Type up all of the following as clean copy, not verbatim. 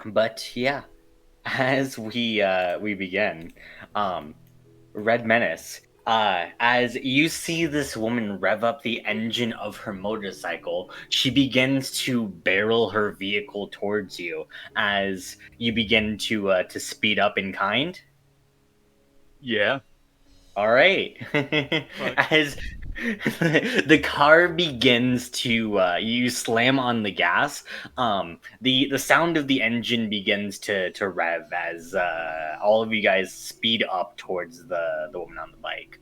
But yeah, as we begin, Red Menace, as you see this woman rev up the engine of her motorcycle, she begins to barrel her vehicle towards you as you begin to speed up in kind. Yeah. All right. As the car begins to you slam on the gas, the sound of the engine begins to rev as all of you guys speed up towards the woman on the bike.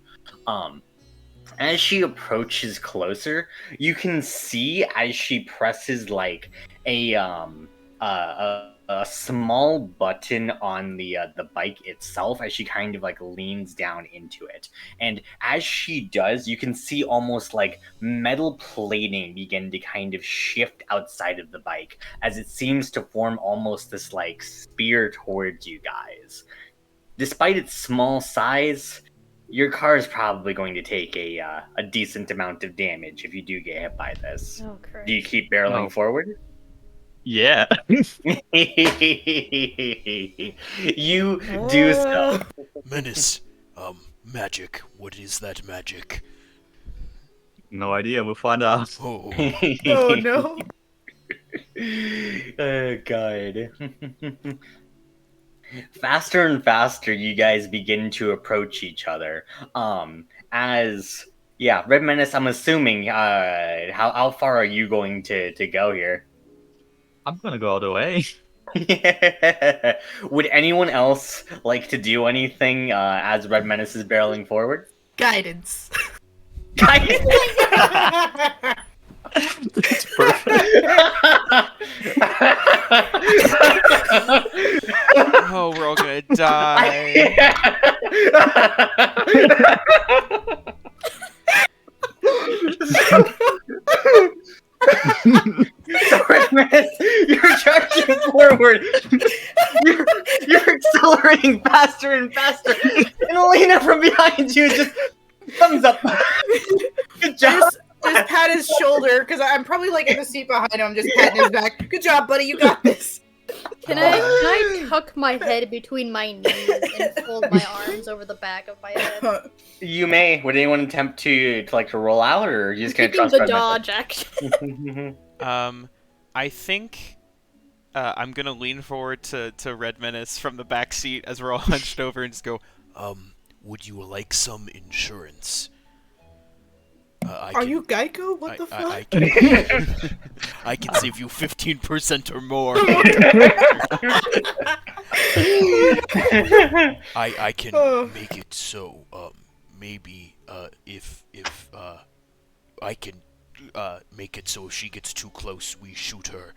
As she approaches closer, you can see as she presses like a small button on the bike itself as she kind of like leans down into it. And as she does, you can see almost like metal plating begin to kind of shift outside of the bike as it seems to form almost this like spear towards you guys. Despite its small size, your car is probably going to take a decent amount of damage if you do get hit by this. Oh, Christ. Do you keep barreling forward? Yeah. You do so. Menace, magic. What is that magic? No idea. We'll find out. Oh, Oh no. Oh god. Faster and faster you guys begin to approach each other. As yeah, Red Menace, I'm assuming how far are you going to go here? I'm gonna go all the way. Yeah. Would anyone else like to do anything as Red Menace is barreling forward? Guidance. It's perfect. Oh, we're all gonna die. So, Red Menace, you're charging forward. You're accelerating faster and faster. And Elena from behind you just thumbs up. Good job. Just pat his shoulder, because I'm probably like in the seat behind him, just patting his back. Good job, buddy, you got this. Can I tuck my head between my knees and fold my arms over the back of my head? You may. Would anyone attempt to roll out, or are you just gonna Keeping trust the Red dodge action. I think I'm gonna lean forward to Red Menace from the back seat as we're all hunched over and just go, would you like some insurance? Are you Geico? What the fuck? I can save you 15% or more. I can make it so, maybe, if I can, make it so if she gets too close, we shoot her.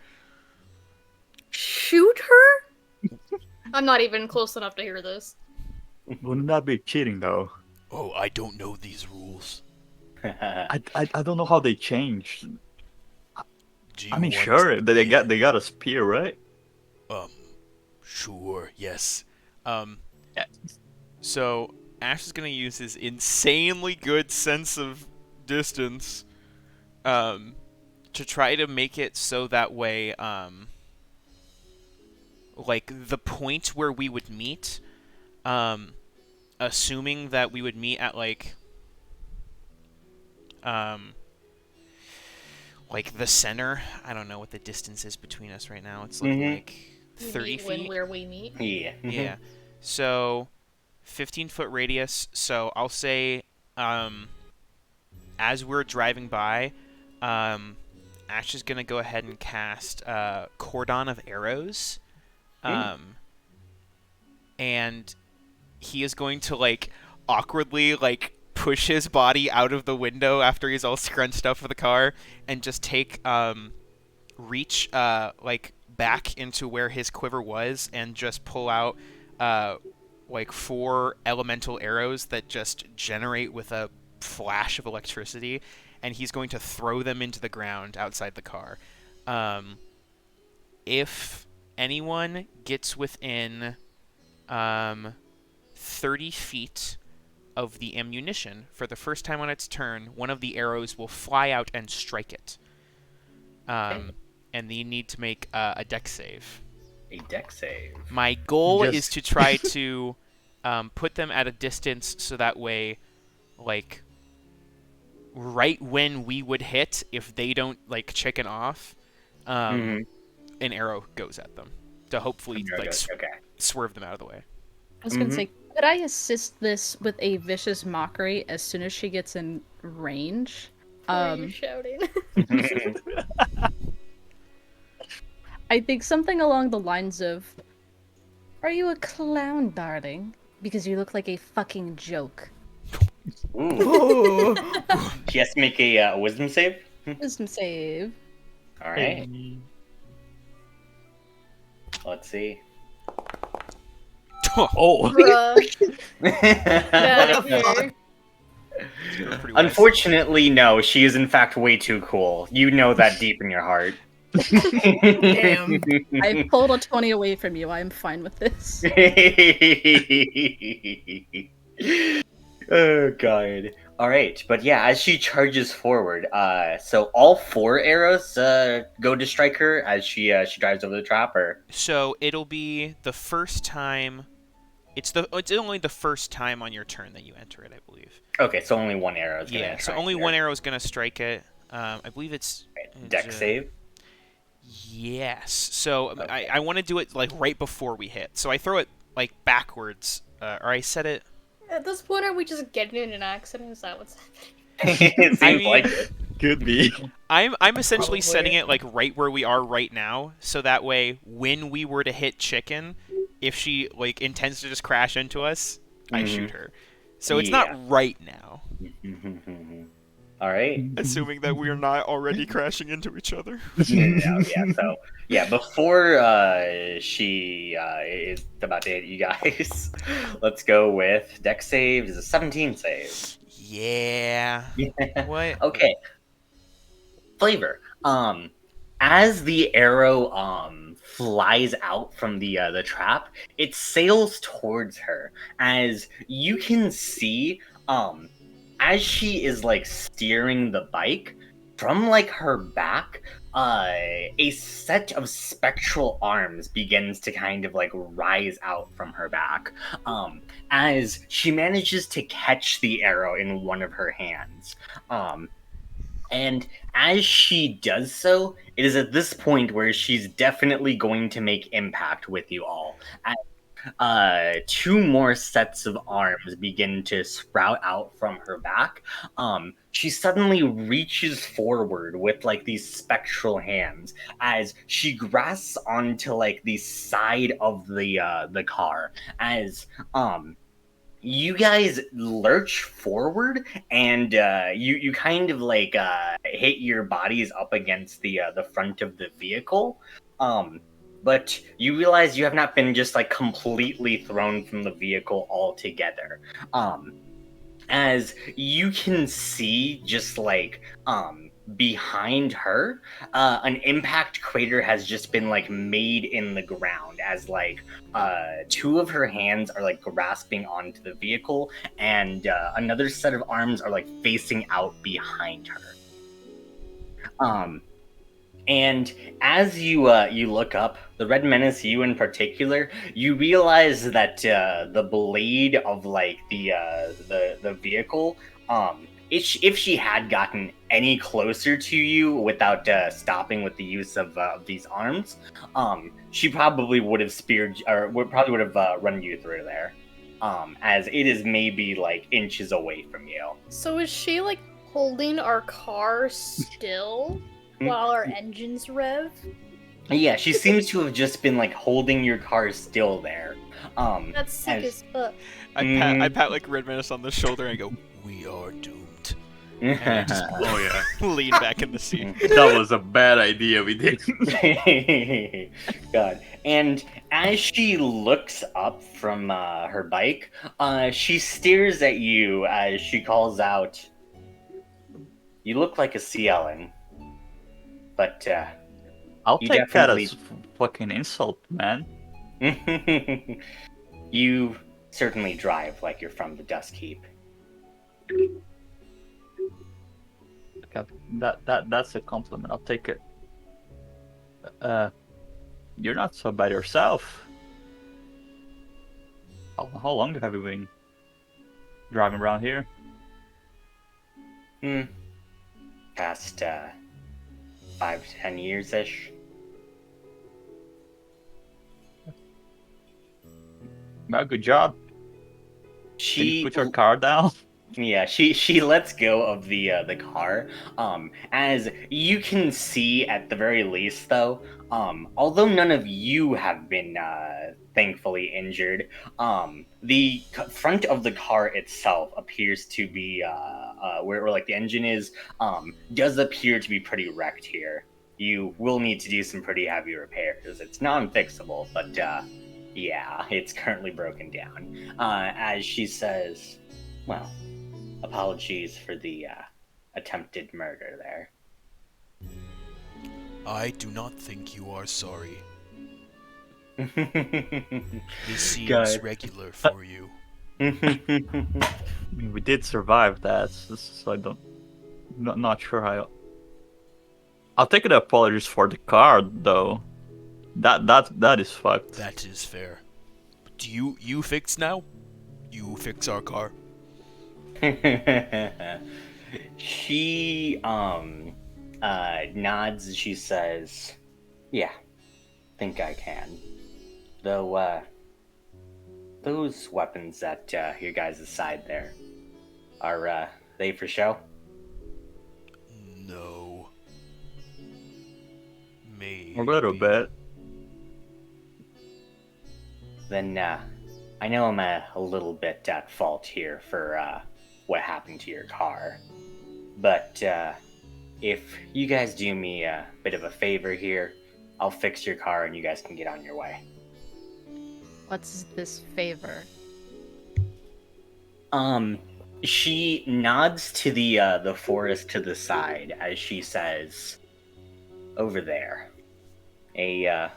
Shoot her? I'm not even close enough to hear this. Wouldn't that be cheating though? Oh, I don't know these rules. I don't know how they changed. Do you I mean, want- sure, they got a spear, right? Sure, yes. So Ash is gonna use his insanely good sense of distance, to try to make it so that way, like the point where we would meet, assuming that we would meet at like the center. I don't know what the distance is between us right now. It's looking like 30 feet. Where we meet. Yeah. Yeah. So 15-foot radius. So I'll say, as we're driving by, Ash is gonna go ahead and cast Cordon of Arrows, and he is going to like awkwardly like push his body out of the window after he's all scrunched up for the car, and just take reach like back into where his quiver was, and just pull out like 4 elemental arrows that just generate with a flash of electricity, and he's going to throw them into the ground outside the car. If anyone gets within 30 feet of the ammunition for the first time on its turn, one of the arrows will fly out and strike it. And you need to make a dex save. A dex save. My goal Just- is to try to put them at a distance so that way, like, right when we would hit, if they don't, like, chicken off, an arrow goes at them to hopefully, like, Okay. swerve them out of the way. I was gonna say, could I assist this with a vicious mockery as soon as she gets in range? Why are you shouting? I think something along the lines of, "Are you a clown, darling? Because you look like a fucking joke." Ooh. Ooh. She has to make a wisdom save. Wisdom save. All right. Let's see. Oh, Bruh. Get out of What the fuck? here. Pretty wise. Unfortunately, no. She is in fact way too cool. You know that deep in your heart. Damn. I pulled a 20 away from you. I am fine with this. Oh god. All right, but yeah, as she charges forward, so all 4 arrows go to strike her as she drives over the trapper. So it'll be the first time. It's only the first time on your turn that you enter it, I believe. Okay, so only 1 arrow is gonna Yeah, so strike only her. 1 arrow is gonna strike it. I believe it's Dex save. Yes. So Okay. I want to do it like right before we hit. So I throw it like backwards, or I set it. At this point, are we just getting in an accident? Is that what's happening? It seems I mean- like it. could be. I'm essentially Probably. setting it like right where we are right now, so that way when we were to hit Chicken, if she like intends to just crash into us, I Mhm. shoot her. So it's Yeah. not right now, All right. assuming that we are not already crashing into each other. No, yeah. So yeah, before she is about to hit you guys, let's go with Dex save. Is a 17 save. Yeah. What? Okay. Flavor. As the arrow flies out from the trap, it sails towards her. As you can see, as she is like steering the bike, from like her back, a set of spectral arms begins to kind of like rise out from her back. As she manages to catch the arrow in one of her hands. And as she does so, it is at this point where she's definitely going to make impact with you all. As 2 more sets of arms begin to sprout out from her back, she suddenly reaches forward with like these spectral hands as she grasps onto like the side of the car as you guys lurch forward and you kind of like hit your bodies up against the front of the vehicle, but you realize you have not been just like completely thrown from the vehicle altogether. As you can see, just like behind her, an impact crater has just been like made in the ground as like 2 of her hands are like grasping onto the vehicle and another set of arms are like facing out behind her. And as you look up, the Red Menace, you in particular, you realize that the blade of like the vehicle, if she had gotten any closer to you without stopping with the use of these arms, she probably would have speared or would have run you through there, as it is maybe like inches away from you. So is she like holding our car still? while our engines rev. Yeah, she seems to have just been like holding your car still there. That's sick as fuck. I pat like Redmanus on the shoulder and go, "We are doomed." And I just Oh yeah, lean back in the seat. that was a bad idea we did. God. And as she looks up from her bike, she stares at you as she calls out, "You look like a sea Ellen, but I'll you take that definitely as fucking insult, man. you certainly drive like you're from the Dusk Heap." Okay, that's a compliment. I'll take it. You're not so bad yourself. How long have you been driving around here? Past 5 to 10 years ish. Well, good job. Can you She put your car down? Yeah, she lets go of the car. As you can see, at the very least, though, although none of you have been thankfully injured, the front of the car itself appears to be where like the engine is, does appear to be pretty wrecked here. You will need to do some pretty heavy repairs. It's non-fixable, but yeah, it's currently broken down. As she says, well, apologies for the attempted murder there. I do not think you are sorry. God. This seems regular for you. I mean, we did survive that, so I don't. Not sure how. I'll take the apologies for the car, though. That is fucked. That is fair. Do you fix now? You fix our car? She nods as she says, "Yeah, think I can. Though those weapons at your guys' side there, are they for show?" No. Maybe. A little bit. Then I know I'm a little bit at fault here for what happened to your car. But if you guys do me a bit of a favor here, I'll fix your car and you guys can get on your way. What's this favor? She nods to the forest to the side as she says, "Over there, a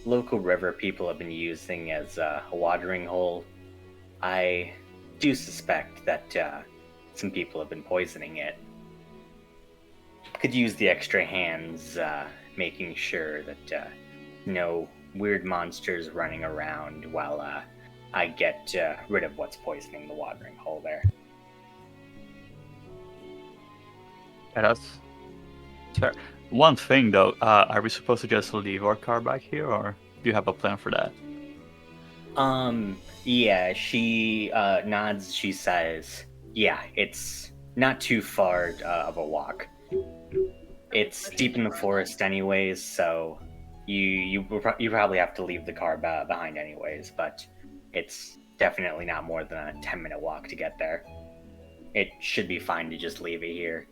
local river people have been using as a watering hole. I do suspect that some people have been poisoning it. Could use the extra hands making sure that no weird monsters running around while I get rid of what's poisoning the watering hole there." Yeah, that's fair. One thing though, are we supposed to just leave our car back here, or do you have a plan for that? Yeah, she nods. She says, "Yeah, it's not too far of a walk. It's deep in the forest, anyways. So you probably have to leave the car behind, anyways. But it's definitely not more than a 10-minute walk to get there. It should be fine to just leave it here.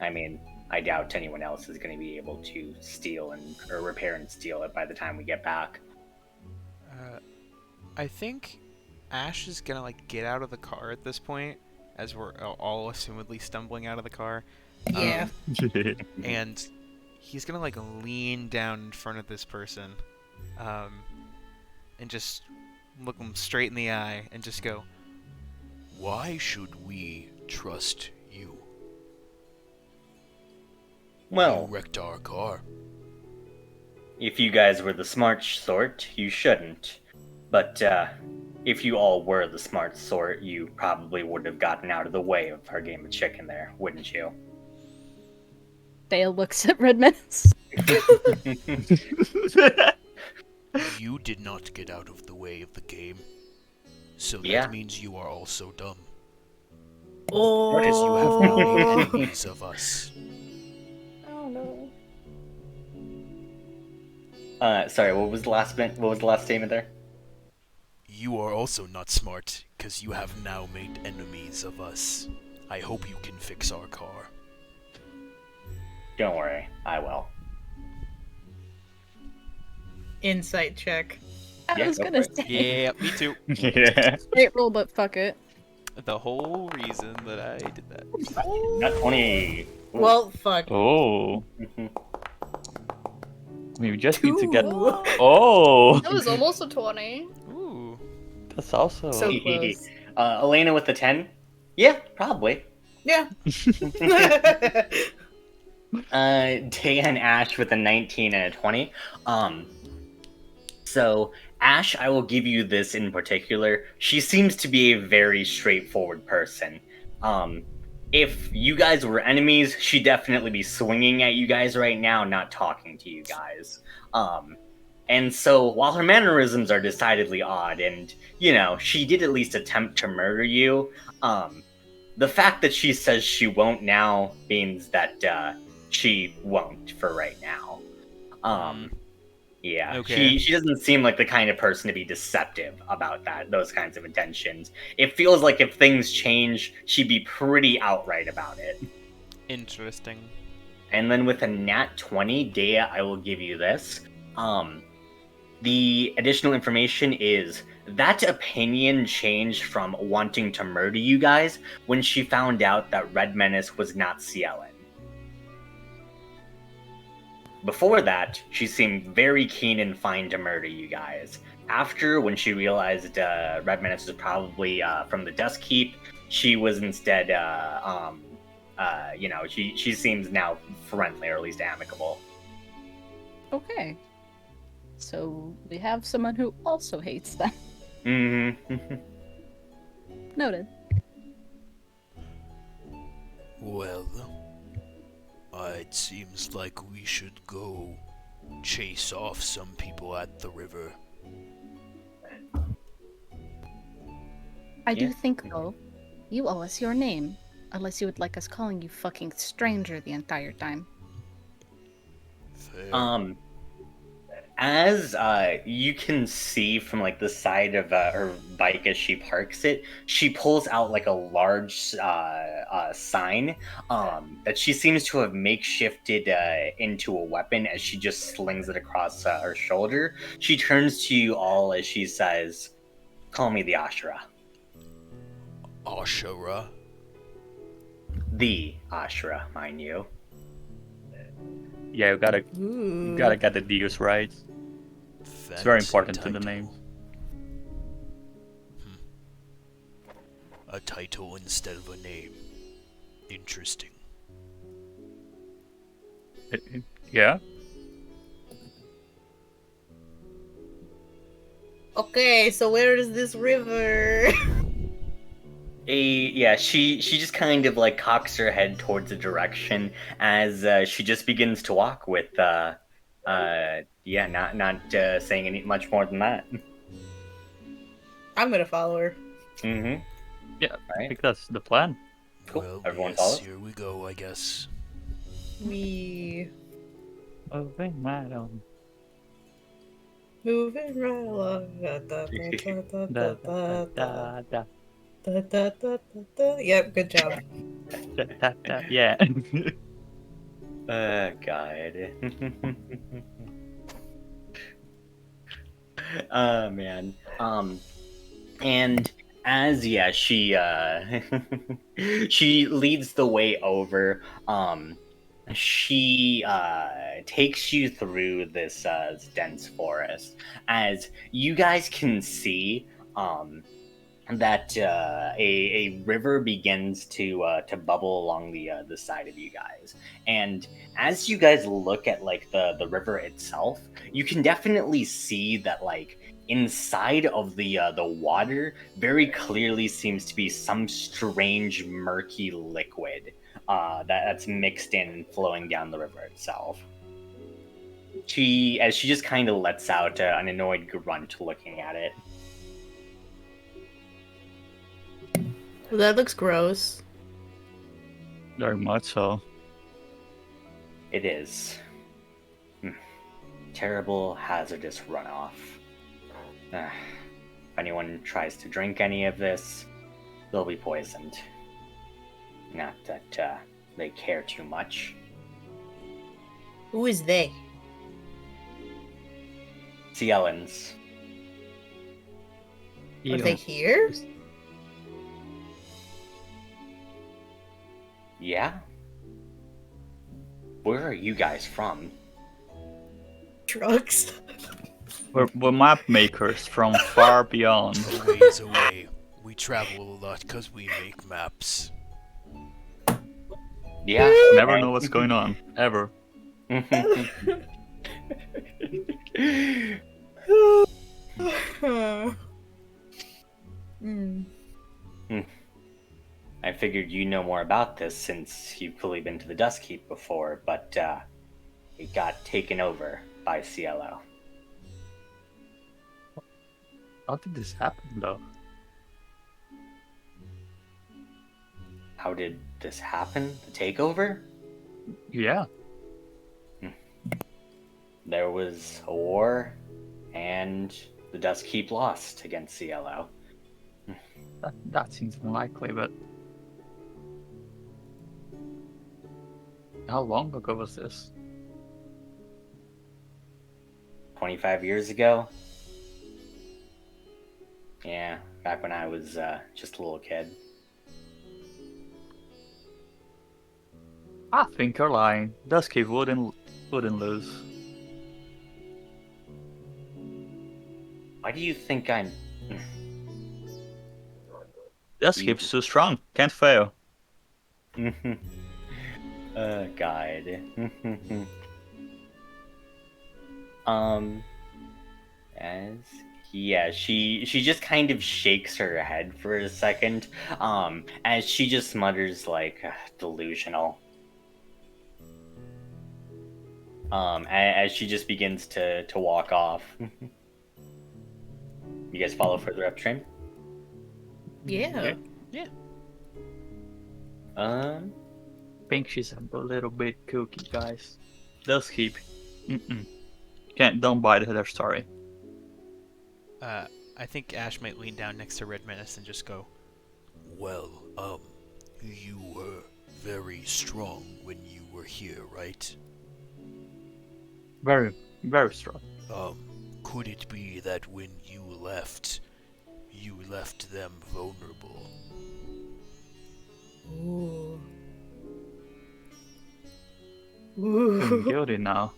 I mean, I doubt anyone else is going to be able to steal or repair and steal it by the time we get back." I think Ash is gonna like get out of the car at this point, as we're all assumedly stumbling out of the car. Yeah. And he's gonna like lean down in front of this person, and just look him straight in the eye and just go, Why should we trust you? Well, You wrecked our car. if you guys were the smart sort, you shouldn't. But if you all were the smart sort, you probably would have gotten out of the way of our game of chicken there, wouldn't you? Dale looks at Redman's. You did not get out of the way of the game. So that Yeah. means you are also dumb. Oh. Because you have no enemies of us. Oh no. Sorry, what was the last bit? What was the last statement there? You are also not smart, because you have now made enemies of us. I hope you can fix our car. Don't worry, I will. Insight check. I Yeah, was go gonna for it. say Yeah, me too. Yeah. straight roll, but fuck it. The whole reason that I did that. Got 20. Ooh. Well, fuck. Oh. Mhm. We just need to get. Two. Oh. That was almost a 20. Ooh. That's also. So close. Elena with the 10? Yeah, probably. Yeah. Day and Ash with a 19 and a 20. So Ash, I will give you this in particular. She seems to be a very straightforward person. If you guys were enemies, she'd definitely be swinging at you guys right now, not talking to you guys. And so while her mannerisms are decidedly odd, and she did at least attempt to murder you, the fact that she says she won't now means that she won't for right now. Yeah, Okay. she doesn't seem like the kind of person to be deceptive about those kinds of intentions. It feels like if things change, she'd be pretty outright about it. Interesting. And then with a nat 20, Dea, I will give you this. The additional information is that opinion changed from wanting to murder you guys when she found out that Red Menace was not Cielin. Before that, she seemed very keen and fine to murder you guys. After, when she realized Red Menace was probably from the Dusk Keep, she was instead, she seems now friendly, or at least amicable. Okay. So we have someone who also hates them. Mm-hmm. Noted. Well, it seems like we should go chase off some people at the river. I do Yeah. think, though, you owe us your name. Unless you would like us calling you fucking stranger the entire time. Fair. As you can see from like the side of her bike as she parks it, she pulls out like a large sign that she seems to have makeshifted into a weapon as she just slings it across her shoulder. She turns to you all as she says, "Call me the Ashura." Ashura? The Ashura, mind you. Yeah, you gotta Ooh. get the deals right. It's very important to the name. A title instead of a name. Interesting. Yeah. Okay, so where is this river? She just kind of like cocks her head towards a direction as she just begins to walk with not saying any much more than that. I'm gonna follow her. Mm-hmm. Yeah, I Right. think that's the plan. Cool. Well, Everyone yes, follows? here we go, I guess. We Moving right on. moving right along. Da, da, da, da, da, da, da, da, da, da, da. Yep, good job. Yeah. God. Oh man. And as she she leads the way over. She takes you through this dense forest. As you guys can see, that a river begins to bubble along the side of you guys. And as you guys look at like the river itself, you can definitely see that like inside of the water very clearly seems to be some strange murky liquid that's mixed in and flowing down the river itself. She just kind of lets out an annoyed grunt looking at it. Well, that looks gross. Very much so. It is. terrible hazardous runoff. If anyone tries to drink any of this, they'll be poisoned. Not that they care too much. Who is they? Sea Ellens. Are they here? Yeah? Where are you guys from? Drugs? We're map makers from far beyond. A ways away. We travel a lot because we make maps. Yeah. Never know what's going on, ever. I figured you know more about this since you've clearly been to the Duskkeep before, but it got taken over by CLO. How did this happen, though? How did this happen? The takeover? Yeah. There was a war, and the Duskkeep lost against CLO. That seems unlikely, but... How long ago was this? 25 years ago? Yeah, back when I was just a little kid. I think you're lying. Duskkeep wouldn't lose. Why do you think I'm... Duskkeep's too strong. Can't fail. Guide. She just kind of shakes her head for a second, as she just mutters like, delusional. As she just begins to walk off. You guys follow further upstream? Yeah. I think she's a little bit kooky, guys. Duskkeep. Don't buy their story. I think Ash might lean down next to Red Menace and just go, Well, you were very strong when you were here, right? Very, very strong. Could it be that when you left them vulnerable? Ooh. I'm guilty now.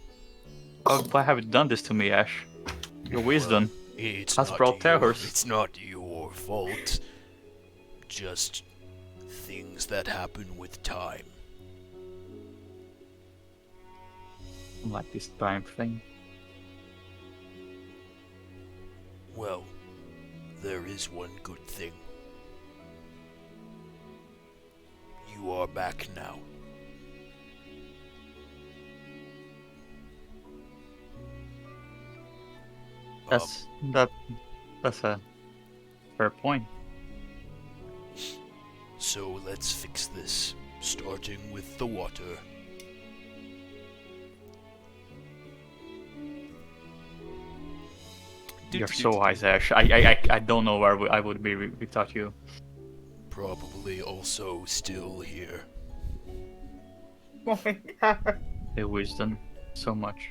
Why have you done this to me, Ash? Your wisdom It's has not brought terrors. It's not your fault. Just things that happen with time. Like this time thing. Well, there is one good thing. You are back now. That's a fair point. So let's fix this, starting with the water. You're so wise, Ash. I don't know where I would be without you. Probably also still here. Oh my god. The wisdom, so much.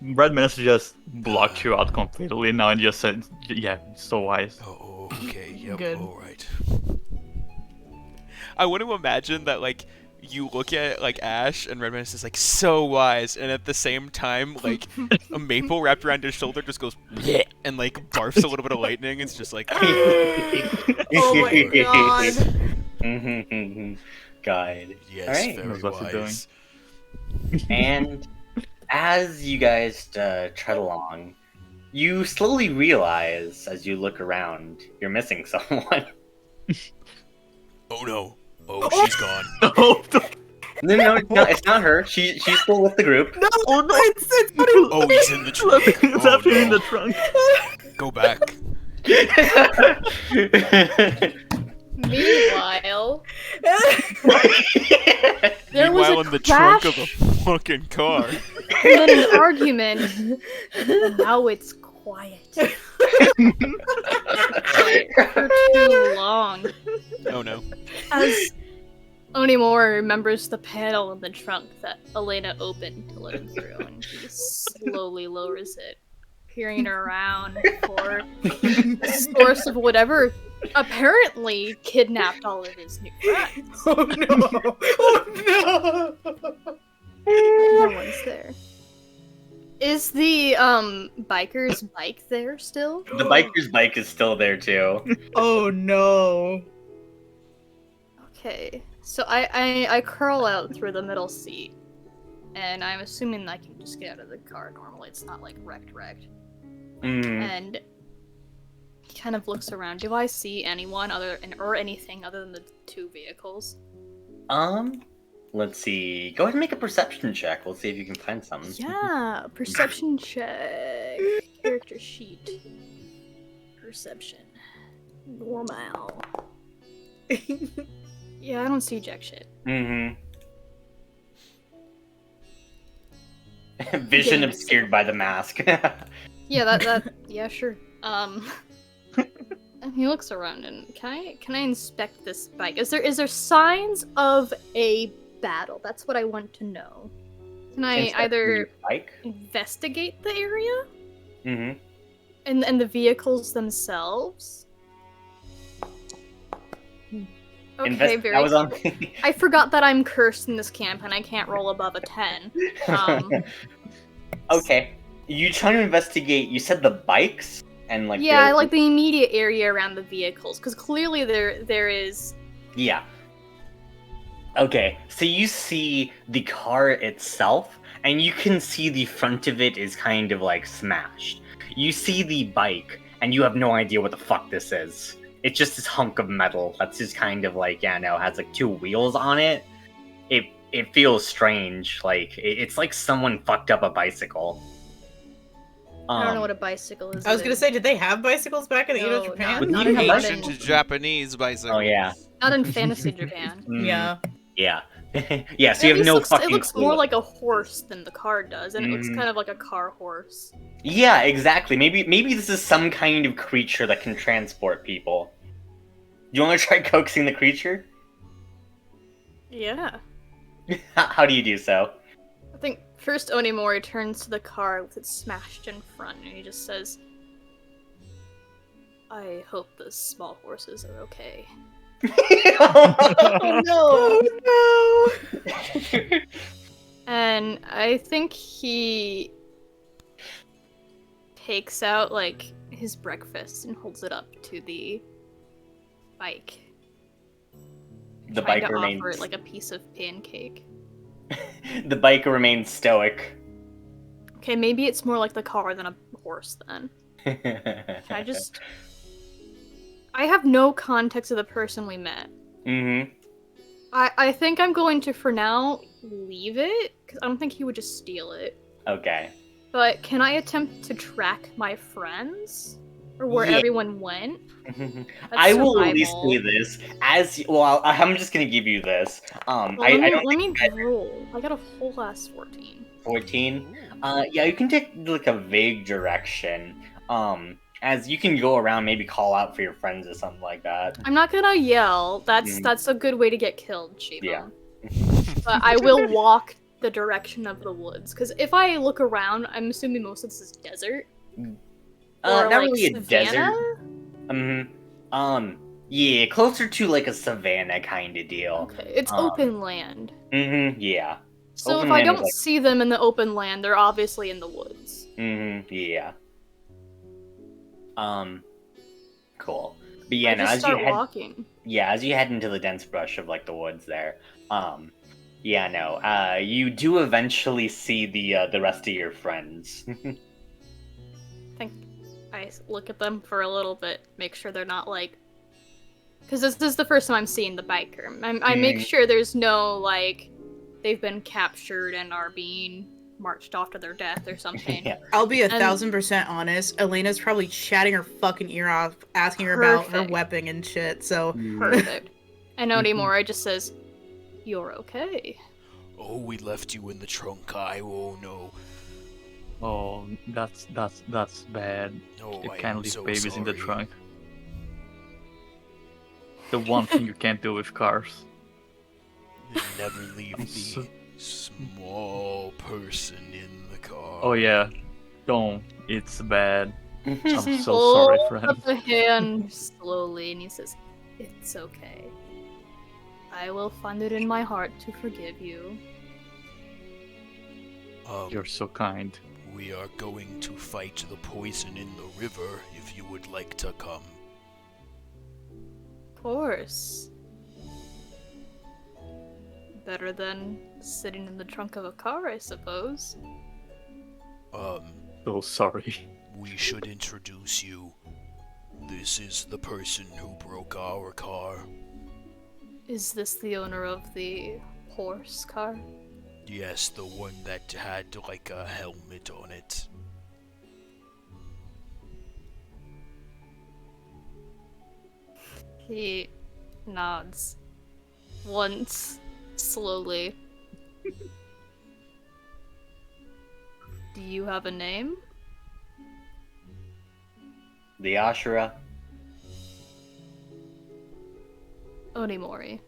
Red Menace just blocked you out completely now and just said, yeah, so wise. Oh, okay, yep, Good. alright. I want to imagine that, like, you look at, like, Ash and Red Menace is, like, so wise, and at the same time, like, a maple wrapped around his shoulder just goes, bleh, and, like, barfs a little bit of lightning. It's just like, Oh my god. Guide. Yes, Alright. very Knows what you're wise. And as you guys tread along, you slowly realize, as you look around, you're missing someone. Oh no. Oh, she's gone. No, it's not her. She's still with the group. No, it's not Oh, he's in the trunk. It's Oh, actually in no. the trunk. Go back. Meanwhile, There was Meanwhile, a in the trunk of a crash, fucking car. and then an argument, and now it's quiet. Quiet for too long. Oh no. As Onimori remembers the panel in the trunk that Elena opened to let him through, and he slowly lowers it, peering around for the source of whatever apparently kidnapped all of his new friends. Oh no! Oh no! No one's there. Is the biker's bike there still? The biker's bike is still there too. Oh no! Okay, so I curl out through the middle seat, and I'm assuming I can just get out of the car normally. It's not like wrecked. And he kind of looks around. Do I see anyone or anything other than the two vehicles? Let's see. Go ahead and make a perception check. We'll see if you can find something. Yeah, perception check. Character sheet. Perception. Normal. Yeah, I don't see jack shit. Vision Getting obscured by the mask. Yeah, yeah, sure. And he looks around and can I inspect this bike? Is there signs of a battle? That's what I want to know. Can I Inspect either your bike? investigate the area Mm-hmm. and the vehicles themselves? Okay, very That was on. cool. I forgot that I'm cursed in this camp and I can't roll above a 10. Okay. You trying to investigate? You said the bikes and like. Yeah, I the- like the immediate area around the vehicles because clearly there is. Yeah. Okay, so you see the car itself, and you can see the front of it is kind of like smashed. You see the bike, and you have no idea what the fuck this is. It's just this hunk of metal that's just kind of like, has like two wheels on it. It feels strange, like it's like someone fucked up a bicycle. I don't know what a bicycle is. I was gonna say, did they have bicycles back in the Edo No, Japan? not in Ancient modern- Japanese bicycle. Oh yeah. Not in fantasy Japan. Yeah. Yeah. Yeah, so you At have least no it fucking looks clue. more like a horse than the car does, and it looks Mhm. kind of like a car horse. Yeah, exactly. Maybe this is some kind of creature that can transport people. Do you want to try coaxing the creature? Yeah. How do you do so? I think first Onimori turns to the car with it smashed in front, and he just says, I hope the small horses are okay. Oh Oh no! And I think he takes out, like, his breakfast and holds it up to the bike. The Trying biker to remains. offer it like a piece of pancake. The biker remains stoic. Okay, maybe it's more like the car than a horse then. I have no context of the person we met. Mm-hmm. I think I'm going to, for now, leave it, because I don't think he would just steal it. Okay. But can I attempt to track my friends? Or where Yeah. everyone went? I will at least survival. say this I'm just gonna give you this. Well, I don't let me roll. I got a whole ass 14. 14. Yeah, you can take like a vague direction. As you can go around, maybe call out for your friends or something like that. I'm not gonna yell. That's Mhm. that's a good way to get killed, Shiva. Yeah. But I will walk the direction of the woods. Because if I look around, I'm assuming most of this is desert. Or, Not like, really a desert. savanna? Yeah, closer to like a savanna kind of deal. Okay, it's Um, open land. Yeah. So open if I land is don't like- see them in the open land, they're obviously in the woods. Yeah. Cool. But yeah, I no, just as start you head, walking. as you head into the dense brush of like the woods there, you do eventually see the rest of your friends. I look at them for a little bit, make sure they're not like... Because this is the first time I'm seeing the biker. I make sure there's no, like, they've been captured and are being marched off to their death or something. Yeah. I'll be And- 1000% honest. Elena's probably chatting her fucking ear off, asking her about her Perfect. weapon and shit. So Perfect. And Onimori just says, "You're okay." Oh, we left you in the trunk. Oh no. Oh, that's bad. Oh, You I can't am leave so babies in the sorry. trunk. The one thing you can't do with cars. Never leave I'm the so- small person in the car. Oh yeah, don't. It's bad. I'm so Holds sorry, up friend. a hand slowly, and he says, "It's okay. I will find it in my heart to forgive you." You're so kind. We are going to fight the poison in the river if you would like to come. Of course. Better than sitting in the trunk of a car, I suppose. So sorry. We should introduce you. This is the person who broke our car. Is this the owner of the horse car? Yes, the one that had like a helmet on it. He nods. Once, slowly. Do you have a name? The Ashura. Onimori.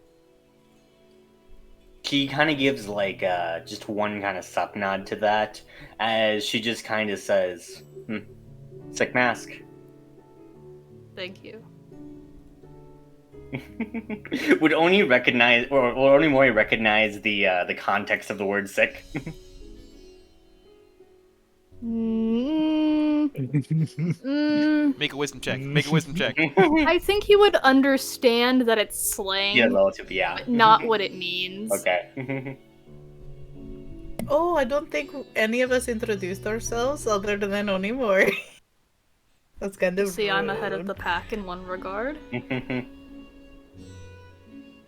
She kind of gives like just one kind of sup nod to that, as she just kind of says, "Sick mask." Thank you. Would Oni recognize, or Onimori recognize the context of the word "sick"? Make a wisdom check. Make a wisdom check. I think he would understand that it's slang, Yeah, relative. Yeah. but not what it means. Okay. Oh, I don't think any of us introduced ourselves other than Onimori. That's kind of See, I'm ahead of rude. the pack in one regard.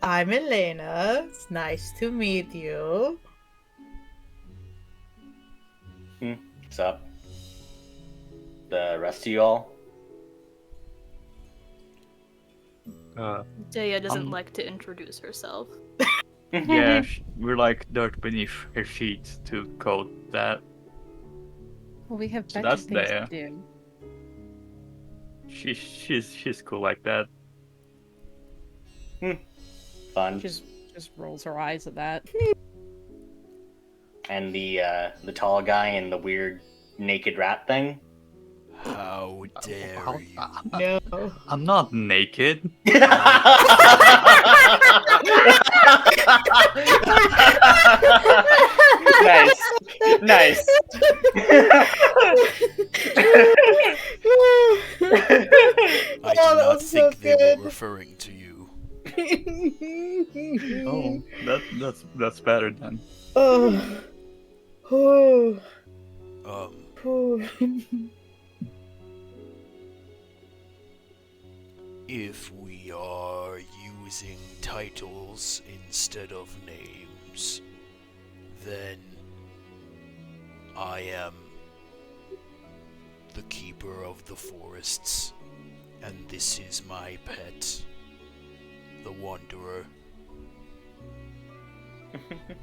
I'm Elena. It's nice to meet you. What's up? The rest of y'all? Dea doesn't like to introduce herself. Yeah, we're like dirt beneath her feet to code that. Well, we have So better that's things there. to do. She's cool like that. Fun. Just rolls her eyes at that. And the tall guy and the weird naked rat thing. How dare How- you? No. I'm not naked. Nice. Nice. I do that not was so think they good. were referring to you. Oh, that's better then. Oh. Oh. Um, Oh. if we are using titles instead of names, then I am the keeper of the forests, and this is my pet, the Wanderer.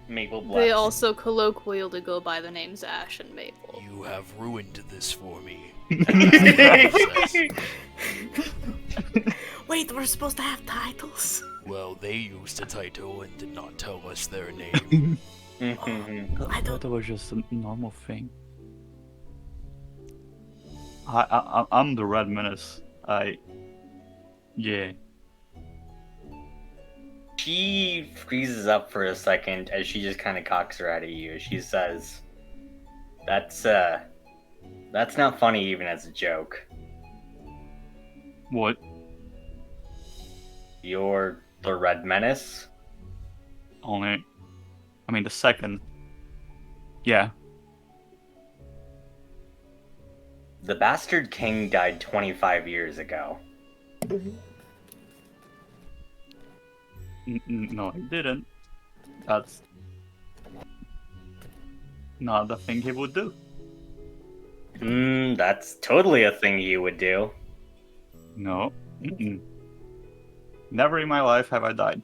Maple They Blast. also colloquially go by the names Ash and Maple. You have ruined this for me. Wait, we're supposed to have titles? Well, they used a title and did not tell us their name. I don't- That was just a normal thing. I'm the Red Menace. Yeah. She freezes up for a second as she just kind of cocks her out at you. She says, "That's not funny even as a joke. What? You're the Red Menace." Only. I mean, the second. Yeah. The bastard king died 25 years ago. No, he didn't. That's not the thing he would do. That's totally a thing you would do. No. Never in my life have I died.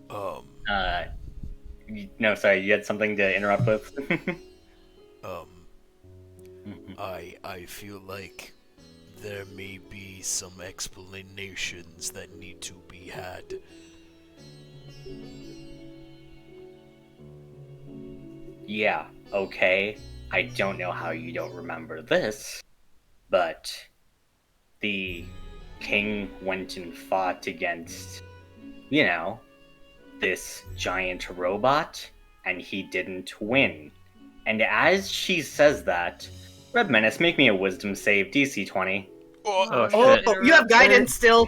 Um, No, sorry, you had something to interrupt with? I feel like there may be some explanations that need to be had. Yeah, okay. I don't know how you don't remember this, but the king went and fought against, you know, this giant robot, and he didn't win. And as she says that, Red Menace, make me a wisdom save, DC 20. Oh, Oh, shit. you have guidance still.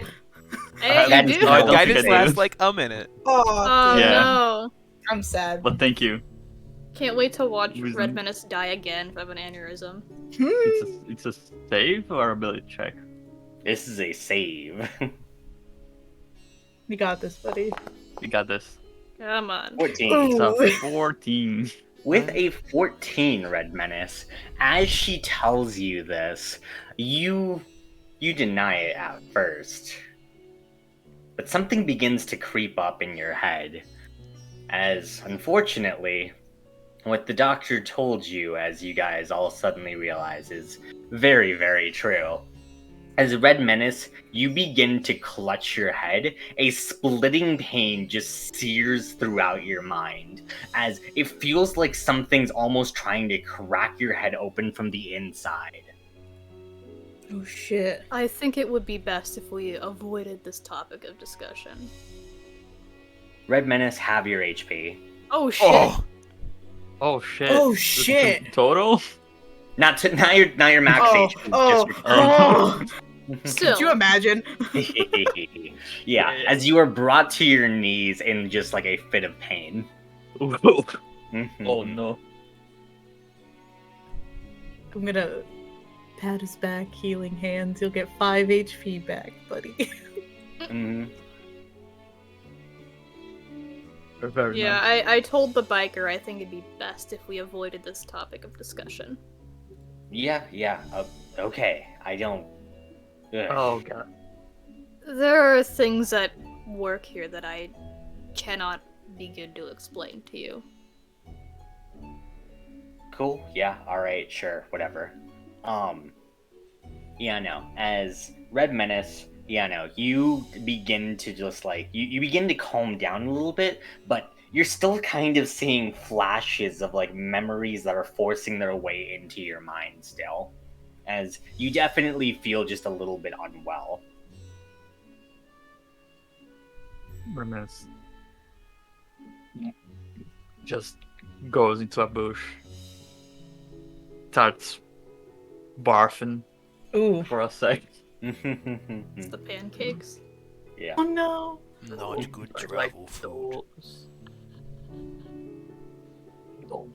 Hey, That you is do. not don't Guidance think I do. lasts like a minute. Oh, Oh Yeah. no. I'm sad. But thank you. Can't wait to watch Wisdom. Red Menace die again from an aneurysm. It's a save or ability check? This is a save. You got this, buddy. You got this. Come on. 14. Ooh. It's a 14. With a 14, Red Menace, as she tells you this, you deny it at first. But something begins to creep up in your head, as unfortunately, what the doctor told you, as you guys all suddenly realize, is very, very true. As Red Menace, you begin to clutch your head, a splitting pain just sears throughout your mind, as it feels like something's almost trying to crack your head open from the inside. Oh shit. I think it would be best if we avoided this topic of discussion. Red Menace, have your HP. Oh shit. Oh, Oh shit. Oh, shit. Total? Not your max Oh, HP. oh, just oh. Still. Could you imagine? yeah, as you are brought to your knees in just like a fit of pain. Oh Mhm. no. I'm gonna pat his back, healing hands. You'll get 5 HP back, buddy. Mhm. Very Yeah, nice. I told the biker I think it'd be best if we avoided this topic of discussion. Yeah. Okay, I don't. Ugh. Oh god. There are things at work here that I cannot begin to explain to you. Cool. Yeah. All right. Sure. Whatever. Yeah. No. As Red Menace, yeah. No. You begin to just like you begin to calm down a little bit, but you're still kind of seeing flashes of like memories that are forcing their way into your mind still, as you definitely feel just a little bit unwell. Reminisce. Just goes into a bush. Starts barfing Ooh. for a sec. It's the pancakes. Yeah. Oh no. Not good I travel like food. those. No.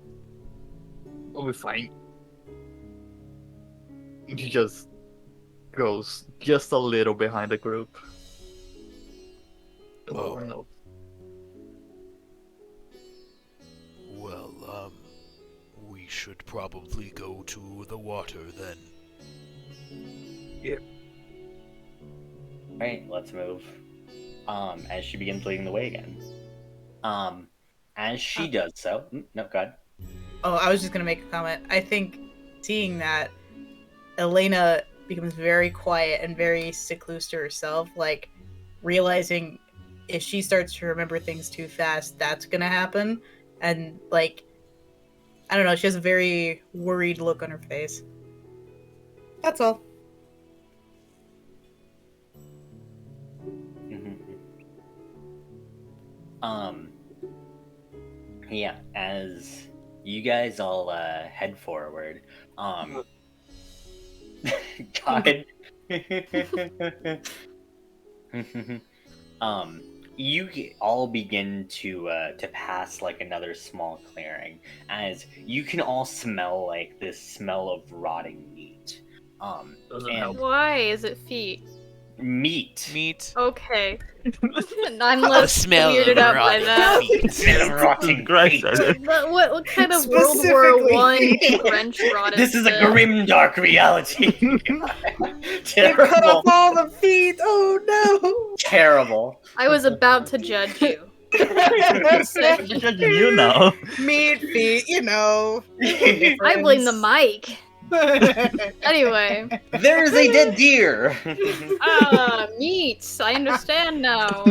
We'll be fine. He just goes just a little behind the group. Oh. No. Well, we should probably go to the water then. Right, let's move. As she begins leading the way again. As she does so, no, go ahead. Oh, I was just gonna make a comment. I think seeing that, Elena becomes very quiet and very secluded to herself, like realizing if she starts to remember things too fast, that's gonna happen. And like, I don't know, she has a very worried look on her face. That's all. Yeah, as you guys all head forward, God. You all begin to pass like another small clearing, as you can all smell like this smell of rotting meat. Doesn't And help. Why is it feet? Meat. Meat. Okay. I'm The less smell weirded of out by rotten that. feet. Smell of rotting Christ, feet. What kind of World War Specifically. One French rot is This is a this? grim, dark reality. They cut Terrible. off all the feet. Oh Terrible. I was about to judge you. I'm judging you now. Meat feet, you know. I blame the mic. Anyway, There's a dead deer. meat. I understand now.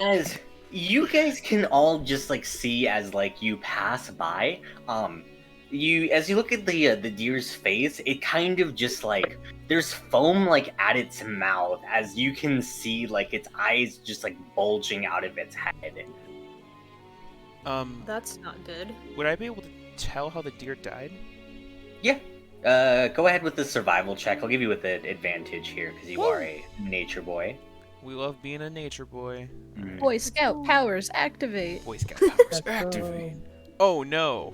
As you guys can all just like see as like you pass by, as you look at the deer's face, it kind of just like there's foam like at its mouth, as you can see like its eyes just like bulging out of its head. That's not good. Would I be able to tell how the deer died? Yeah. Go ahead with the survival check. I'll give you with the advantage here because you are a nature boy. We love being a nature boy. Boy Scout powers activate. Boy Scout powers activate. Oh no.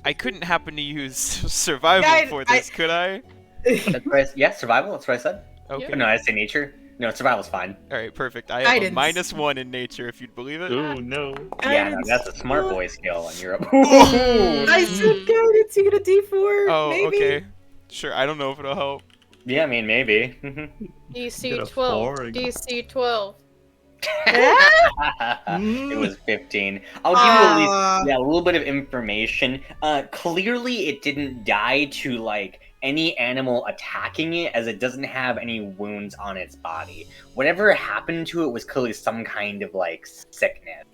I couldn't happen to use survival Yeah, for this, could I? That's right. Yeah, survival. That's what I said. Okay. No, I say nature. No, survival's fine. All right, perfect. I have a Guidance. -1 in nature, if you'd believe it. Oh no. Yeah, no, that's a smart boy skill, and you're up. I said guidance, you get a D4. Oh, maybe. okay. Sure, I don't know if it'll help. Yeah, I mean maybe. DC Get a 12. four. DC 12. It was 15. I'll give you at Aw. least a little bit of information. Clearly, it didn't die to like any animal attacking it, as it doesn't have any wounds on its body. Whatever happened to it was clearly some kind of like sickness.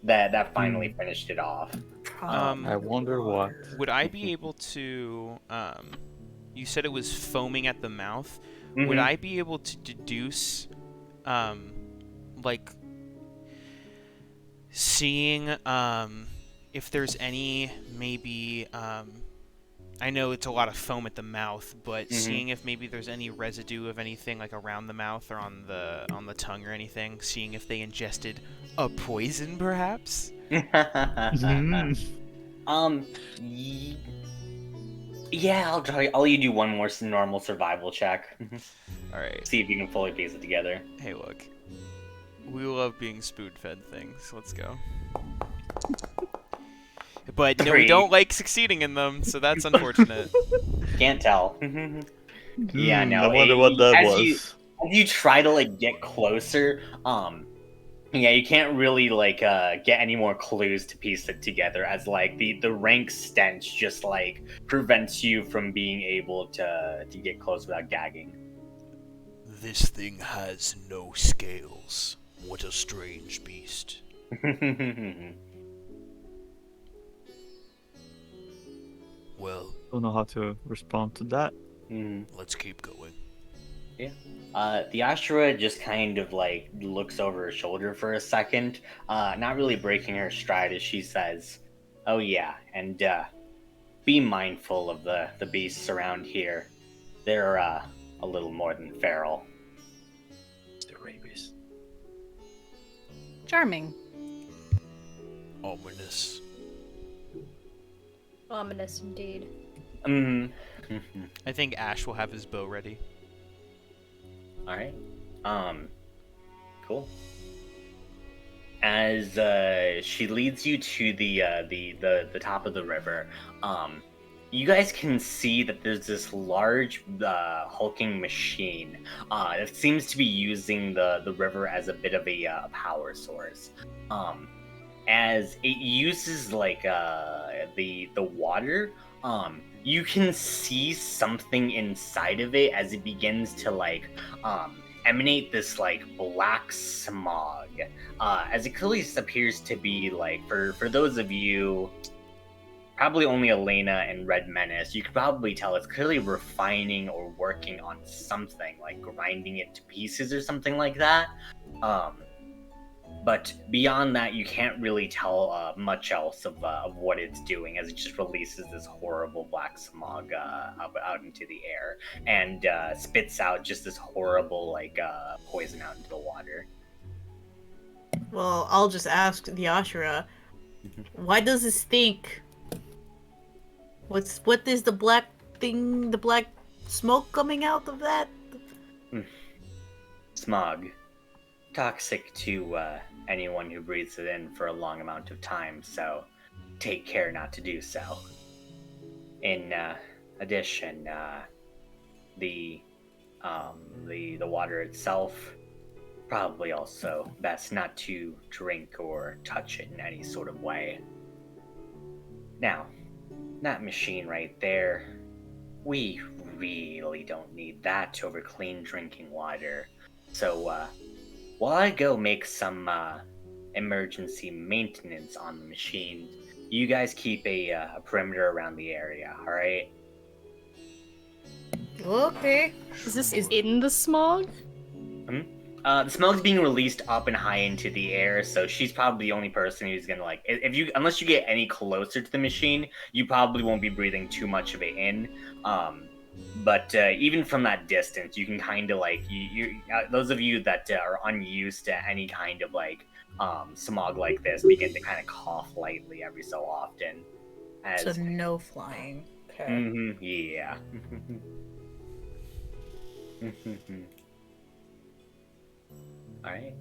That finally finished it off. I wonder what. Would I be able to? You said it was foaming at the mouth. Mhm. Would I be able to deduce, like, seeing if there's any maybe I know it's a lot of foam at the mouth, but seeing if maybe there's any residue of anything like around the mouth or on the tongue or anything, seeing if they ingested a poison perhaps? Yeah, I'll try. I'll let you do one more normal survival check. All right. See if you can fully piece it together. Hey, look. We love being spoon-fed things. Let's go. But no, we 3. don't like succeeding in them, so that's unfortunate. Can't tell. Yeah, no. I wonder what that as was. you try to like get closer, yeah, you can't really like get any more clues to piece it together, as like the rank stench just like prevents you from being able to get close without gagging. This thing has no scales. What a strange beast. Well, Don't know how to respond to that. let's keep going. The Ashura just kind of like looks over her shoulder for a second, not really breaking her stride as she says, "Oh yeah, and be mindful of the beasts around here. They're a little more than feral." The rabies. Charming. Ominous. Ominous indeed. I think Ash will have his bow ready. All right. Cool. As she leads you to the top of the river, you guys can see that there's this large hulking machine that seems to be using the river as a bit of a power source. As it uses like the water, you can see something inside of it as it begins to like emanate this like black smog, as it clearly appears to be like for those of you, probably only Elena and Red Menace, you could probably tell it's clearly refining or working on something, like grinding it to pieces or something like that. But beyond that, you can't really tell much else of what it's doing, as it just releases this horrible black smog out into the air and spits out just this horrible like poison out into the water. Well, I'll just ask the Ashura, why does this stink? What is the black thing, the black smoke coming out of that? Smog. Toxic to anyone who breathes it in for a long amount of time, so take care not to do so. In addition, the water itself, probably also best not to drink or touch it in any sort of way. Now, that machine right there, we really don't need that over clean drinking water. So, while I go make some emergency maintenance on the machine, you guys keep a perimeter around the area, alright? Okay. Is this in the smog? The smog's being released up and high into the air, so she's probably the only person who's gonna unless you get any closer to the machine, you probably won't be breathing too much of it in. But even from that distance, you can kind of those of you that are unused to any kind of smog like this begin to kind of cough lightly every so often. So no flying. Okay. Yeah. All right,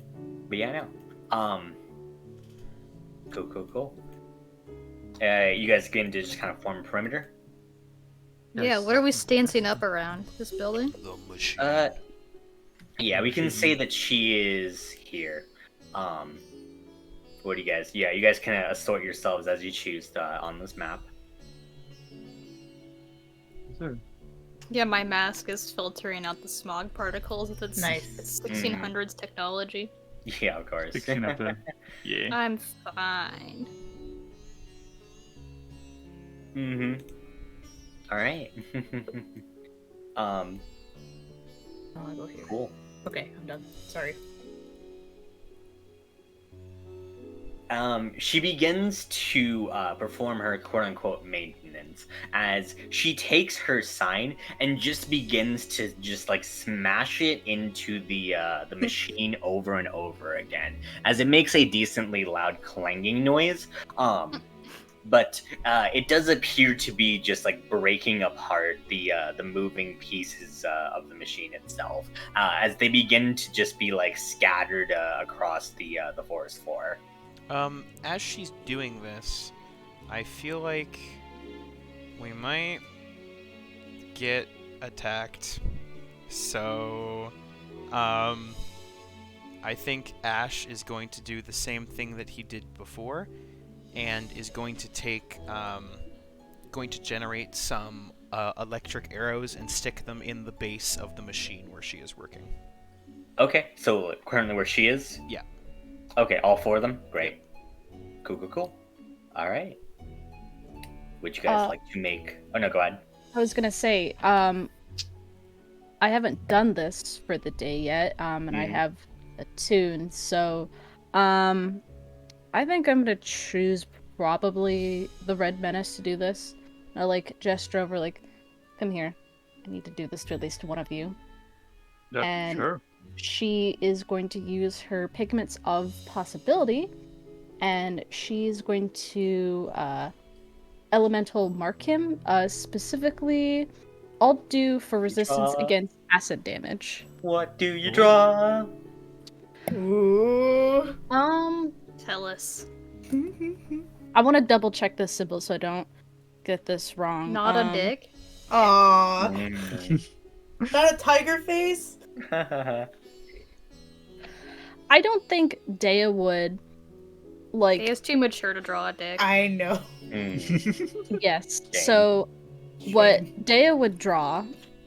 but yeah, no. Cool. You guys begin to just kind of form a perimeter. Yeah, what are we stancing up around? This building? The machine. Yeah, we can say that she is here. What do you guys? Yeah, you guys can assort yourselves as you choose on this map. Sure. Yeah, my mask is filtering out the smog particles with its Nice. 1600s technology. Yeah, of course. Fixing up there. Yeah. I'm fine. All right. Oh, I'll go here. Cool. Okay, I'm done. Sorry. She begins to perform her quote-unquote maintenance as she takes her sign and just begins to smash it into the machine over and over again, as it makes a decently loud clanging noise. But it does appear to be just breaking apart the moving pieces of the machine itself, as they begin to just be scattered across the forest floor. As she's doing this, I feel like we might get attacked. So, I think Ash is going to do the same thing that he did before, and is going to going to generate some electric arrows and stick them in the base of the machine where she is working. Okay, so currently where she is? Yeah. Okay, all four of them? Great. Cool. Alright. Would you guys like to make... Oh, no, go ahead. I was gonna say, I haven't done this for the day yet, and I have a tune, so, I think I'm gonna choose probably the Red Menace to do this. I, gesture over, come here. I need to do this to at least one of you. Yeah, And sure. she is going to use her Pigments of Possibility, and she's going to elemental mark him. Specifically, I'll do for resistance against acid damage. What do you draw? Ooh. Tell us. I want to double check this symbol so I don't get this wrong. Not a dick? Aww. Not a tiger face? I don't think Dea would Dea's too mature to draw a dick. I know. Yes. Dang. So what Dea would draw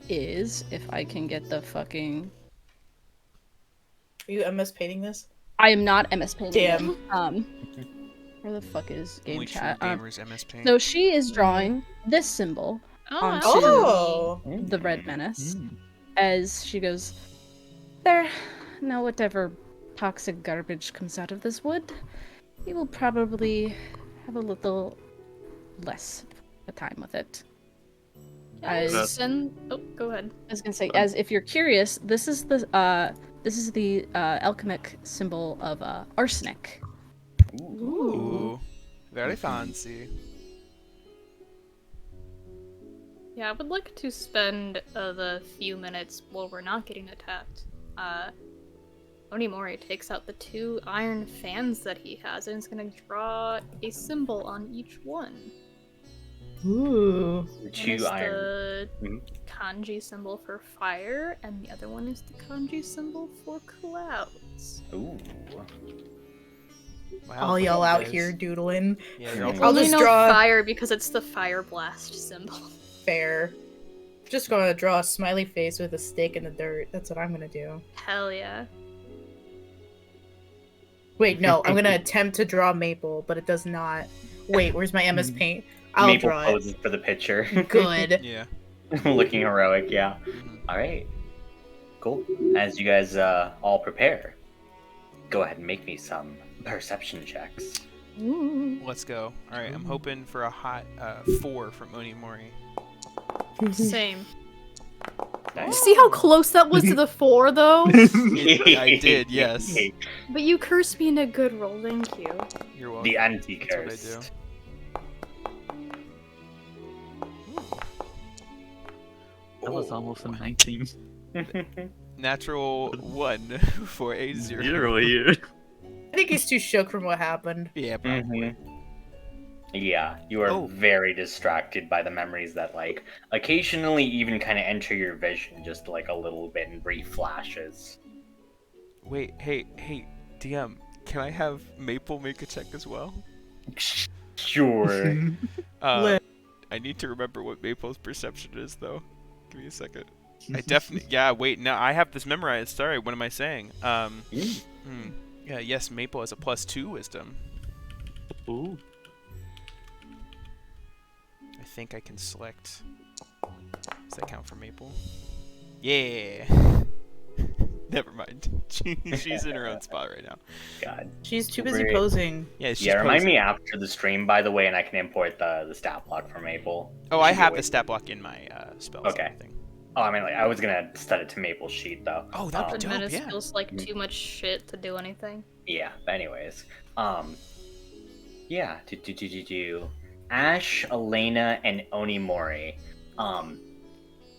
is, if I can get the fucking... Are you MS painting this? I am not MS painting. Damn. Where the fuck is game Only true chat? gamers MS Paint. So she is drawing this symbol onto Oh! the Red Menace as she goes, there. Now whatever toxic garbage comes out of this wood, you will probably have a little less of a time with it. Go ahead. I was gonna say, as if you're curious, this is the alchemic symbol of arsenic. Ooh. Very fancy. Yeah, I would like to spend the few minutes while we're not getting attacked. Onimori takes out the 2 iron fans that he has and is gonna draw a symbol on each one. Ooh. One is 2 iron. the Mhm. kanji symbol for fire, and the other one is the kanji symbol for clouds. Ooh. Wow, All look y'all at out you here guys. doodling. Yeah, you're all Mhm. I'll Only just know draw- fire because it's the fire blast symbol. Fair. Just gonna draw a smiley face with a stake in the dirt. That's what I'm gonna do. Hell yeah. Wait, no, I'm gonna attempt to draw Maple, but it does not. Wait, where's my MS Paint? I'll Maple draw poses for the picture. it. Good. Yeah. Looking heroic, yeah. Mhm. Alright. Cool. As you guys all prepare, go ahead and make me some perception checks. Ooh. Let's go. All right, I'm hoping for a hot 4 from Onimori. Same. Nice. See how close that was to the 4, though? I did, yes. But you cursed me in a good roll, thank you. You're welcome. The anti That's what I curse. That was Oh, almost a 19. natural 1 for a 0. Zero here. I think he's too shook from what happened. Yeah, probably. Yeah, you are Oh. very distracted by the memories that, like, occasionally even kind of enter your vision just like a little bit in brief flashes. Wait, hey, DM, can I have Maple make a check as well? Sure. I need to remember what Maple's perception is, though. Give me a second. I definitely. Yeah, wait. No, I have this memorized. Sorry. What am I saying? Yeah. Yes. Maple has a +2 wisdom. Ooh. I think I can select. Does that count for Maple? Yeah. Never mind. She's in her own spot right now. God. She's too busy Great. posing. Yeah. She's Yeah, remind me posing. after the stream, by the way, and I can import the stat block for Maple. Oh, I Should be have a the way- stat block in my spells. Okay. And everything. Oh, I mean, like, I was gonna set it to Maple sheet though. Oh, that'd be The dope. menace Yeah. feels like too much shit to do anything. Yeah. But anyways, yeah. Ash, Elena, and Onimori.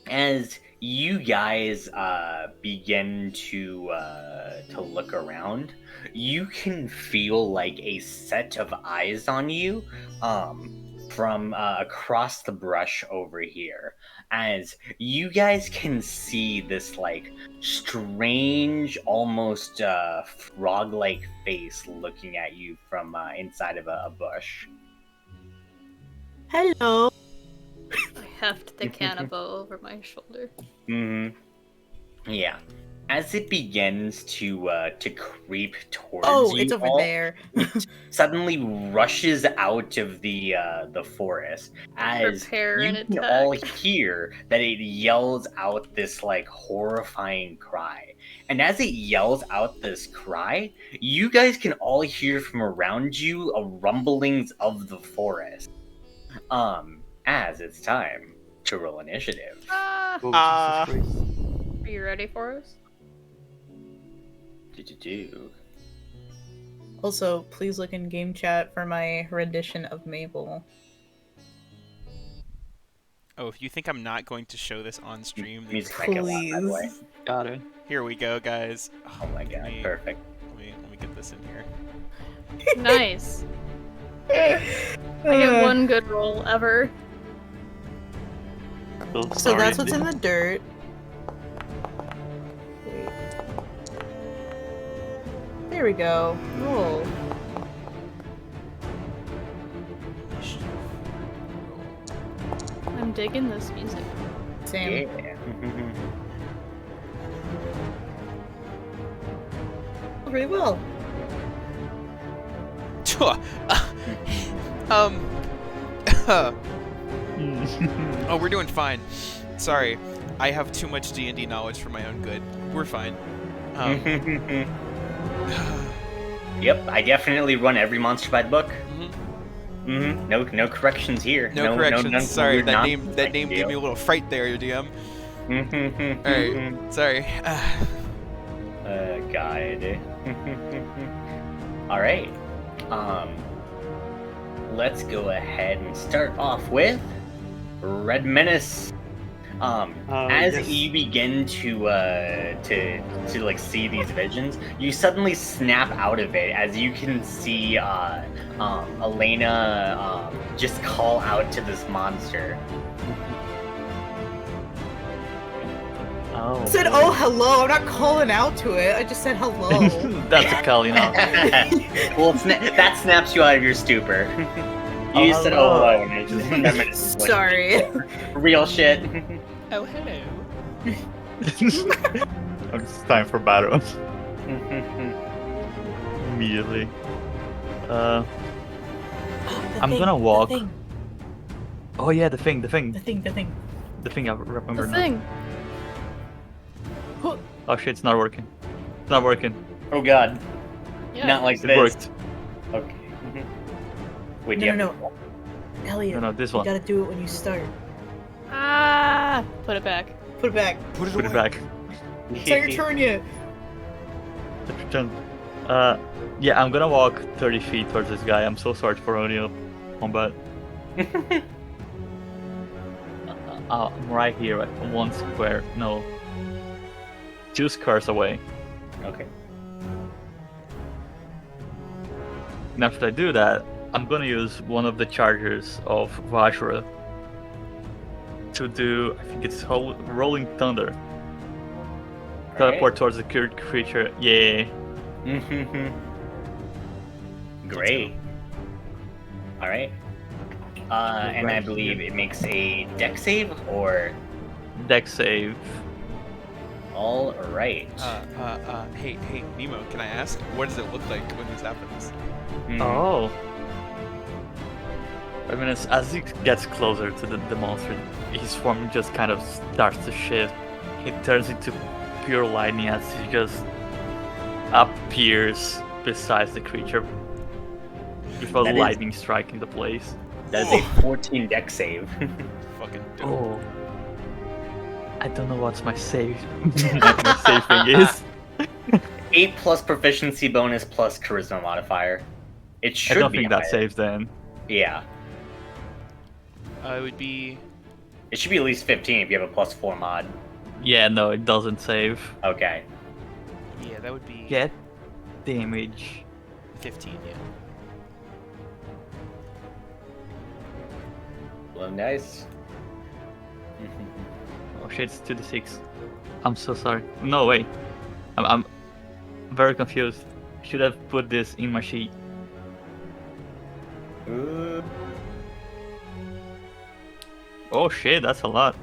As you guys begin to look around, you can feel like a set of eyes on you from across the brush over here, as you guys can see this like strange, almost frog-like face looking at you from inside of a bush. Hello. I heft the cannibal over my shoulder. Yeah. As it begins to creep towards Oh, you it's over all, there. suddenly rushes out of the forest as Prepare you an can attack. all hear that it yells out this like horrifying cry. And as it yells out this cry, you guys can all hear from around you a rumblings of the forest. As it's time to roll initiative. Ah! Oh, Jesus Christ. Are you ready for us? Do. Also, please look in game chat for my rendition of Mabel. Oh, if you think I'm not going to show this on stream, then Music make it loud, by the way. Please. Got it. here we go, guys. Oh my god, perfect. Let me get this in here. Nice. I get one good roll ever. Oh, So sorry, that's what's in dude. the dirt. Wait. There we go. Roll. I'm digging this music. Same. Yeah. Really well. Oh, we're doing fine. Sorry, I have too much D&D knowledge for my own good. We're fine. Yep, I definitely run every monster by the book. Mhm. No corrections here. No corrections. none Sorry, weird that nonsense I name can gave me do. a little fright there, DM. Alright, sorry. Guide. All right. Let's go ahead and start off with Red Menace. As yes. you begin to like see these visions, you suddenly snap out of it as you can see Elena just call out to this monster. Oh. I said, "Oh, hello." I'm not calling out to it. I just said hello. That's a call, Well, that snaps you out of your stupor. You said hello. hello, and it just reminisces, like, Sorry. real shit. Oh, hello. It's time for battle. Immediately. I'm gonna walk. Oh yeah, the thing. The thing. The thing I remember The now. thing. Oh shit, it's not working. It's not working. Oh god, Yeah. not like It this. worked. Okay. Wait, do you No, have- no. Elliot, No, this you one. gotta do it when you start. Ah! Put it back. Put it back. Put it Put away. it back. It's not your turn yet. Yeah, I'm gonna walk 30 feet towards this guy. I'm so sorry for running combat. I'm right here, like 1 square. No. 2 squares away. Okay. And after I do that, I'm gonna use one of the chargers of Vajra to do, I think it's Rolling Thunder. Teleport towards the creature. Yeah. Great. All right. And I believe it makes a deck save, or Deck save. all right. Hey, Nemo, can I ask, what does it look like when this happens? Mhm. Oh. I mean, as he gets closer to the monster, his form just kind of starts to shift. He turns into pure lightning as he just appears beside the creature with a That is- lightning striking the place. That is a 14 deck save. Fucking dope. Oh. I don't know what's my save. my save thing is. 8 plus proficiency bonus plus charisma modifier. It I should don't be think that higher. saves then. Yeah. It would be... It should be at least 15 if you have a plus 4 mod. Yeah, no, it doesn't save. Okay. Yeah, that would be Get damage. 15, yeah. Blown dice. Oh shit, it's 2d6. I'm so sorry. No, wait. I'm very confused. Should have put this in my sheet. Ooh. Oh shit, that's a lot.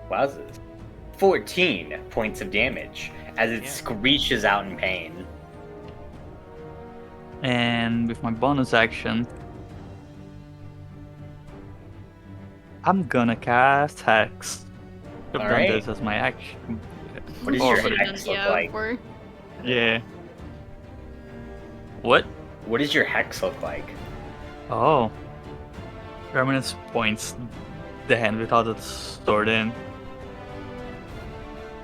Wowzers. 14 points of damage as it Yeah. screeches out in pain. And with my bonus action, I'm gonna cast Hex. I've done Alright. this as my action. What does Oh, your but it- hex look Yeah, like? before. Yeah. What? What does your hex look like? Oh. Reminence points the hand without the sword in.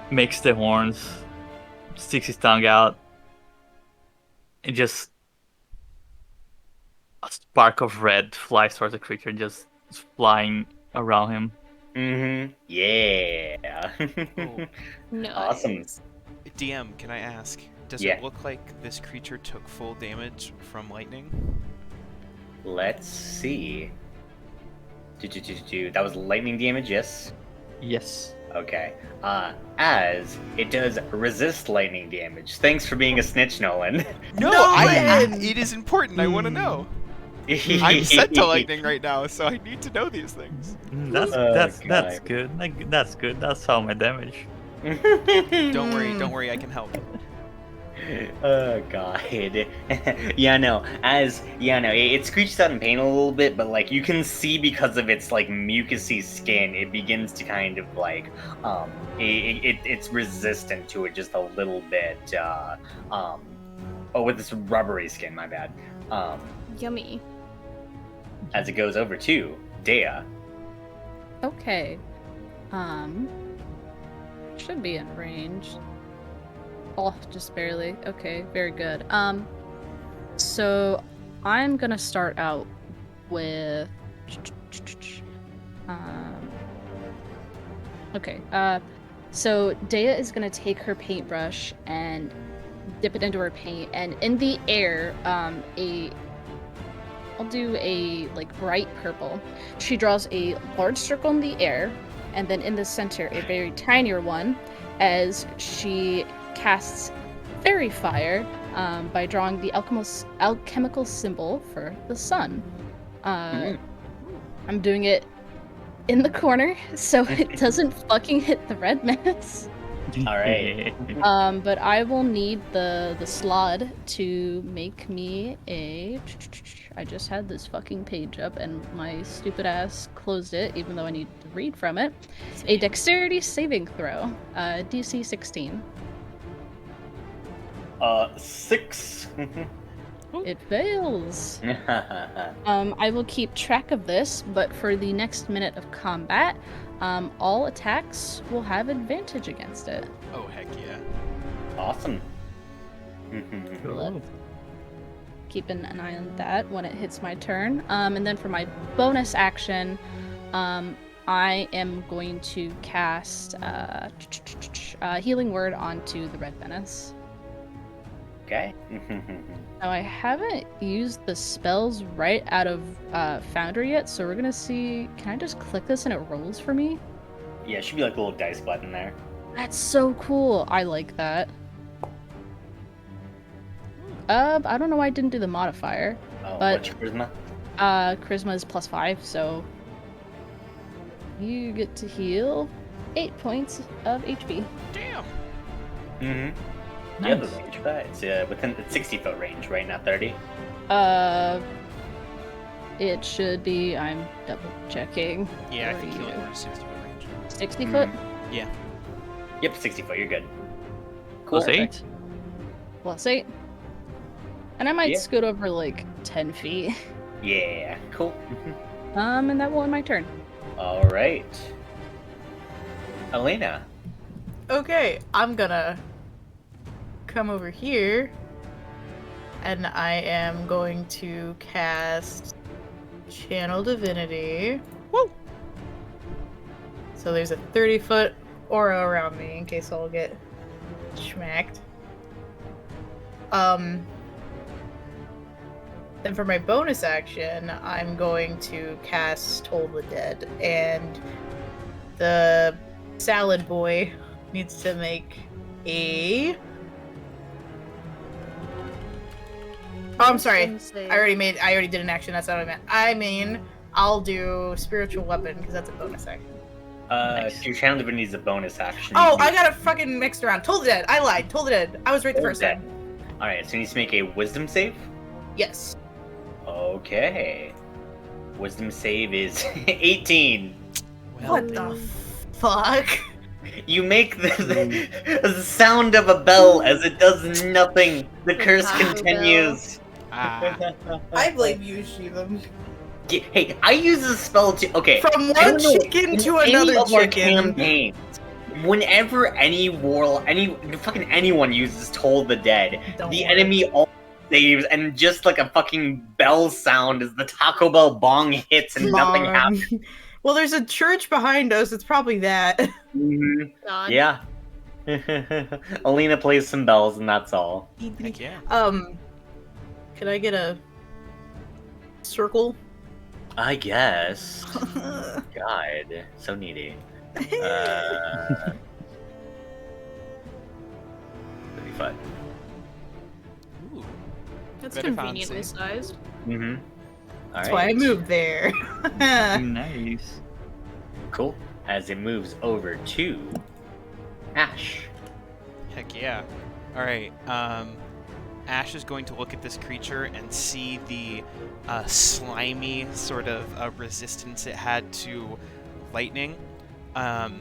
Makes the horns, sticks his tongue out, and just a spark of red flies towards the creature, just flying around him. Mm-hmm. Yeah. No. Awesome. DM, can I ask, does Yeah. it look like this creature took full damage from lightning? Let's see. That was lightning damage, yes? Yes. Okay. As it does resist lightning damage. Thanks for being a snitch, Nolan. No, Nolan! it is important. I want to know. I'm set to lightning right now, so I need to know these things. That's Oh, that's God. good. That's good. That's how my damage. Don't worry, I can help. Oh god. Yeah, no. It screeches out in pain a little bit, but like you can see because of its like mucousy skin, it begins to kind of like it's resistant to it just a little bit. With this rubbery skin, my bad. Yummy. As it goes over to Dea. Okay. Should be in range. Oh, just barely. Okay, very good. So I'm gonna start out with okay, so Dea is gonna take her paintbrush and dip it into her paint, and in the air, I'll do a like bright purple. She draws a large circle in the air, and then in the center a very tinier one, as she casts fairy fire by drawing the alchemical symbol for the sun. I'm doing it in the corner so it doesn't fucking hit the red menace. All right. But I will need the slot to make me a. I just had this fucking page up and my stupid ass closed it, even though I need to read from it. A dexterity saving throw, DC 16. 6. It fails. I will keep track of this, but for the next minute of combat, all attacks will have advantage against it. Oh, heck yeah. Awesome. Cool. Keeping an eye on that when it hits my turn. And then for my bonus action, I am going to cast Healing Word onto the Red Menace. Okay. Now, I haven't used the spells right out of Foundry yet, so we're gonna see. Can I just click this and it rolls for me? Yeah, it should be like a little dice button there. That's so cool. I like that. I don't know why I didn't do the modifier. Oh, but what's your charisma? Charisma is +5, so you get to heal 8 points of HP. Damn. Mm-hmm. Nice. Yeah, the range for that. It's within the 60-foot range, right? Not 30. It should be. I'm double checking. Yeah, I for think you. healing word is 60 foot range. 60 foot Yeah. Yep, 60 foot. You're good. Cool. +8. +8. And I might Yeah. scoot over like 10 feet. Yeah. Cool. And that will end my turn. All right. Elena. Okay, I'm gonna come over here and I am going to cast Channel Divinity. Woo! So there's a 30-foot aura around me in case I'll get schmacked. Then for my bonus action, I'm going to cast Toll the Dead, and the salad boy needs to make a... Oh, I'm sorry. I already did an action. That's not what I meant. I mean, I'll do spiritual weapon because that's a bonus action. Your channel divinity is a bonus action. Oh, I got it fucking mixed around. Toll the Dead. I lied. Toll the Dead. I was right the Toll first the time. All right, so you need to make a wisdom save. Yes. Okay. Wisdom save is 18. Well, What the fuck? You make the sound of a bell as it does nothing. The curse Taco continues. I blame you, Shiva. Hey, I use this spell to. Okay. From I don't one know, chicken in to any another of our chicken. campaigns, whenever fucking anyone uses Toll the Dead, Don't the worry. enemy all saves, and just like a fucking bell sound as the Taco Bell bong hits and nothing happens. Well, there's a church behind us. It's probably that. Mhm. God. Yeah. Alina plays some bells, and that's all. heck yeah. Can I get a circle? I guess. God, so needy. 35. Ooh. That's Better conveniently fancy. sized. Mm-hmm. That's why I moved there. Nice. Cool. As it moves over to Ash. Heck yeah. Alright, Ash is going to look at this creature and see the slimy sort of resistance it had to lightning, and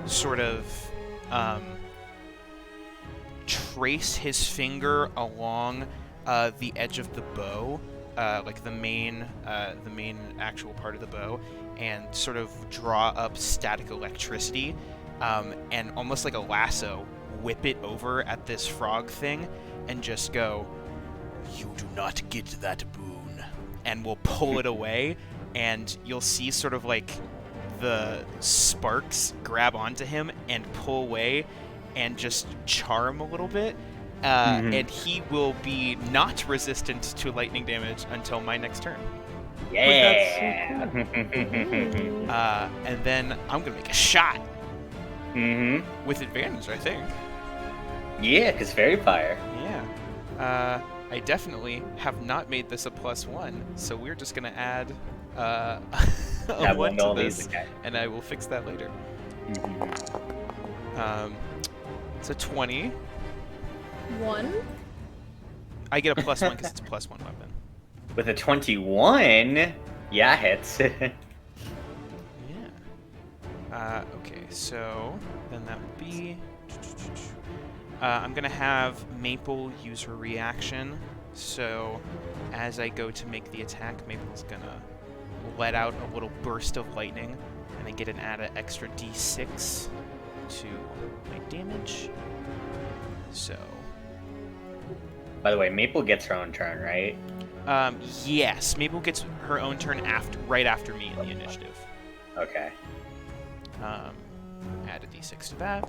sort of trace his finger along the edge of the bow, like the main actual part of the bow, and sort of draw up static electricity and almost like a lasso, whip it over at this frog thing and just go, You do not get that boon. and we'll pull it away, and you'll see sort of like the sparks grab onto him and pull away and just charm a little bit. And he will be not resistant to lightning damage until my next turn. Yeah. And then I'm gonna make a shot Mm-hmm. with advantage, I think. Yeah, because fairy fire. Yeah. I definitely have not made this a +1, so we're just gonna add a That 1 to all this, these, okay. and I will fix that later. Mhm. It's a 20. 1. I get a +1 because it's a +1 weapon. With a 21, yeah, hits. Yeah. Okay, so then that would be. I'm gonna have Maple use her reaction. So as I go to make the attack, Maple's gonna let out a little burst of lightning, and I get an add an extra d6 to my damage. So. By the way, Maple gets her own turn, right? Yes, Maple gets her own turn right after me in the initiative. Okay. Add a d6 to that.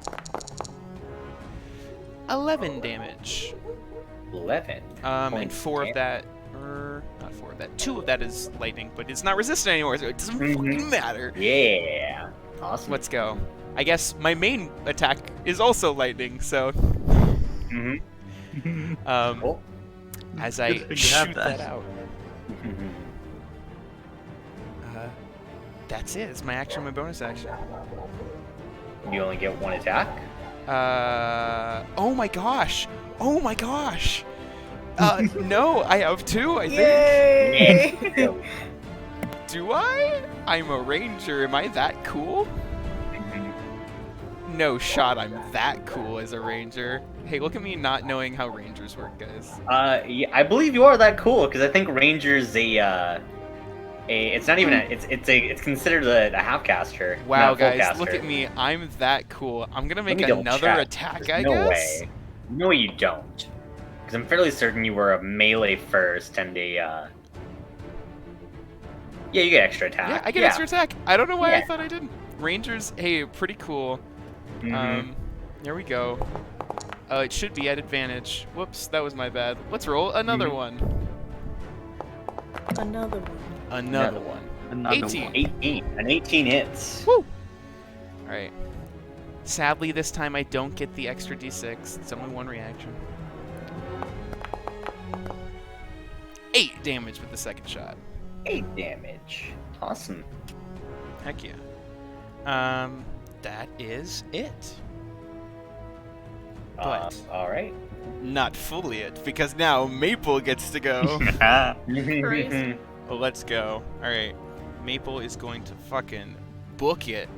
11 damage. 11. And Points 4 of of that, or not 4 of that, 2 of that is lightning, but it's not resistant anymore, so it doesn't fucking matter. Yeah. Awesome. Let's go. I guess my main attack is also lightning, so Mm-hmm. Cool. as I Good thing you shoot have that that. out. That's it. It's my action, my bonus action. You only get one attack? Oh my gosh! Oh my gosh! No, I have 2, I think. Yay! Do I? I'm a ranger. Am I that cool? No shot I'm that cool as a ranger. Hey, look at me not knowing how rangers work, guys. Yeah, I believe you are that cool because I think Ranger's it's not even it's considered a half caster. Wow, not a full guys, caster. look at me. I'm that cool. I'm gonna Let make me double another check. attack, I no guess? way. No, you don't. Because I'm fairly certain you were a melee first and a. Yeah, you get extra attack. Yeah, I get extra attack. I don't know why I Yeah. thought I didn't. Rangers, hey, pretty cool. Mhm. There we go. It should be at advantage. Whoops, that was my bad. Let's roll another one. Another one. Another one. Another 18. one. 18. An 18 hits. Woo! Alright. Sadly, this time I don't get the extra d6. It's only one reaction. 8 damage with the second shot. 8 damage. Awesome. Heck yeah. That is it. But All right. not fully it, because now Maple gets to go. Crazy. Well, let's go. Alright. Maple is going to fucking book it.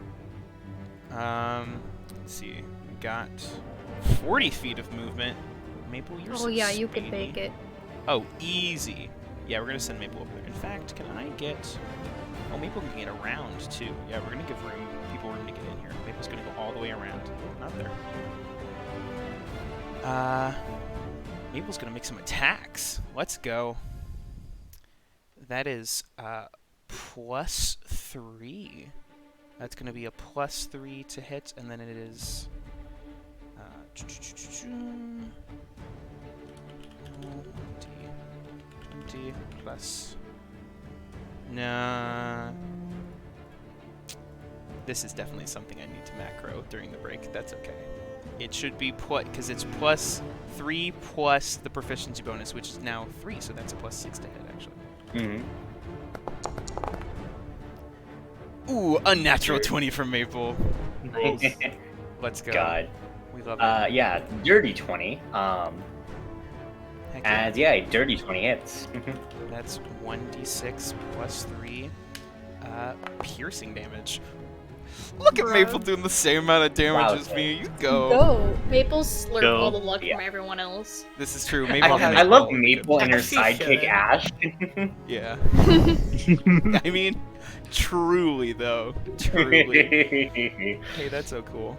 Let's see. We got 40 feet of movement. Maple, you're so Oh yeah, you speedy. could make it. Oh, easy. Yeah, we're gonna send Maple over there. In fact, can I get... Oh, Maple can get around, too. Yeah, we're gonna give people room to get in here. Maple's gonna go all the way around. Not there. Maple's gonna make some attacks. Let's go. That is, +3. That's gonna be a +3 to hit, and then it is... 20 plus... Nah... This is definitely something I need to macro during the break. That's okay. It should be because it's +3 plus the proficiency bonus, which is now 3, so that's a +6 to hit, actually. Mm-hmm. Ooh, a natural 20 from Maple. Nice. Let's go. God. We love it. Yeah, dirty 20. Heck yeah. As yeah, a dirty 20 hits. That's 1d6 plus 3 piercing damage. Look at Bruh. Maple doing the same amount of damage as Wowza. me. You go. Go. Maple slurp Go. all the luck Yeah. from everyone else. This is true. Maple has I love all the good Maple and her She sidekick should. Ash. Yeah. I mean, truly though. Truly. Hey, that's so cool.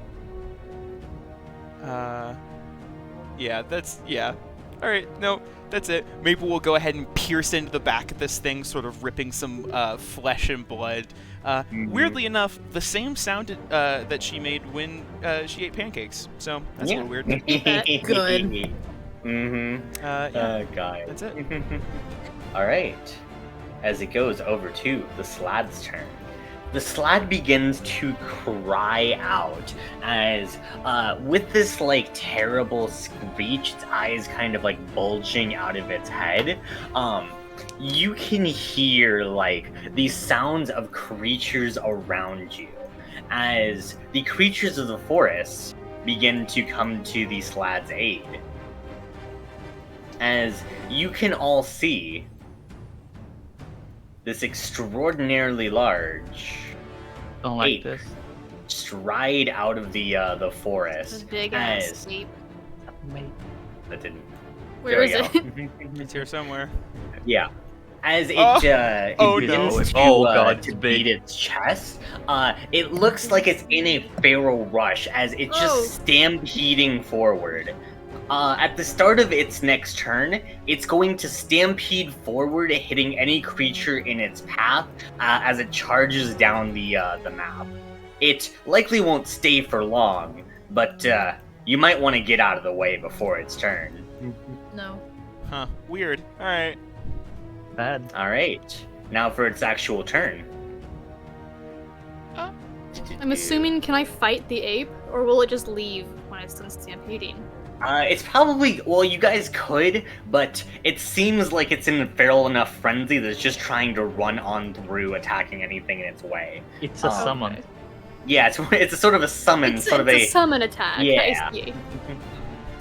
Yeah. Alright, no, that's it. Maple will go ahead and pierce into the back of this thing, sort of ripping some flesh and blood. Weirdly enough, the same sound that she made when she ate pancakes. So that's a little weird. Good. Mm-hmm. Yeah, God. that's it. All right. As it goes over to the Slad's turn. The Slad begins to cry out as, with this, like, terrible screech, its eyes kind of, like, bulging out of its head, you can hear, like, these sounds of creatures around you as the creatures of the forest begin to come to the Slad's aid. As you can all see this extraordinarily large Don't like ape this. stride out of the This forest. big as ass ape. that didn't. Where there is we it? go. It's here somewhere. Yeah. As it, Oh. it Oh, begins no. to, Oh, God, to it's beat big. its chest, it looks like it's in a feral rush as it's Oh. just stampeding forward. At the start of its next turn, it's going to stampede forward, hitting any creature in its path as it charges down the map. It likely won't stay for long, but you might want to get out of the way before its turn. No. Huh. Weird. Alright. Bad. All right, now for its actual turn. I'm assuming, can I fight the ape, or will it just leave when it's done stampeding? It's probably, well, you guys could, but it seems like it's in a feral enough frenzy that's just trying to run on through, attacking anything in its way. It's a summon. Okay. Yeah, it's a sort of a summon, It's, sort of it's a a summon attack. Yeah. I see.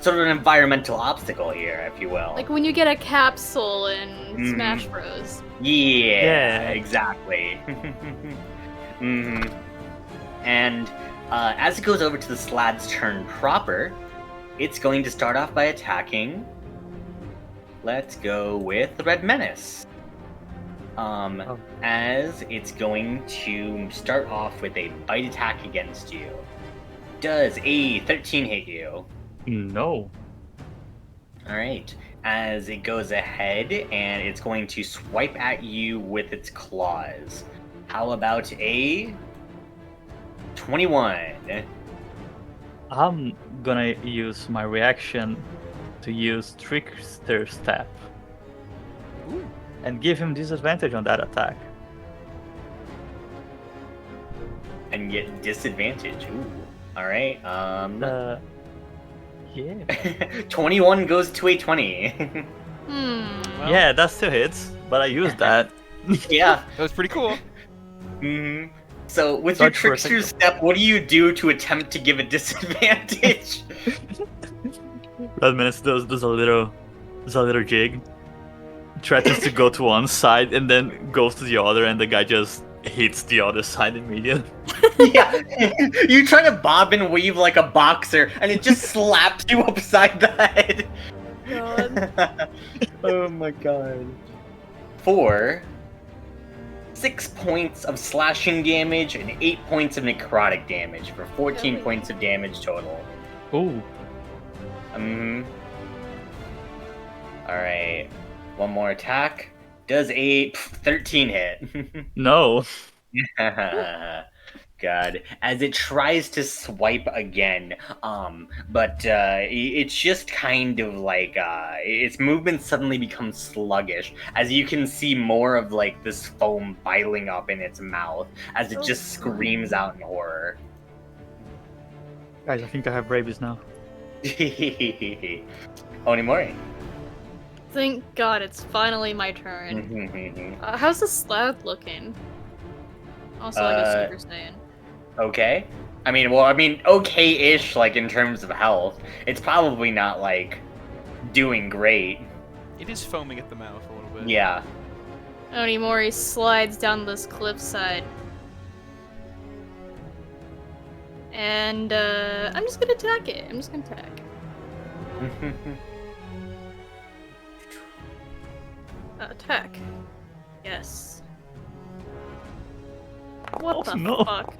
sort of an environmental obstacle here, if you will. Like when you get a capsule in Mhm. Smash Bros. Yeah, exactly. And as it goes over to the Slad's turn proper, it's going to start off by attacking. Let's go with the Red Menace. As it's going to start off with a bite attack against you. Does a 13 hit you? No. Alright. As it goes ahead and it's going to swipe at you with its claws. How about a 21? I'm gonna use my reaction to use Trickster Step. Ooh. And give him disadvantage on that attack. And get disadvantage. Ooh. Alright. Yeah. 21 goes to a 20. Well, Yeah, that still hits, but I used that. Yeah. That was pretty cool. hmm So, with your Touch for a Trickster Step, what do you do to attempt to give a disadvantage? Red Menace does a little jig. Threatens to go to one side and then goes to the other, and the guy just hits the other side immediately. Yeah. You try to bob and weave like a boxer, and it just slaps you upside the head. God. Oh my god. For 6 points of slashing damage and 8 points of necrotic damage for 14 Okay. points of damage total. Ooh. Alright. One more attack. Does a 13 hit. No. God. As it tries to swipe again, but it's just kind of like its movement suddenly becomes sluggish, as you can see more of like this foam piling up in its mouth as it just screams out in horror. Guys, I think I have rabies now. Onimori. Thank God it's finally my turn. How's the Slad looking? Also, I guess Super Saiyan. Okay. I mean, okay-ish, like, in terms of health. It's probably not, like, doing great. It is foaming at the mouth a little bit. Yeah. Onimori slides down this cliffside. And I'm just gonna attack it. I'm just gonna attack. Attack. Yes. What Oh, the no. fuck?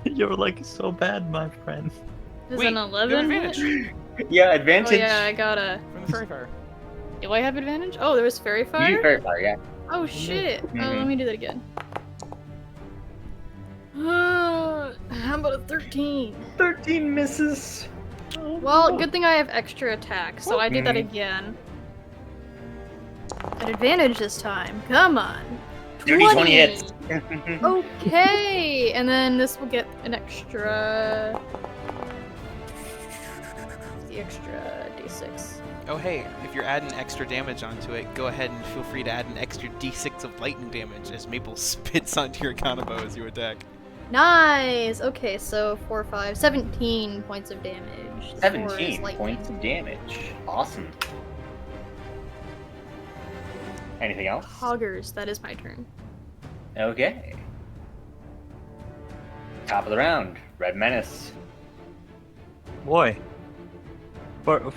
You're like so bad, my friend. Is Wait, an you have 11 hit? advantage. Yeah, Oh advantage. yeah, I got a. From the fairy fire. Do I have advantage? Oh, there was fairy You fire. do very far, yeah. Oh shit! Oh, Mhm. let me do that again. How about a 13? 13 misses. Well, good thing I have extra attack, so I did that Mhm. again. At advantage this time. Come on. Dirty 20 hits. Okay, and then this will get an extra. The extra d6. Oh hey, if you're adding extra damage onto it, go ahead and feel free to add an extra d6 of lightning damage as Maple spits onto your counterbow as you attack. Nice. Okay, so 4, 5, 17 points of damage. The 4 is 17 lightning. points of damage. Awesome. Anything else? Hoggers, that is my turn. Okay. Top of the round. Red Menace. Boy.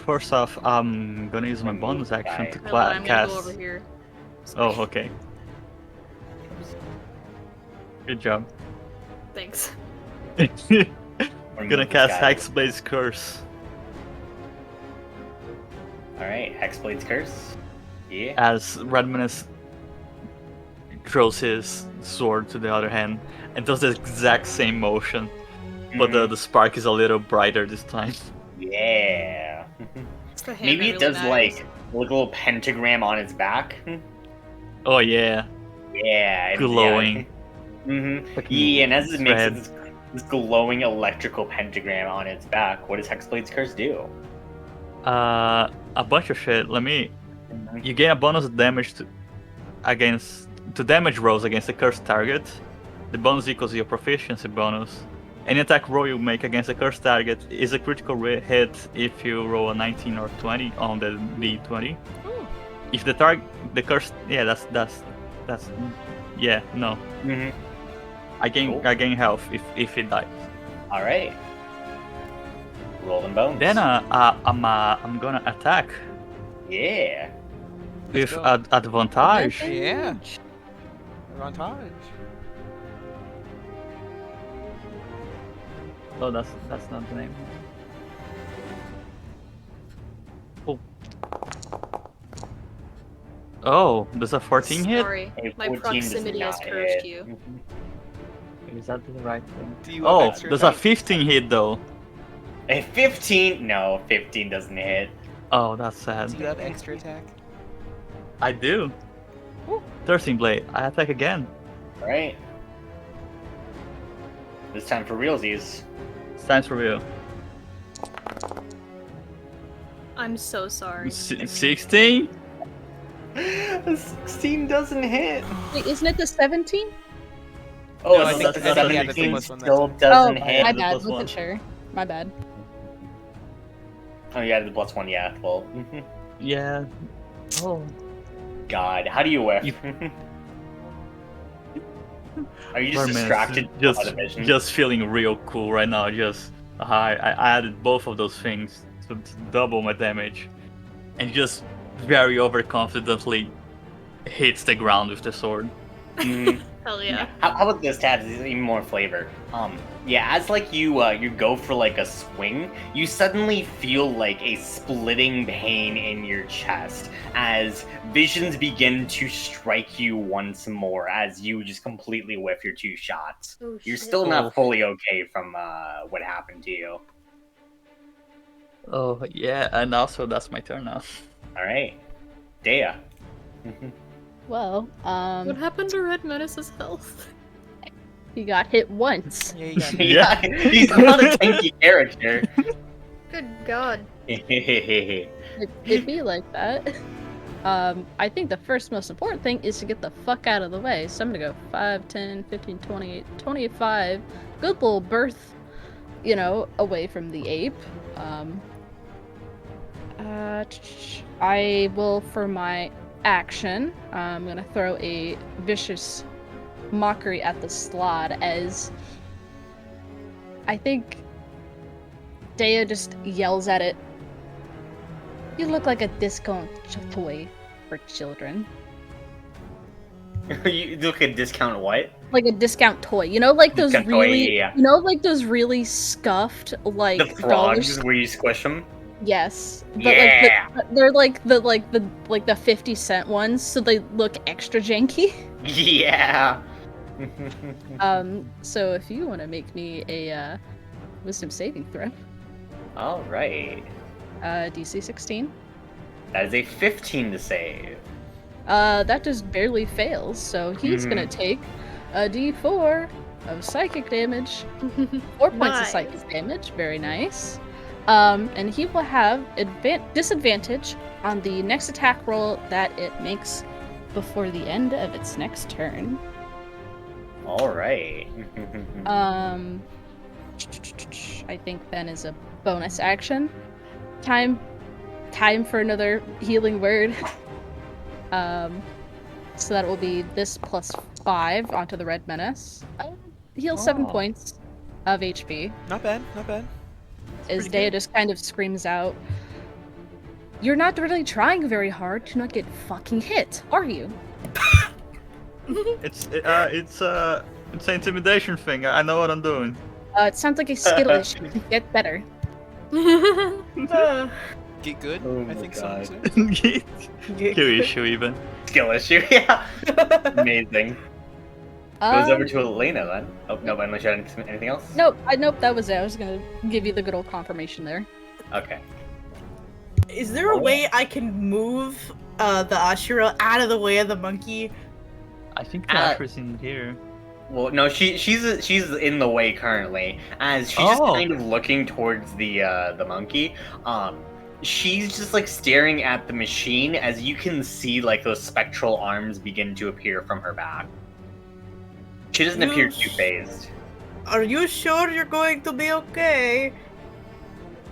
First off, I'm gonna use my Remove bonus action guy. to Hold on, I'm gonna go cast. over here. Oh, okay. Good job. Thanks. Remove Gonna this cast guy. Hexblade's Curse. Alright, Hexblade's Curse. Yeah. As Redmanus throws his sword to the other hand and does the exact same motion, but Mhm. the spark is a little brighter this time. Yeah. It's the hand Maybe that it really does matters. like a little pentagram on its back. Oh yeah, Yeah. glowing. Mm-hmm. Fucking Yeah, and as it makes red. it this glowing electrical pentagram on its back, what does Hexblade's Curse do? A bunch of shit. You gain a bonus damage to damage rolls against the cursed target. The bonus equals your proficiency bonus. Any attack roll you make against a cursed target is a critical hit if you roll a 19 or 20 on the d20. Ooh. If the cursed, yeah, that's yeah, no. Mm-hmm. I gain Cool. I gain health if it dies. All right. Rolling bones. Then I'm gonna attack Yeah. with go. advantage. Yeah. Advantage. Oh, that's not the name. Oh. Oh, there's a 14 hit? Sorry, A my 14 does proximity has not cursed hit. you. Is that the right thing? Do you have Oh, extra there's a attack? 15 hit though. A 15? No, 15 doesn't hit. Oh, that's Do sad. you have extra attack? I do. 13 blade. I attack again. All right. This time for realsies. It's time to reveal. I'm so sorry. 16? A 16 doesn't hit. Wait, isn't it the 17? Oh, No, I I think think the that he had the 17 plus one that still time. doesn't Oh, hit. my the bad. plus Wasn't one. sure. My bad. Oh, you added the plus one, yeah. Well, Yeah. Oh. God, how do you whiff? Are you just For a minute, distracted by the vision? just feeling real cool right now. I added both of those things to double my damage, and just very overconfidently hits the ground with the sword. Mm, Hell yeah. How about this, Tabs? Is even more flavor. Yeah, as like you go for like a swing, you suddenly feel like a splitting pain in your chest as visions begin to strike you once more as you just completely whiff your 2 shots. Oh, You're shit. still Oh. not fully okay from what happened to you. Oh yeah, and also that's my turn now. All right, Dea. Well, What happened to Red Menace's health? he got hit once. Yeah, you got hit. Yeah, he's not a tanky character. Good god. It'd be like that. I think the first most important thing is to get the fuck out of the way. So I'm gonna go 5, 10, 15, 20, 25. Good little berth, away from the ape. I will, for my action, I'm gonna throw a vicious mockery at the slot as I think Dea just yells at it. You look like a discount toy for children. You look at discount what? Like a discount toy. You know, like those Discount toy, really, yeah. you know, like those really scuffed, like The dollar. frogs where you squish them. Yes, but Yeah. they're like the 50-cent ones, so they look extra janky. Yeah. So if you want to make me a wisdom saving throw, All right. DC 16. That is a 15 to save. That just barely fails, so he's gonna take a D4 of psychic damage. 4 points of Nice. psychic damage, very nice. And he will have disadvantage on the next attack roll that it makes before the end of its next turn. All right. I think then is a bonus action. Time for another healing word. So that will be this plus 5 onto the red menace. Heal 7 points of HP. Not bad, not bad. As pretty Dea good. just kind of screams out, "You're not really trying very hard to not get fucking hit, are you?" It's an intimidation thing. I know what I'm doing. It sounds like a skill issue. Get better. Get good? Oh I my think God. so. Q issue even. Skill issue, yeah. Amazing. Goes over Um, to Elena then. Oh, no, unless you had anything else? Nope, that was it. I was gonna give you the good old confirmation there. Okay. Is there a way I can move the Ashura out of the way of the monkey? I think Asher's in here. Well, no, she's in the way currently, as she's just kind of looking towards the monkey. She's just like staring at the machine as you can see like those spectral arms begin to appear from her back. She doesn't appear too phased. Are you sure you're going to be okay?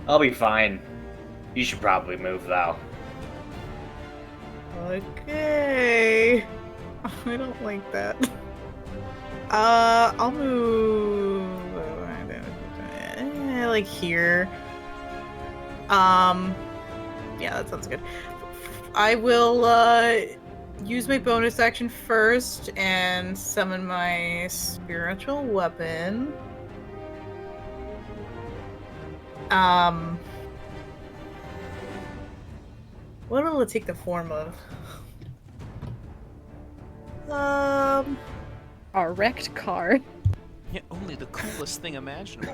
I'll be fine. You should probably move though. Okay. I don't like that. I'll move like here. Yeah, that sounds good. I will use my bonus action first and summon my spiritual weapon. What will it take the form of? Our wrecked car. Yeah, only the coolest thing imaginable.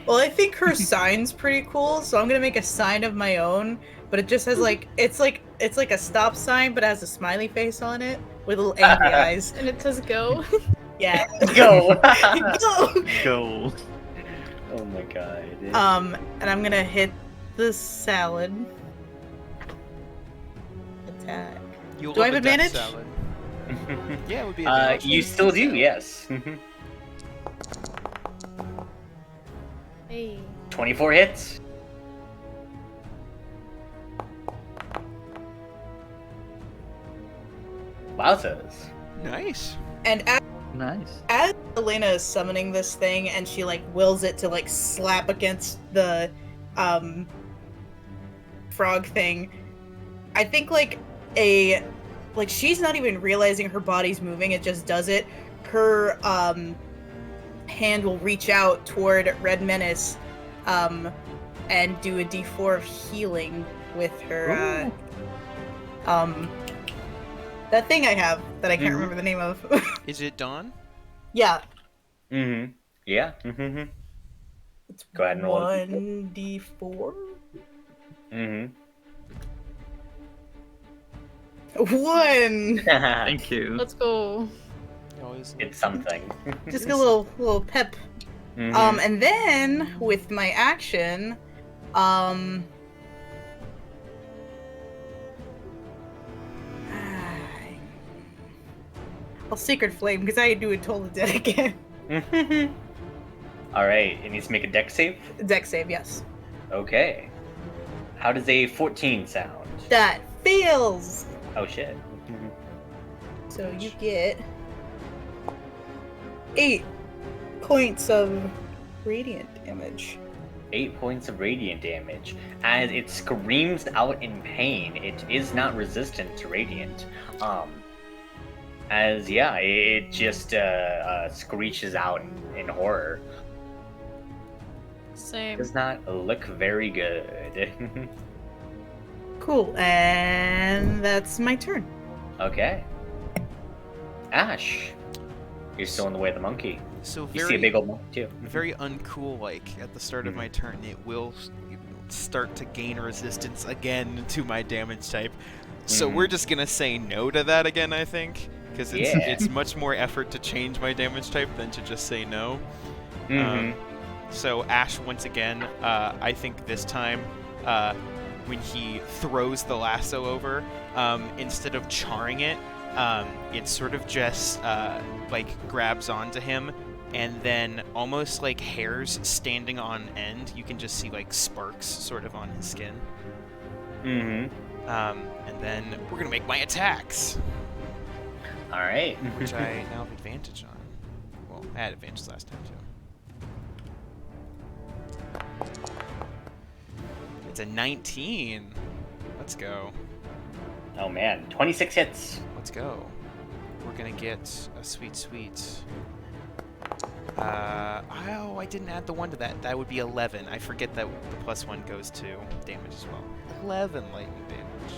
Well, I think her sign's pretty cool, so I'm gonna make a sign of my own, but it just has like it's like a stop sign, but it has a smiley face on it with little angry eyes. And it says go. Yeah. Go. Go. Go. Oh my god. And I'm gonna hit the salad. Attack. You'll Do I love have a death advantage? salad. Yeah, it would be advantage. You still do, yes. Hey. 24 hits. Wowzers. Nice. And Nice. as Elena is summoning this thing and she like wills it to like slap against the frog thing, I think like she's not even realizing her body's moving, it just does it. Her hand will reach out toward Red Menace and do a D4 of healing with her that thing I have that I can't remember the name of. Is it Dawn? Yeah. Mm-hmm. Yeah. Mm-hmm. It's Go ahead and roll it. 1d4. Mm-hmm. 1. Thank you. Let's go. Always. It's something. Just a little pep. Mhm. And then with my action, I'll Sacred Flame because I do a Toll Dead again. All right, it needs to make a dex save. Dex save, yes. Okay. How does a 14 sound? That fails. Oh shit. So you get 8 points of radiant damage. 8 points of radiant damage. As it screams out in pain, it is not resistant to radiant. It just screeches out in horror. Same. Does not look very good. Cool, and that's my turn. Okay. Ash, you're still in the way of the monkey. So You see a big old monkey too. very uncool. Like at the start of my turn, it will start to gain resistance again to my damage type. So we're just gonna say no to that again, I think, because it's much more effort to change my damage type than to just say no. So Ash, once again, I think this time, when he throws the lasso over, instead of charring it, it sort of just like grabs onto him, and then almost like hairs standing on end, you can just see like sparks sort of on his skin. And then we're gonna make my attacks. All right. Which I now have advantage on. Well, I had advantage last time too. It's a 19. Let's go. Oh man, 26 hits. Let's go. We're gonna get a sweet. Oh, I didn't add the 1 to that. That would be 11. I forget that the +1 goes to damage as well. 11 lightning damage.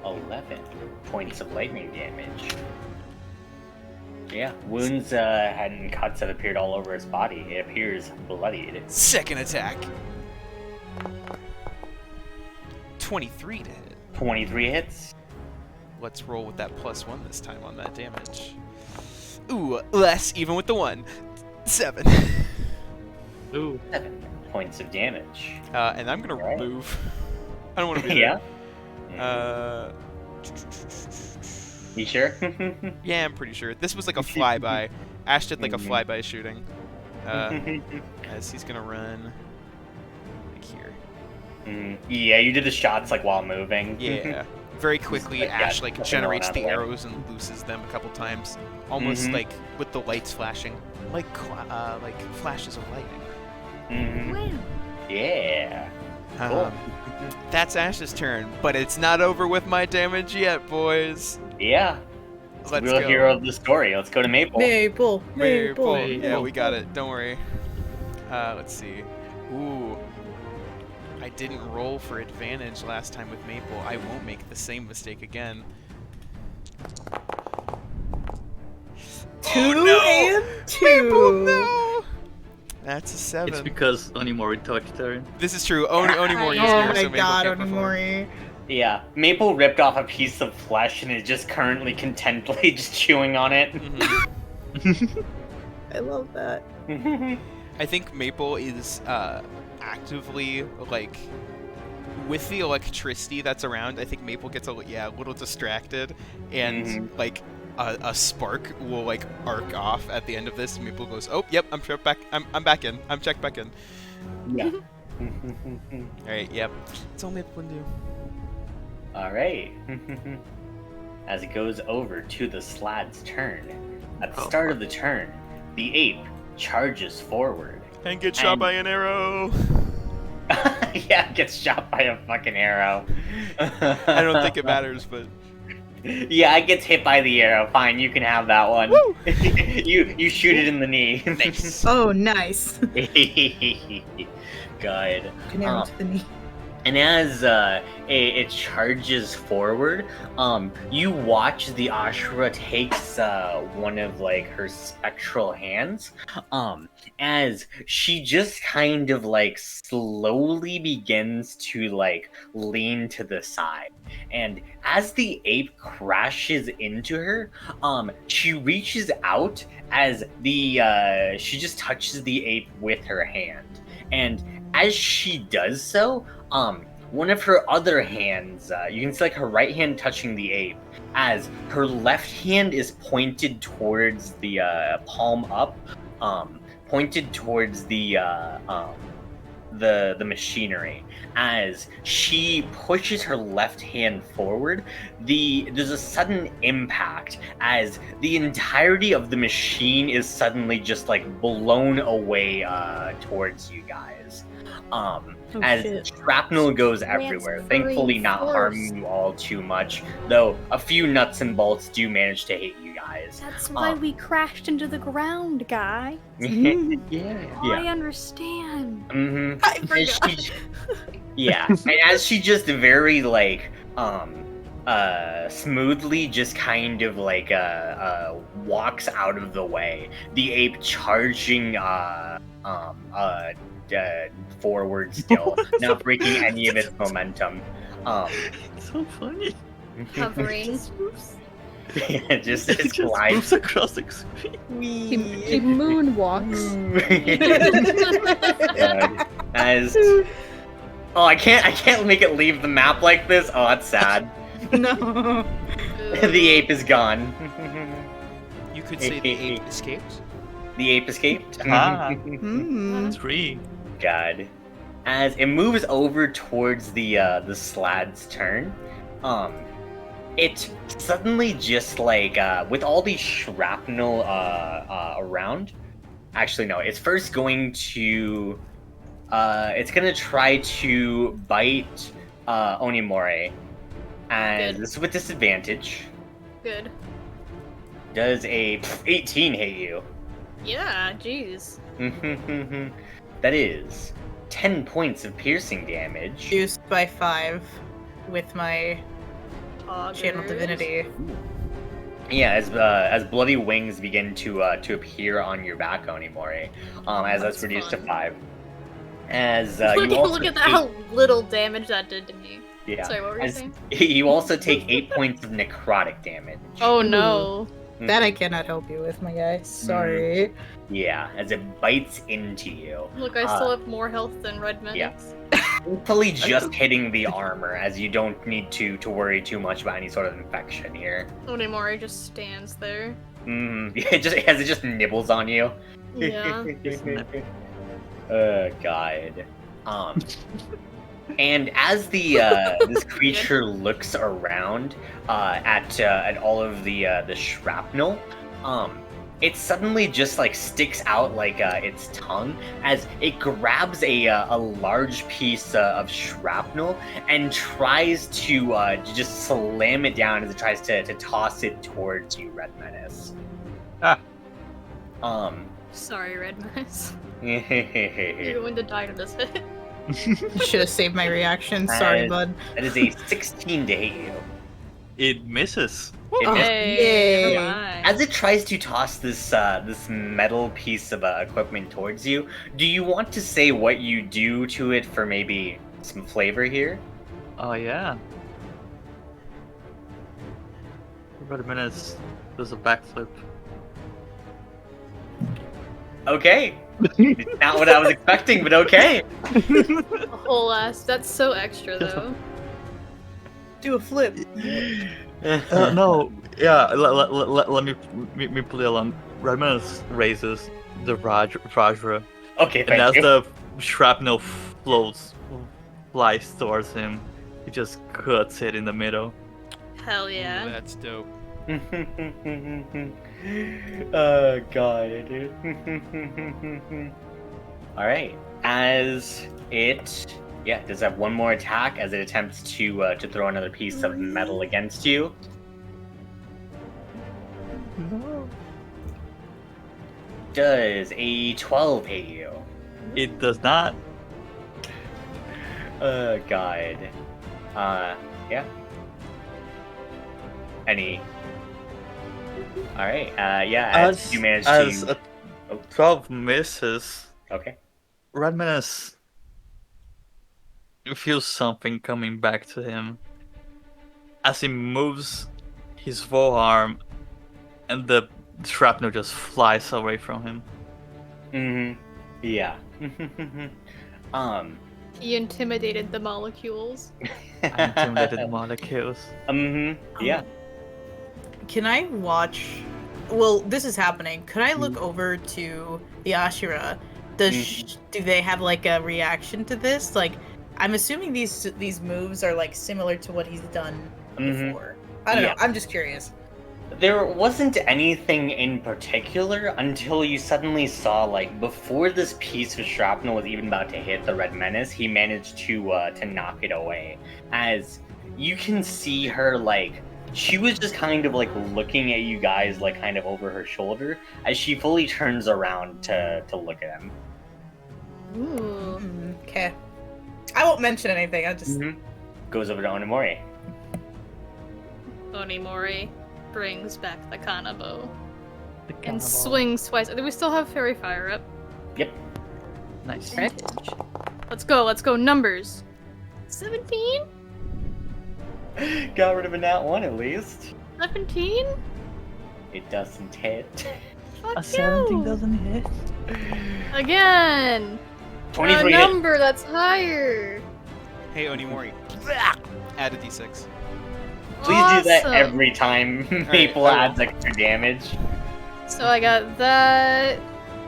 11 points of lightning damage. Yeah, wounds and cuts have appeared all over his body. It appears bloodied. Second attack. 23 to hit. 23 hits. Let's roll with that +1 this time on that damage. Ooh, less even with the 1. 7. Ooh. 7 points of damage. And I'm gonna Alright. move. I don't want to be Yeah. there. You sure? Yeah, I'm pretty sure. This was like a flyby. Ash did like a flyby shooting. As he's gonna run like here. Yeah, you did the shots like while moving. Yeah. Very quickly, Yeah, Ash like fucking generates Nolan the out of the way. arrows and looses them a couple times, almost like with the lights flashing, like flashes of lightning. Yeah. Cool. That's Ash's turn, but it's not over with my damage yet, boys. Yeah. Let's Real go. hero of the story. Let's go to Maple. Maple. Yeah, we got it. Don't worry. Let's see. Ooh. I didn't roll for advantage last time with Maple. I won't make the same mistake again. 2 no! and 2. Maple, no! That's a 7. It's because Onimori touched her. This is true. Onimori is Oh here, my so Maple god, can't perform. Onimori. Yeah. Maple ripped off a piece of flesh and is just currently contentedly just chewing on it. I love that. I think Maple is actively like with the electricity that's around. I think Maple gets a little distracted, and like a spark will like arc off at the end of this. Maple goes, "Oh, yep, I'm back. I'm back in. I'm checked back in." Yeah. All right, yep. That's all Maple can do. All right. As it goes over to the Slad's turn. At the start of the turn, the ape charges forward. And get shot by an arrow. Yeah, gets shot by a fucking arrow. I don't think it matters, but Yeah, it gets hit by the arrow. Fine, you can have that one. Woo! you shoot it in the knee. Nice. Oh, nice. Good. An arrow to the knee. And as it charges forward, you watch the Ashura takes one of like her spectral hands, as she just kind of like slowly begins to like lean to the side. And as the ape crashes into her, she reaches out as she just touches the ape with her hand. And as she does so, one of her other hands, you can see like her right hand touching the ape, as her left hand is pointed towards the palm up, pointed towards the the machinery. As she pushes her left hand forward, there's a sudden impact as the entirety of the machine is suddenly just like blown away towards you guys. As shit. shrapnel goes everywhere, thankfully not harming you all too much, though a few nuts and bolts do manage to hit you guys. That's why we crashed into the ground, guy. Yeah. I understand. Mm-hmm. I forgot. Yeah, and as she just very like smoothly just kind of like walks out of the way, the ape charging forward still, not breaking any of its momentum. It's so funny. Hovering. Yeah, just It it's just glides. moves across the screen. He moonwalks. God. As I can't make it leave the map like this. Oh, that's sad. No. The ape is gone. You could say the ape escaped. The ape escaped. Ah. Hmm. 3. God. As it moves over towards the slad's turn, it suddenly just like with all the shrapnel around. Actually, no. It's first going to it's gonna try to bite Onimori, and Good. this is with disadvantage. Good. Does a 18 hit you? Yeah, jeez. That is 10 points of piercing damage. Reduced by 5 with my channel Augers. divinity. Yeah, as bloody wings begin to appear on your back, Onimori, as that's That's reduced fun. to 5. As Look, you also look at that, take- how little damage that did to me. yeah, Sorry, what were you as saying? you also take 8 points of necrotic damage. Oh no. That I cannot help you with, my guy. Sorry. Yeah, as it bites into you. Look, I still have more health than Red Menace. Yeah. Hopefully just hitting the armor, as you don't need to worry too much about any sort of infection here. Onimori just stands there. Yeah, it just nibbles on you. Yeah. God. And as the this creature looks around at all of the shrapnel, it suddenly just like sticks out like its tongue as it grabs a large piece of shrapnel and tries to just slam it down as it tries to toss it towards you, Red Menace. Ah. Sorry, Red Menace. Yeah. You're going to die to this hit. Should have saved my reaction. Sorry, bud. That is a 16 to hit you. It misses. It Oh, misses. yay. never mind. As it tries to toss this metal piece of equipment towards you, do you want to say what you do to it for maybe some flavor here? Oh yeah. Red Menace does a backflip. Okay. Not what I was expecting, but okay. A whole ass. That's so extra though. Do a flip. No, yeah. Let me play along. Red Menace raises the Vajra, Okay, and thank as you. the shrapnel flies towards him, he just cuts it in the middle. Hell Ooh, yeah. that's dope. Oh god. Alright. As it does have one more attack as it attempts to throw another piece of metal against you. No. Does a 12 hit you? It does not. Oh god. Yeah. Any. Alright, as you manage as to. a 12 misses, Okay. Red Menace feels something coming back to him as he moves his full arm, and the shrapnel just flies away from him. Yeah. He intimidated the molecules. I intimidated the molecules. Yeah. Can I watch? Well, this is happening. Could I look over to the Ashura Do they have like a reaction to this? Like, I'm assuming these moves are like similar to what he's done before. I don't know. I'm just curious. There wasn't anything in particular until you suddenly saw, like, before this piece of shrapnel was even about to hit the Red Menace, he managed to knock it away. As you can see her, like, she was just kind of, like, looking at you guys, like, kind of over her shoulder, as she fully turns around to look at him. Ooh. Okay. I won't mention anything, I just... Goes over to Onimori. Onimori brings back the Kanabo and swings twice. Do we still have Fairy Fire up? Yep. Nice. Vintage. Let's go. Numbers. 17? Got rid of a nat 1 at least. 17? It doesn't hit. Fuck A 17 you. doesn't hit. Again. 23 a hit. number that's higher. Hey, Onimori. Add a d6. Please do that Awesome. every time Maple I will. adds extra damage. So I got that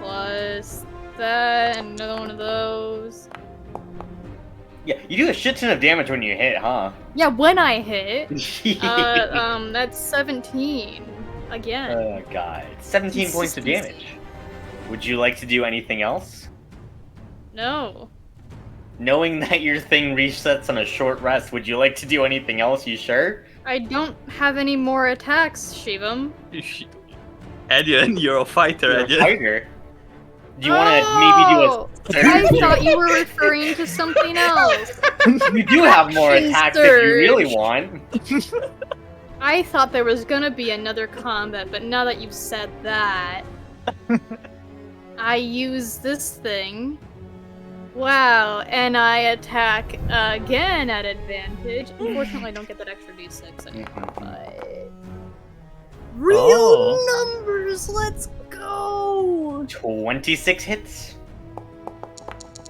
plus that and another one of those. Yeah, you do a shit ton of damage when you hit, huh? Yeah, when I hit. That's 17 again. Oh god. 17 points of damage. Would you like to do anything else? No. Knowing that your thing resets on a short rest, would you like to do anything else? You sure? I don't have any more attacks, Shivam. Edian, you're a fighter, You're a Edian. fighter. Do you want to maybe Oh, I thought you were referring to something else. You do have more attacks if you really Surge. want. I thought there was gonna be another combat, but now that you've said that, I use this thing. Wow, and I attack again at advantage. Unfortunately, I don't get that extra d6 anymore, but... Real numbers, let's go! 26 hits.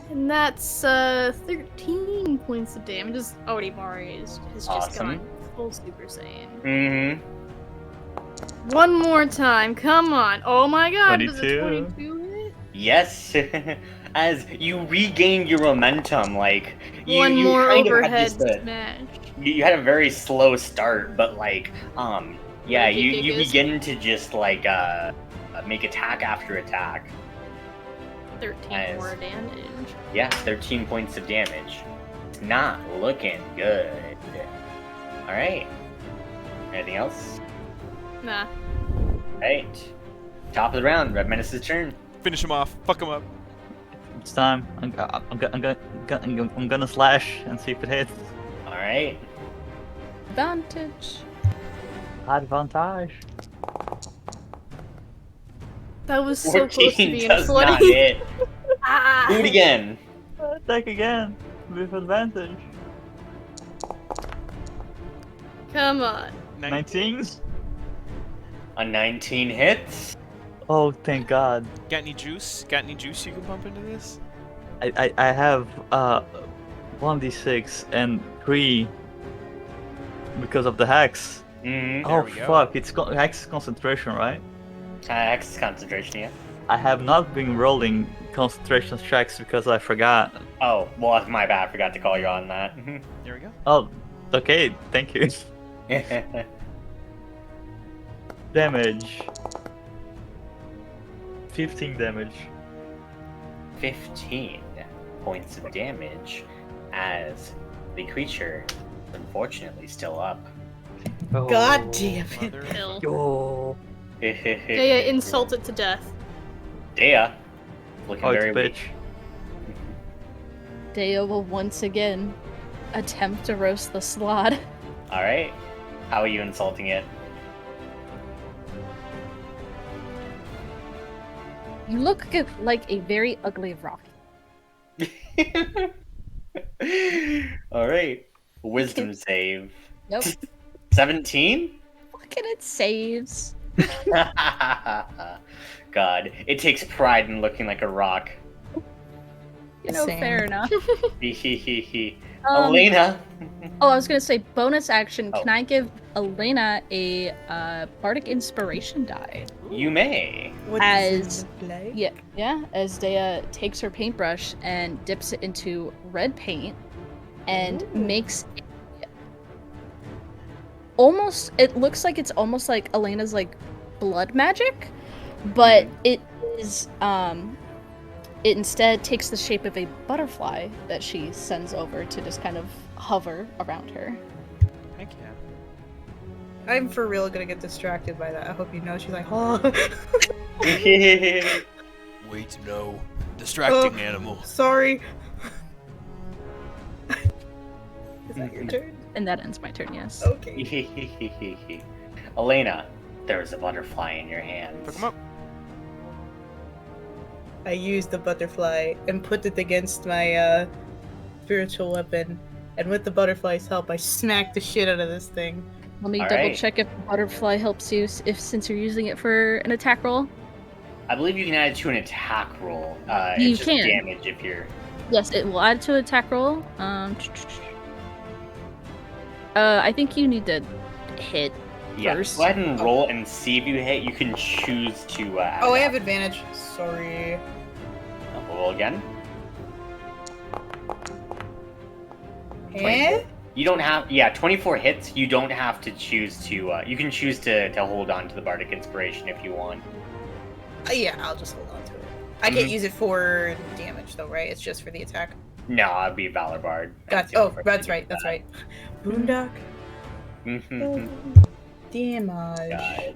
And that's 13 points of damage. Onimori has just Awesome. gone full Super Saiyan. Mm-hmm. One more time, come on. Oh my god, does a 22. 22 hit? Yes. As you regain your momentum, like you, One you more kind of had overhead just a- smash. you had a very slow start, but like yeah, Like, you it is- begin to just like make attack after attack. 13 Nice. more damage. Yeah, 13 points of damage. It's not looking good. All right. Anything else? Nah. Right. Top of the round. Red Menace's turn. Finish him off. Fuck him up. It's time. I'm gonna slash and see if it hits. All right. Advantage. Advantage. That was so close to 14 being does funny. not hit. Ah. Do it again. Attack again with advantage. Come on. 19. A 19 hits. Oh, thank God. Got any juice? Got any juice you can pump into this? I have 1d6 and 3 because of the hex. Mm-hmm. Oh we go. fuck! It's hex concentration, right? X concentration, yeah. I have not been rolling concentration checks because I forgot. Oh, well, that's my bad. I forgot to call you on that. There we go. Oh, okay. Thank you. Damage. 15 damage. 15 points of damage as the creature is unfortunately still up. Oh. God damn it. Mother. Kill. Yo. Dea insulted to death. Dea, looking Oh, it's very a weak. bitch. Deo will once again attempt to roast the slot. All right. How are you insulting it? You look like a very ugly rock. All right. Wisdom save. Nope. 17? Fucking it saves. God, it takes pride in looking like a rock. You know, Same. fair enough. Elena. Oh, I was gonna say bonus action. Oh. Can I give Elena a bardic inspiration die? You may. What does it look like? Yeah. As Dea takes her paintbrush and dips it into red paint and makes almost. It looks like it's almost like Elena's like blood magic, but it is It instead takes the shape of a butterfly that she sends over to just kind of hover around her. Heck yeah. I'm for real gonna get distracted by that. I hope you know. She's like, oh. Wait, no. Distracting animal. Sorry. Is that your turn? And that ends my turn, yes. Okay. Elena, there's a butterfly in your hands. Pick him up. I used the butterfly and put it against my spiritual weapon, and with the butterfly's help, I smacked the shit out of this thing. Let me All double right. check if the butterfly helps you since you're using it for an attack roll. I believe you can add it to an attack roll. You It's just can. damage if you're. Yes, it will add to an attack roll. I think you need to hit Yeah, first. go ahead and roll and see if you hit. You can choose to. Oh, I have advantage. Sorry. Roll again. Eh? You don't have. Yeah, 24 hits. You don't have to choose to. You can choose to hold on to the bardic inspiration if you want. Yeah, I'll just hold on to it. I can't use it for damage, though, right? It's just for the attack. No, I'd be Valor Bard. Gotcha. Oh, that's right. That's right. Boondock. Mhm. Damage.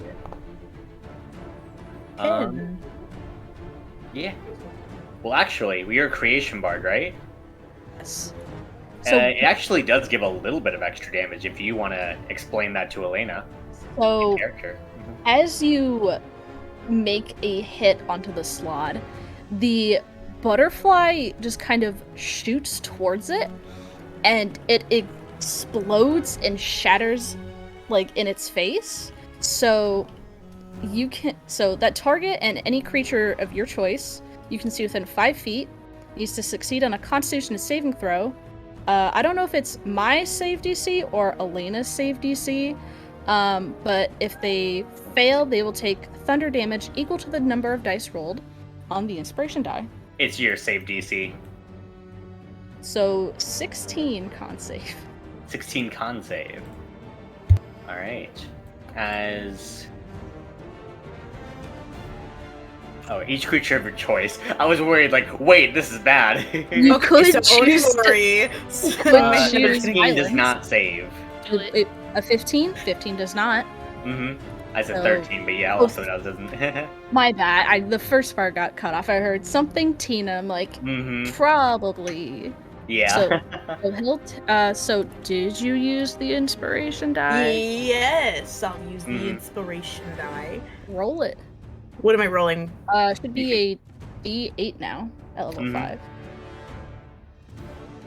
God. 10. Yeah. Well, actually, we are a creation bard, right? Yes. It actually does give a little bit of extra damage if you want to explain that to Elena. So Character. as you make a hit onto the slot, the butterfly just kind of shoots towards it, and it explodes and shatters like in its face. So that target and any creature of your choice you can see within 5 feet needs to succeed on a Constitution saving throw. I don't know if it's my save DC or Elena's save DC, but if they fail, they will take thunder damage equal to the number of dice rolled on the inspiration die. It's your save DC. So 16 con save. 16 con save. Alright. As... Oh, each creature of your choice. I was worried, like, wait, this is bad. You Okay, could so choose to- Onigiri. could choose 15 does violence. not save. A 15? 15 does not. I said So- 13, but yeah, also doesn't. My bad. The first part got cut off. I heard something Tina. I'm like, probably. Yeah. So did you use the inspiration die? Yes, I'll use the inspiration die. Roll it. What am I rolling? Should be a D8 now at level 5.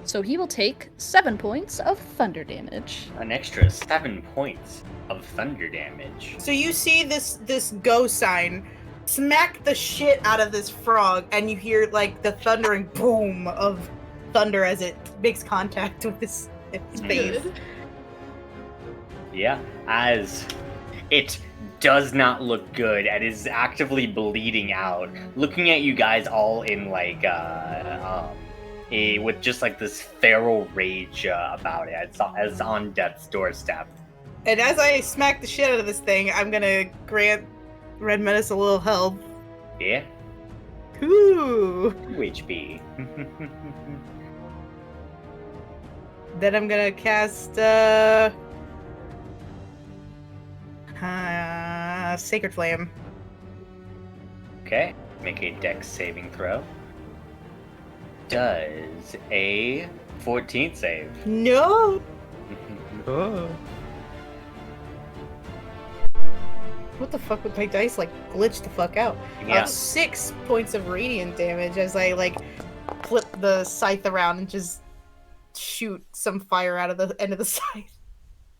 So he will take 7 points of thunder damage. An extra 7 points of thunder damage. So you see this go sign smack the shit out of this frog, and you hear like the thundering boom of thunder as it makes contact with its face. Yeah, as it does not look good and is actively bleeding out. Looking at you guys all in like with just like this feral rage about it. It's on death's doorstep. And as I smack the shit out of this thing, I'm gonna grant Red Menace a little health. Yeah. Ooh. 2 HP. Then I'm gonna cast Sacred Flame. Okay. Make a dex saving throw. Does a 14 save. No. Oh. What the fuck with my dice like glitch the fuck out? Yeah. 6 points of radiant damage as I like flip the scythe around and just shoot some fire out of the end of the scythe.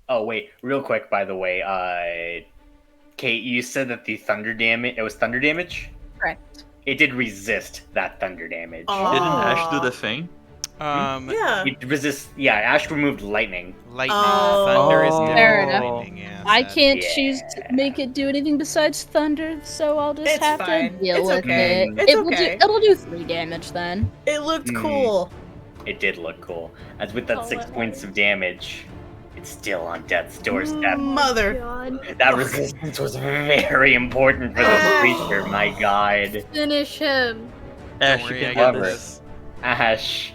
Oh wait, real quick by the way, Kate, you said that the thunder damage it was thunder damage? Correct. It did resist that thunder damage. Oh. Didn't Ash do the thing? Yeah. It resists. Yeah, Ash removed lightning. Lightning, Oh. thunder is Oh. different Fair than enough. lightning. Yeah, I sad. can't Yeah. choose to make it do anything besides thunder, so I'll just It's have fine. to deal It's with okay. it. It's It will okay. it'll do 3 damage then. It looked Hmm. cool. It did look cool. As with that Oh, 6 that points of hurt. damage, it's still on death's doorstep. Mother. God. That resistance was very important for this creature. My God, Finish him. Ash, Don't you worry, I can got do However, this. Ash.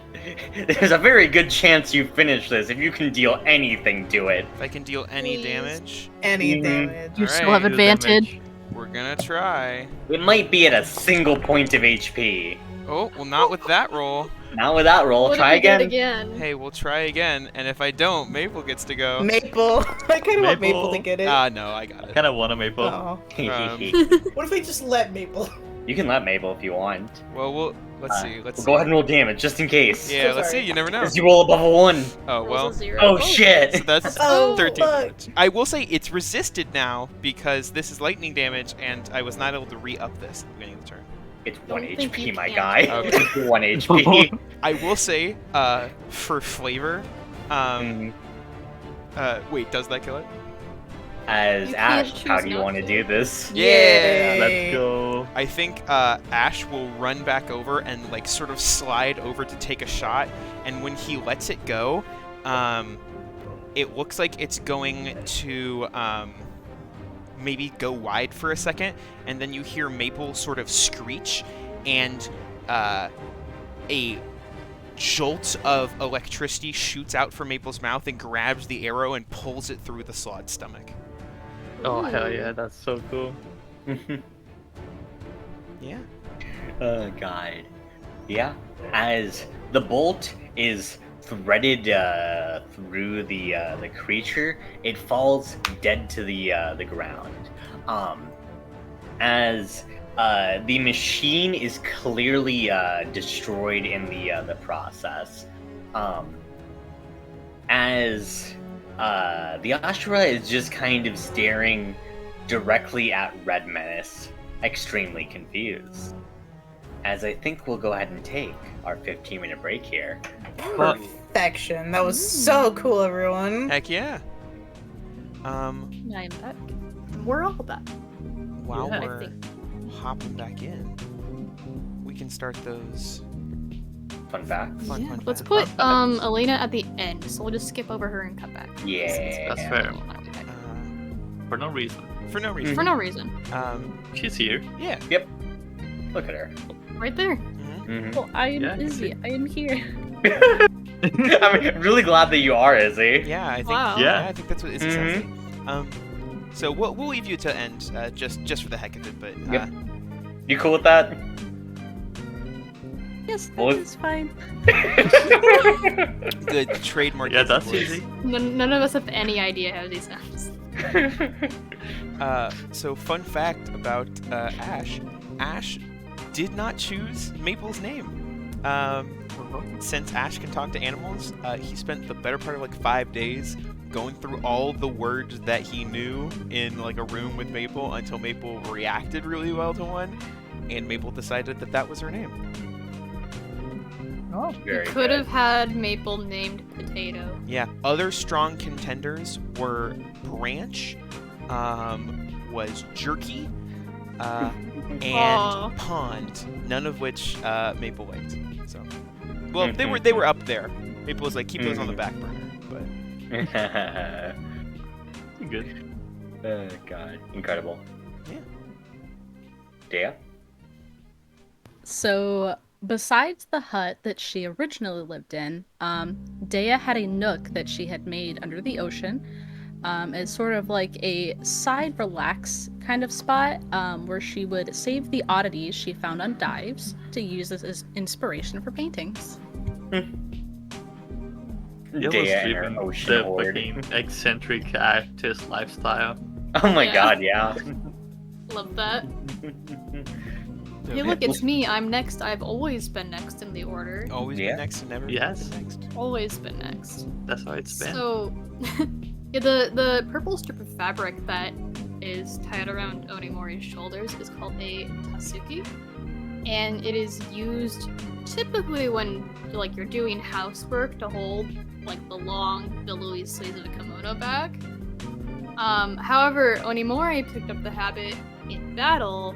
There's a very good chance you finish this if you can deal anything to it. If I can deal any Please. damage, Any Mhm. damage. You All still right. have Do advantage. damage. we're gonna try. It might be at a single point of HP. Oh, well, not with that roll. Not with that roll. What if Try you do it again. again? Hey, we'll try again, and if I don't, Maple gets to go. Maple. I kind of want Maple to Maple. get it. No, I got I it. kind of want a maple. Oh. What if we just let Maple? You can let Mabel if you want. Well, let's see. Let's We'll see. go ahead and roll damage just in case. Yeah, So let's see. sorry. You never know. As you roll above a 1. Oh Rolls well. a 0. Oh shit! So that's Oh, 13 fuck. damage. I will say it's resisted now because this is lightning damage, and I was not able to re-up this at the beginning of the turn. It's Don't 1 think HP, you my can. guy. Okay. It's 1 HP. I will say, for flavor, Mhm. wait, does that kill it? As You can't Ash, how choose do you not want to to. do this? Yeah. Let's go. I think Ash will run back over and like sort of slide over to take a shot, and when he lets it go, it looks like it's going to maybe go wide for a second, and then you hear Maple sort of screech, and a jolt of electricity shoots out from Maple's mouth and grabs the arrow and pulls it through the slot's stomach. Oh hell yeah, that's so cool. Yeah. Oh god. Yeah. As the bolt is threaded through the creature, it falls dead to the ground. As the machine is clearly destroyed in the process. As the Ashura is just kind of staring directly at Red Menace, extremely confused. As I think we'll go ahead and take our 15-minute break here. Perfection. That was so cool, everyone. Heck yeah. I am back. We're all back. While Yeah. we're hopping back in, we can start those Fun fact. fun Let's facts. put Elena at the end, so we'll just skip over her and come back. Yeah. That's fair. Uh, For no reason. for no reason. For no reason. She's here. Yeah. Look at her. Right there. Mhm. Mhm. Well, I am Yeah, Izzy. I am here. I'm really glad that you are, Izzy. Yeah, I think. Wow. Yeah, Yeah. I think that's what Izzy sounds like. So we'll leave you to end just for the heck of it, but Yep. You cool with that? Yes, Well, that is fine. good trademark. Yeah, Izzy that's voice. easy. None of us have any idea how these sounds. So fun fact about Ash. Ash did not choose Maple's name. Since Ash can talk to animals, he spent the better part of like 5 days going through all the words that he knew in like a room with Maple until Maple reacted really well to one, and Maple decided that that was her name. Very Could good. have had Maple named Potato. Yeah. Other strong contenders were Branch, was Jerky, and Aw. Pond. None of which Maple liked. So, well, they were up there. Maple was like, keep those on the back burner. But Good. Oh god, incredible. Yeah. Dea? So, besides the hut that she originally lived in, Dea had a nook that she had made under the ocean. It's sort of like a side relax kind of spot where she would save the oddities she found on dives to use as inspiration for paintings. It Dea was and her living ocean the horde. fucking eccentric artist lifestyle. Oh my Yeah. god, yeah. Love that. Hey, look, it's me. I'm next. I've always been next in the order. always Yeah. been next and never Yes. been next. Always been next. That's how it's been. So, yeah, the purple strip of fabric that is tied around Onimori's shoulders is called a tasuki, and it is used typically when like you're doing housework to hold like the long billowy sleeves of a kimono back. However, Onimori picked up the habit in battle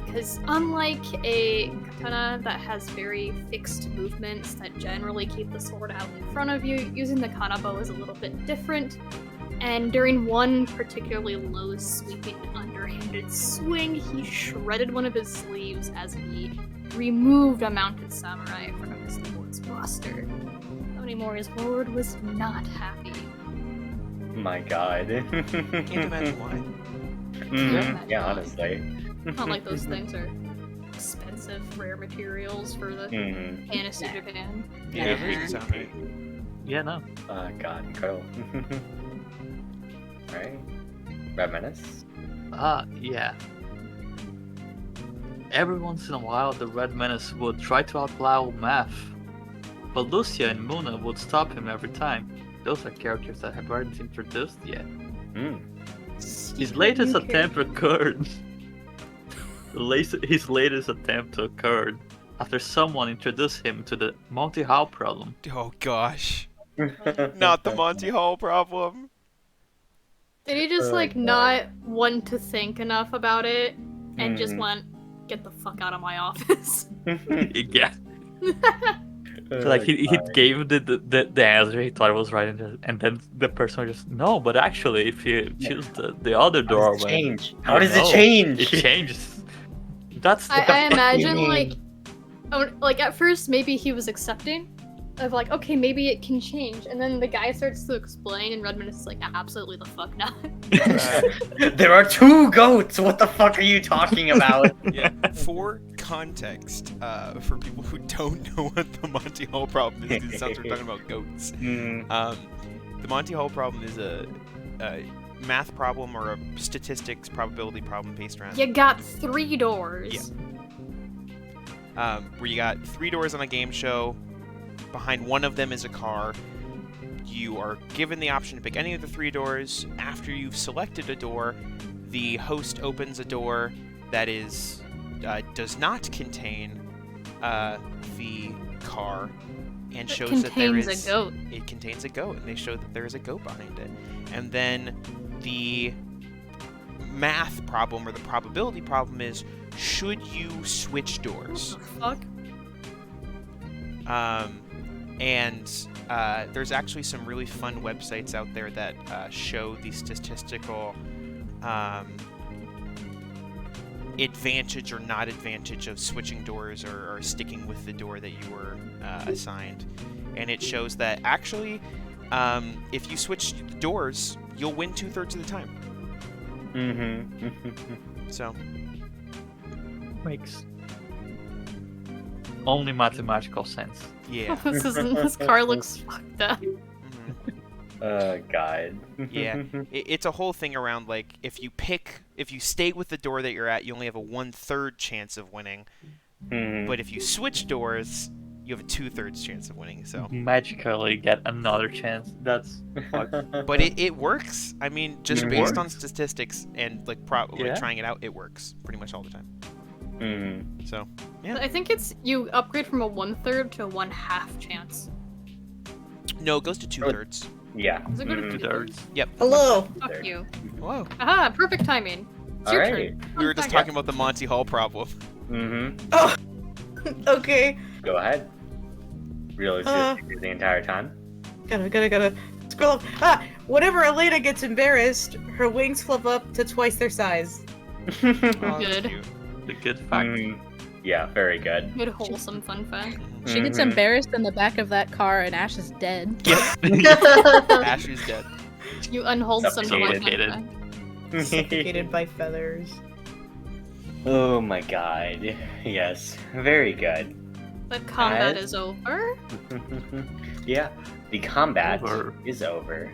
because unlike a katana that has very fixed movements that generally keep the sword out in front of you, using the kanabo is a little bit different. And during one particularly low sweeping underhanded swing, he shredded one of his sleeves as he removed a mounted samurai from his lord's roster. Onimori's lord was not happy. My god. Can't imagine why. Yeah, honestly. Not like those things are expensive, rare materials for the fantasy Japan. Yeah, that doesn't sound right. Yeah, no. God, incredible. Alright. Red Menace? Yeah. Every once in a while, the Red Menace would try to outlaw Math, but Lucia and Muna would stop him every time. Those are characters that weren't introduced yet. His latest attempt occurred. His latest attempt occurred after someone introduced him to the Monty Hall problem. Oh gosh. Not the Monty Hall problem. Did he just not want to think enough about it and just went, get the fuck out of my office? Yeah. So, like he gave the answer he thought it was right, and then the person was just no, but actually if you choose the other doorway, how does it change? It changes. That's I imagine like at first maybe he was accepting of like, okay, maybe it can change, and then the guy starts to explain and Redmond is like, absolutely the fuck not. There are 2 goats, what the fuck are you talking about? Yeah, for context, for people who don't know what the Monty Hall problem is, because it sounds like we're talking about goats. The Monty Hall problem is a math problem or a statistics probability problem based around. You got 3 doors. Yeah. Where you got 3 doors on a game show. Behind one of them is a car. You are given the option to pick any of the 3 doors. After you've selected a door, the host opens a door that is does not contain the car and shows that there is a goat. It contains a goat, and they show that there is a goat behind it. And then the math problem or the probability problem is, should you switch doors? What the fuck? And there's actually some really fun websites out there that show the statistical advantage or not advantage of switching doors or sticking with the door that you were assigned. And it shows that actually, if you switch doors, you'll win 2/3 of the time. So. Makes only mathematical sense. Yeah. This car looks fucked up. God. Yeah. It's a whole thing around, like, if you stay with the door that you're at, you only have a 1/3 chance of winning. But if you switch doors, you have a 2/3 chance of winning, so. Magically get another chance. That's But it works. I mean, just based on statistics and, like, trying it out, it works pretty much all the time. So, yeah. I think it's you upgrade from a 1/3 to a 1/2 chance. No, it goes to 2/3. Yeah. Does it go to 2/3? Yep. Hello. Fuck you. Whoa. Aha, perfect timing. It's your turn. We were just talking about the Monty Hall problem. Oh. Okay. Go ahead. Realize the entire time. Gotta scroll up. Whenever Elena gets embarrassed, her wings flip up to twice their size. Good. the good fact. Yeah, very good. Good wholesome fun fact. She gets embarrassed in the back of that car and Ash is dead. Ash is dead. You unwholesome fun Suffocated. fact. Suffocated by feathers. Oh my god. Yes, very good. The combat is over. Yeah, the combat is over.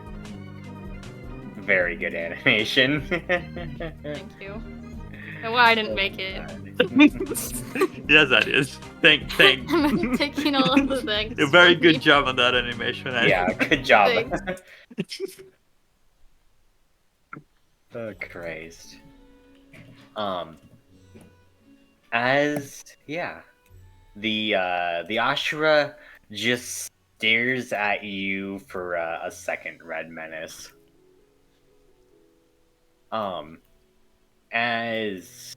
Very good animation. Thank you. And why I didn't make it. Yes, that is. Thank. I'm taking all of the things. A very good job on that animation. Yeah, good job. Oh Christ. As the Ashura just stares at you for a second, Red Menace. As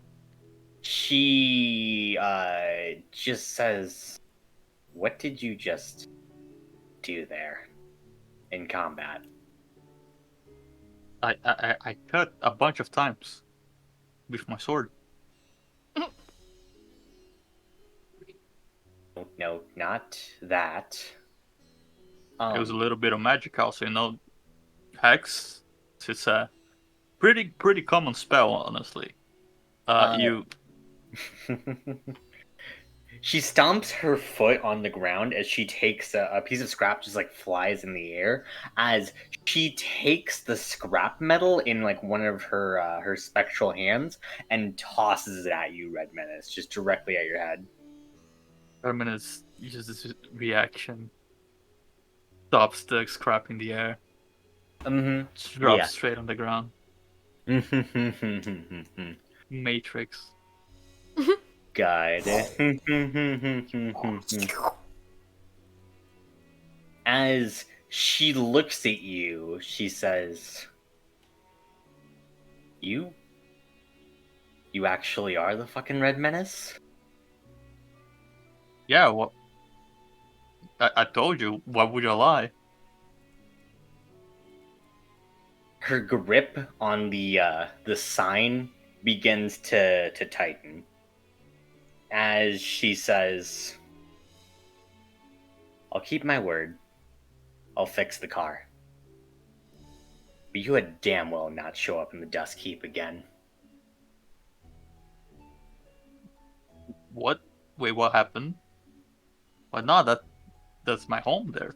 she just says, "What did you just do there in combat?" I cut a bunch of times with my sword. No, not that. It was a little bit of magic also, Hex. It's a pretty common spell, honestly. You She stomps her foot on the ground as she takes a piece of scrap, just like flies in the air. As she takes the scrap metal in like one of her spectral hands and tosses it at you, Red Menace, just directly at your head. Terminus uses this reaction, stops the scrap in the air, drops straight on the ground. Matrix. God. As she looks at you, she says, You actually are the fucking Red Menace?" Yeah, well, I told you. Why would you lie? Her grip on the sign begins to tighten as she says, "I'll keep my word. I'll fix the car. But you had damn well not show up in the Dusk Keep again." What? Wait, what happened? Why not? That's my home there.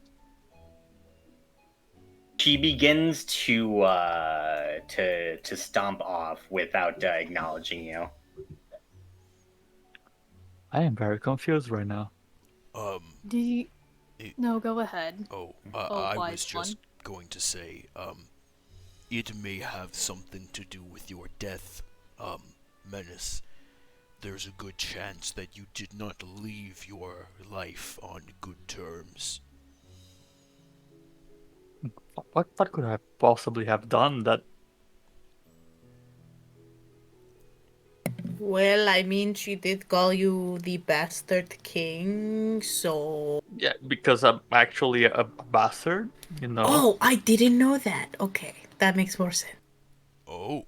She begins to stomp off without acknowledging you. I am very confused right now. Do you... No, go ahead. I wise was just one. going to say, it may have something to do with your death, Menace. There's a good chance that you did not leave your life on good terms. What could I possibly have done that? Well, I mean, she did call you the bastard king, so... Yeah, because I'm actually a bastard, Oh, I didn't know that. Okay, that makes more sense. Oh.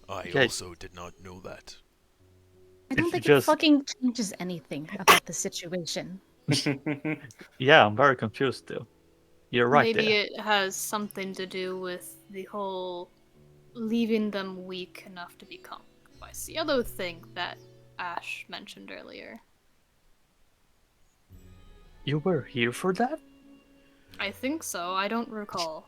I Yeah. also did not know that. I don't It's think just- it fucking changes anything about the situation. Yeah, I'm very confused still. You're right Maybe there. it has something to do with the whole leaving them weak enough to become twice. The other thing that Ash mentioned earlier. You were here for that? I think so. I don't recall.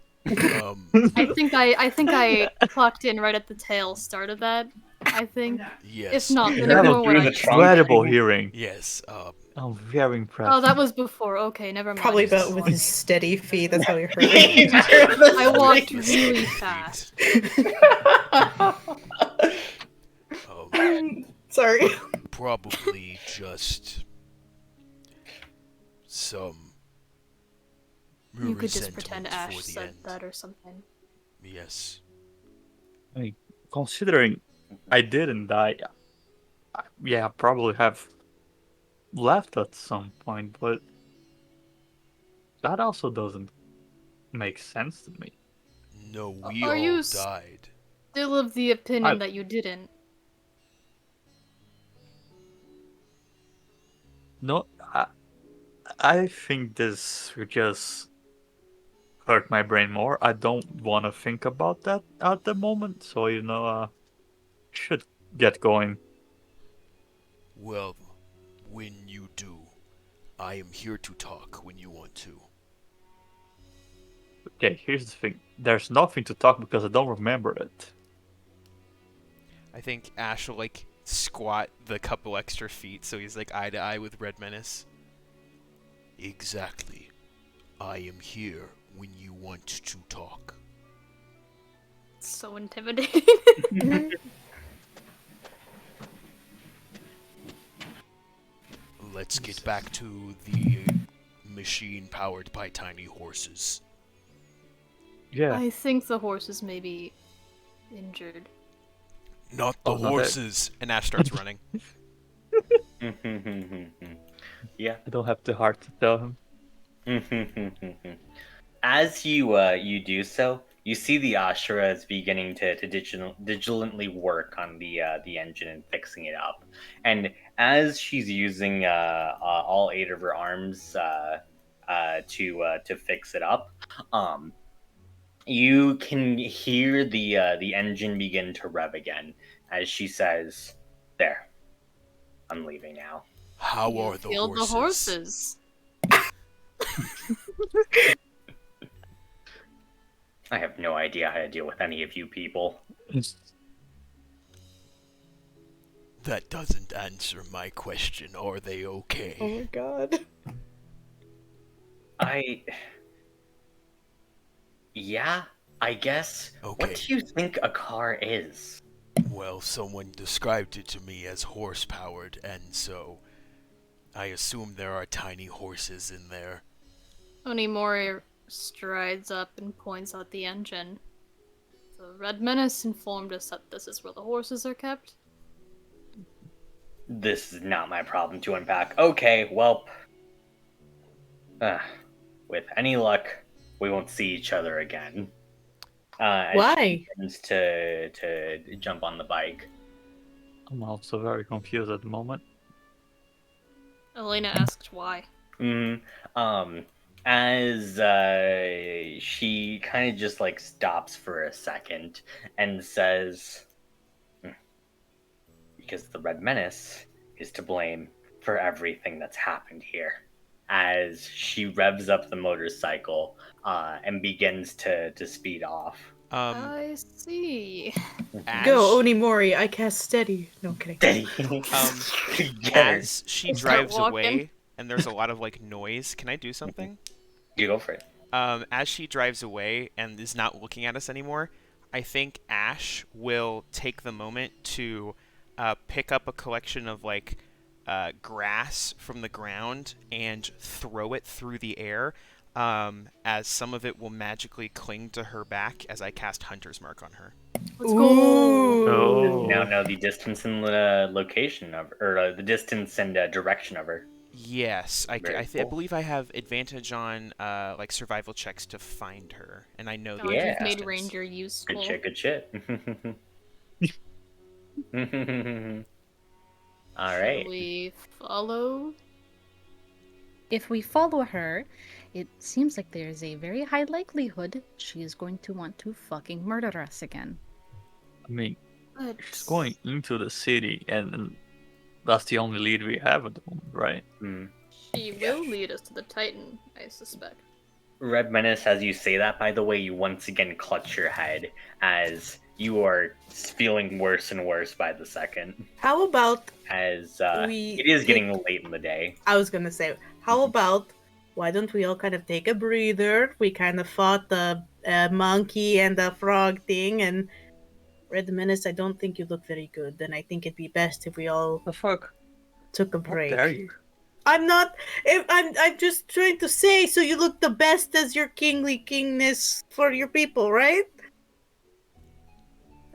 Um, I think I clocked in right at the tail start of that. I think. yes. If not, You then heard ignore it what through I the just trunk. said. Incredible hearing. Yes, I'm very impressed. Oh, that was before. Okay, never mind. Probably Go about with on. his steady feet, that's how he heard it. I walked with really steady fast. Sorry. Probably just some You could just resentment pretend for Ash the said end. that or something. Yes. I mean, considering I didn't die, yeah, I probably have left at some point, but that also doesn't make sense to me. No, we Are all you died. Still of the opinion I- that you didn't. No, I think this would just hurt my brain more. I don't want to think about that at the moment, so should get going. Well, when you do, I am here to talk when you want to. Okay, here's the thing. There's nothing to talk because I don't remember it. I think Ash will like squat the couple extra feet so he's like eye to eye with Red Menace. Exactly. I am here when you want to talk. So intimidating. let's get back to the machine powered by tiny horses. Yeah. I think the horses may be injured. Not the Oh, not that. horses. And Ash starts running. Yeah. I don't have the heart to tell him. As you do so, you see the Ashura is beginning to digitally work on the engine and fixing it up. And as she's using all 8 of her arms to fix it up, you can hear the engine begin to rev again as she says, "There, I'm leaving now." How You are the killed horses? the horses. I have no idea how to deal with any of you people. That doesn't answer my question. Are they okay? Oh my god. Yeah, I guess. Okay. What do you think a car is? Well, someone described it to me as horse-powered, and so I assume there are tiny horses in there. Onimori strides up and points out the engine. The Red Menace informed us that this is where the horses are kept. This is not my problem to unpack. Okay, well, with any luck, we won't see each other again. As Why? she begins to jump on the bike. I'm also very confused at the moment. Elena asked why. As she kind of just like stops for a second and says, "Because the Red Menace is to blame for everything that's happened here." As she revs up the motorcycle and begins to speed off. I see. Ash, Go, Onimori, I cast steady. No, I'm kidding. as she Start drives walking. away, and there's a lot of like noise. Can I do something? You go for it. As she drives away and is not looking at us anymore, I think Ash will take the moment to pick up a collection of like grass from the ground and throw it through the air, as some of it will magically cling to her back as I cast Hunter's Mark on her. Let's go. Oh. Now know the distance and the location of, or the distance and direction of her. Yes, I Very cool. believe I have advantage on like survival checks to find her, and I know the God, Yeah. you've made distance. Ranger useful. Good shit, good shit. All Should right. we follow? If we follow her, it seems like there's a very high likelihood she is going to want to fucking murder us again. I mean, But she's going into the city, and that's the only lead we have at the moment, right? she will lead us to the Titan, I suspect. Red Menace, as you say that, by the way, you once again clutch your head as you are feeling worse and worse by the second. How about As we it is getting take- late in the day. I was gonna say, how about why don't we all kind of take a breather? We kind of fought the monkey and the frog thing, and Red Menace, I don't think you look very good. Then I think it'd be best if we all The fuck? took a How break. dare you? I'm not. I'm just trying to say so you look the best as your kingness for your people, right?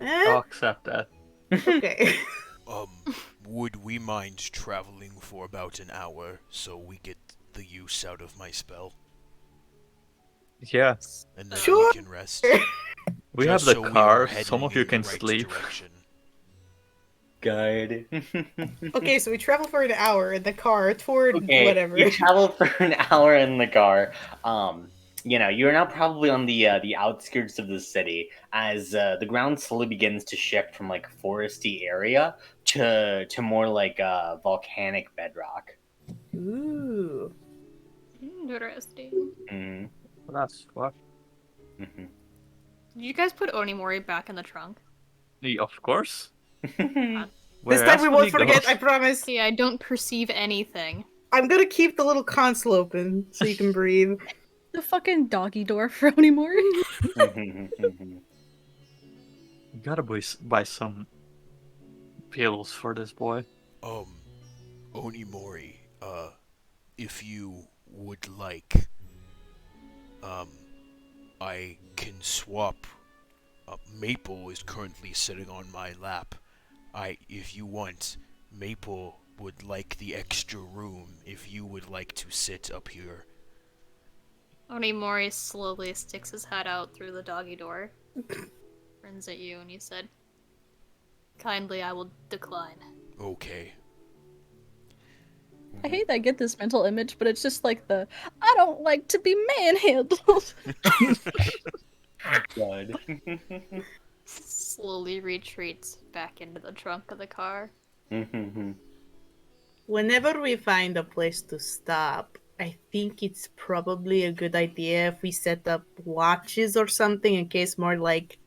I'll accept that. Okay. Would we mind traveling for about an hour so we get the use out of my spell? Yeah, And then Sure. we can rest. we Just have so the we are car. heading Some of you in can the right sleep. direction. Good. Okay, so we travel for an hour in the car toward whatever. You travel for an hour in the car. You're now probably on the outskirts of the city as the ground slowly begins to shift from like foresty area to more like volcanic bedrock. Ooh. Interesting. Mm-hmm. That's what. Mm-hmm. Did you guys put Onimori back in the trunk? Of course. This time we won't forget, I promise. See, I don't perceive anything. I'm gonna keep the little console open so you can breathe. The fucking doggy door for Onimori. You gotta buy some pills for this boy. Onimori, if you would like, I can swap. Maple is currently sitting on my lap. If you want, Maple would like the extra room if you would like to sit up here. Onimori slowly sticks his head out through the doggy door, turns at you, and he said, "Kindly, I will decline." Okay. I hate that I get this mental image, but it's just like I don't like to be manhandled. God. Slowly retreats back into the trunk of the car. Whenever we find a place to stop, I think it's probably a good idea if we set up watches or something in case more like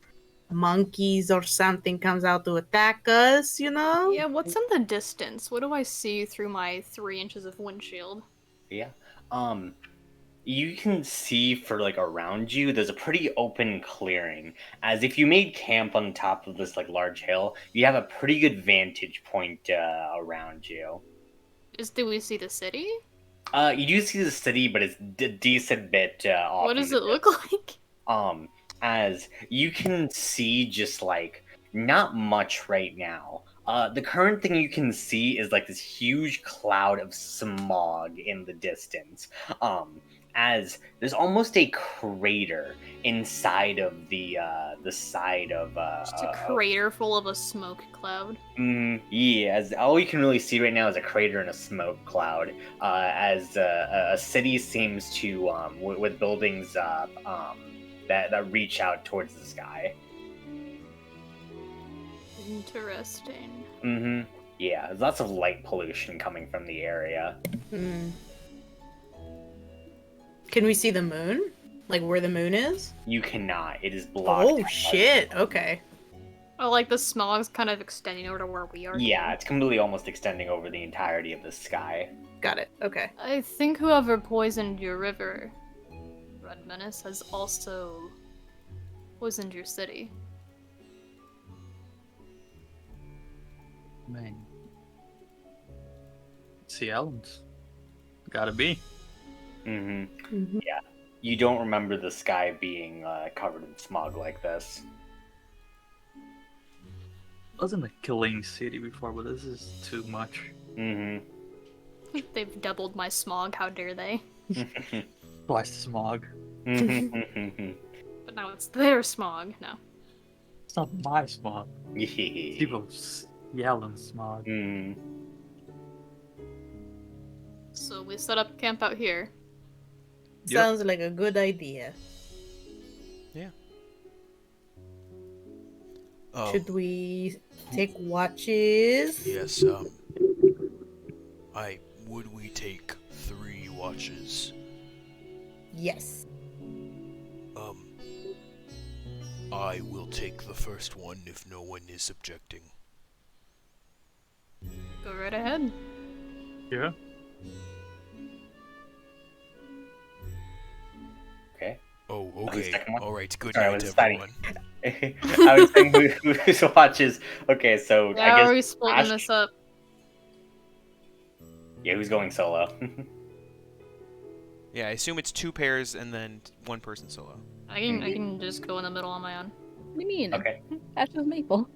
monkeys or something comes out to attack us, you know? Yeah, what's in the distance? What do I see through my 3 inches of windshield? Yeah. You can see for like around you, there's a pretty open clearing. As if you made camp on top of this like large hill, you have a pretty good vantage point around you. Do we see the city? You do see the city, but it's a decent bit off. What does it look like? As you can see, just like not much right now. The current thing you can see is like this huge cloud of smog in the distance. As there's almost a crater inside of the side of Just a crater full of a smoke cloud. yeah, as all you can really see right now is a crater and a smoke cloud. As a city seems to with buildings that reach out towards the sky. Interesting. Yeah, there's lots of light pollution coming from the area. Can we see the moon? Like where the moon is? You cannot. It is blocked. Oh shit, okay. Oh, like the smog's kind of extending over to where we are. Yeah, it's completely almost extending over the entirety of the sky. Got it, okay. I think whoever poisoned your river, Red Menace, has also poisoned your city. Man. It's the elements. Gotta be. Yeah. You don't remember the sky being covered in smog like this. Wasn't a killing city before, but this is too much. They've doubled my smog, how dare they? Twice the smog. But now it's their smog, no. It's not my smog. People yelling smog. So we set up camp out here. Yep. Sounds like a good idea. Yeah. Should we take watches? Yes, would we take 3 watches? Yes. I will take the first one if no one is objecting. Go right ahead. Yeah. Okay. Oh, The okay. second one? Alright, good Sorry, I night, was deciding. everyone. I was saying whose watches. Okay, so Yeah, I guess are we splitting Ash- this up? Yeah, who's going solo? Yeah, I assume it's 2 pairs and then 1 person solo. I can just go in the middle on my own. What do you mean? Okay. Ash with Maple.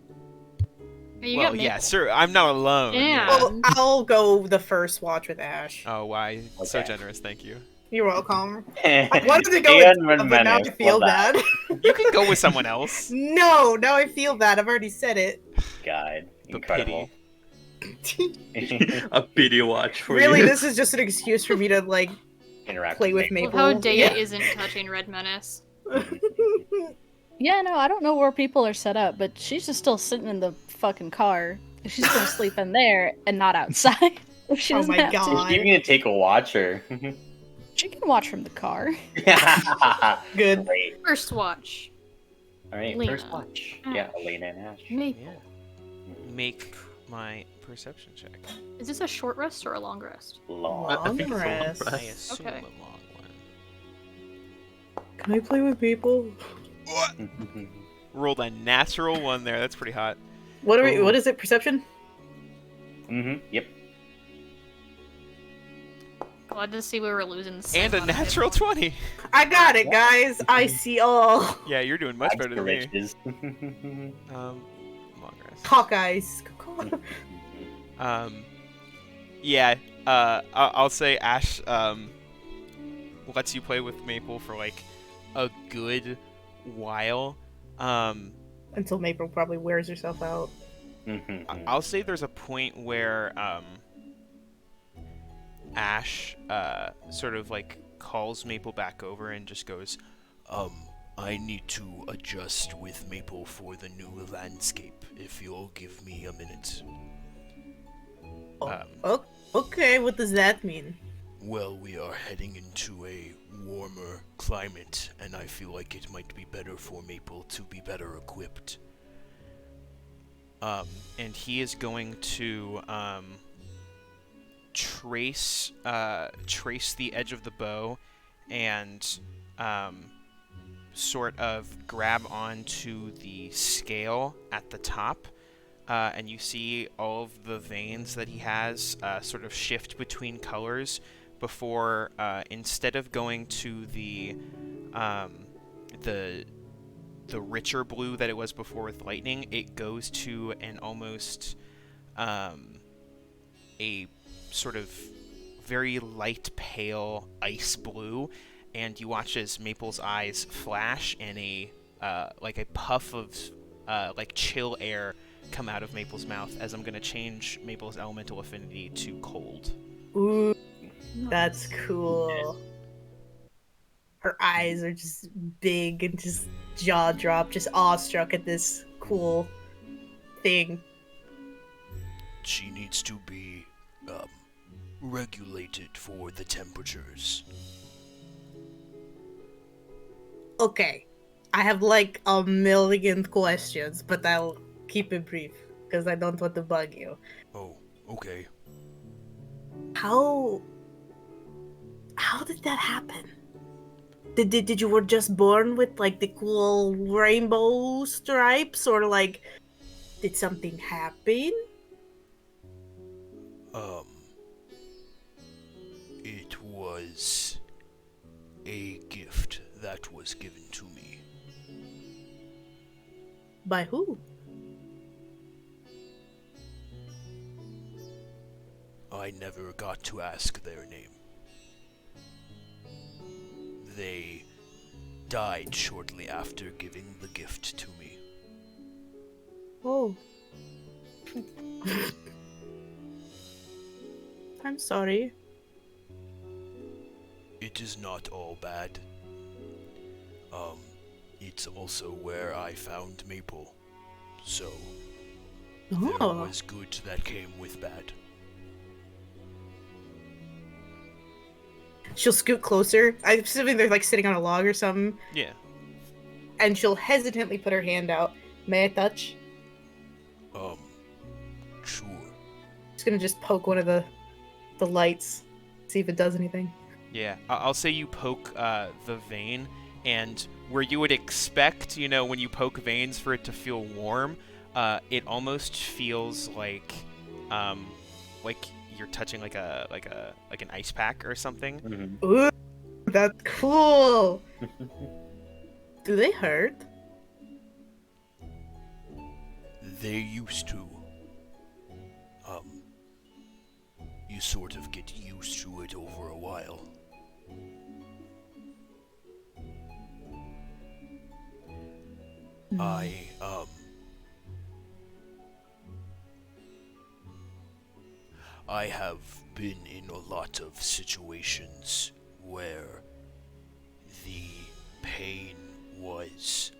Hey, you Well, got yeah, Maple. sir, I'm not alone. Yeah. Well, I'll go the first watch with Ash. Oh, why? So Okay. generous, thank you. You're welcome. I wanted to go with And Tia, but now I Menace, feel love that. bad. You can go with someone else. No, now I feel bad. I've already said it. God, The incredible. A video watch for Really, you. this is just an excuse for me to like Interact play with Maple. Maple. Well, how Daya Yeah. isn't touching Red Menace. Yeah, no, I don't know where people are set up, but she's just still sitting in the fucking car. She's gonna sleep in there and not outside. If she Oh doesn't my have God. You're gonna take a watcher. to. She can watch from the car. Good. Great. First watch. All right, Lena. first watch. Yeah, Elena and Ash. Maple. Yeah. Make my perception check. Is this a short rest or a long rest? Long. I think it's a long rest. I rest. assume Okay. a long one. Can I play with people? Rolled a natural 1 there. That's pretty hot. What are we? Oh. What is it? Perception? Yep. Well, I just see we were losing. And a natural 20. I got it, guys. I see all. Yeah, you're doing much better than me. Riches. Long rest. Hawkeyes. Yeah. I'll say Ash lets you play with Maple for like a good while. Until Maple probably wears herself out. I'll say there's a point where Ash sort of like calls Maple back over and just goes, I need to adjust with Maple for the new landscape, if you'll give me a minute. Okay, what does that mean? Well, we are heading into a warmer climate, and I feel like it might be better for Maple to be better equipped. and he is going to trace the edge of the bow and sort of grab onto the scale at the top. And you see all of the veins that he has sort of shift between colors before, instead of going to the richer blue that it was before with lightning, it goes to an almost a sort of very light pale ice blue, and you watch as Maple's eyes flash and a like a puff of like chill air come out of Maple's mouth, as I'm going to change Maple's elemental affinity to cold. Ooh, that's cool. Her eyes are just big and just jaw dropped, just awestruck at this cool thing. She needs to be regulated for the temperatures. Okay, I have like a million questions, but I'll keep it brief because I don't want to bug you. Oh, okay. How did that happen? Did you were just born with like the cool rainbow stripes, or like did something happen? It was a gift that was given to me. By who? I never got to ask their name. They died shortly after giving the gift to me. Oh. I'm sorry. It is not all bad. It's also where I found Maple. So, there was good that came with bad. She'll scoot closer. I'm assuming they're like sitting on a log or something. Yeah. And she'll hesitantly put her hand out. May I touch? Sure. Just gonna just poke one of the lights, see if it does anything. Yeah, I'll say you poke the vein, and where you would expect, you know, when you poke veins for it to feel warm, it almost feels like you're touching like an ice pack or something. Mm-hmm. Ooh, that's cool. Do they hurt? They used to. You sort of get used to it over a while. I have been in a lot of situations where the pain was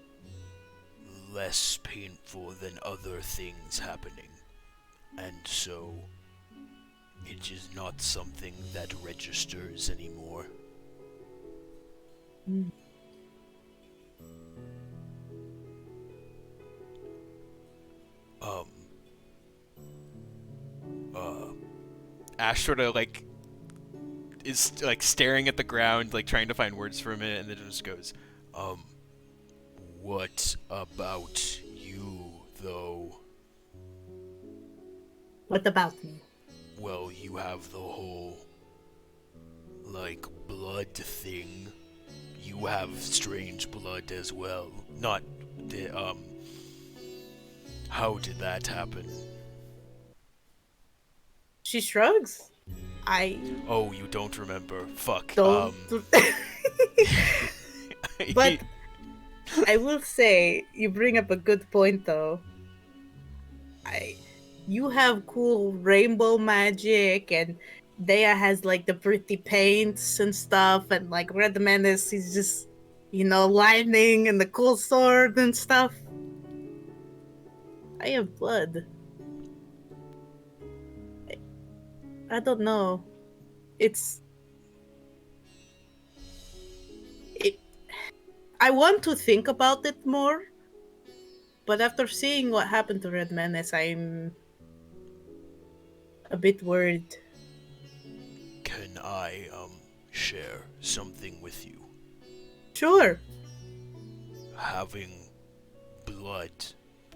less painful than other things happening, and so it is not something that registers anymore. Ash sort of like is like staring at the ground, like trying to find words for a minute, and then just goes, What about you, though? What about me? Well, you have the whole like blood thing, you have strange blood as well. Not the How did that happen? She shrugs. I Oh, you don't remember. Fuck. don't. But I will say, you bring up a good point, though. You have cool rainbow magic, and Dea has like the pretty paints and stuff, and like Red Menace, he's just, lightning and the cool sword and stuff. I have blood. I don't know. I want to think about it more, but after seeing what happened to Red Menace, I'm a bit worried. Can I share something with you? Sure. Having blood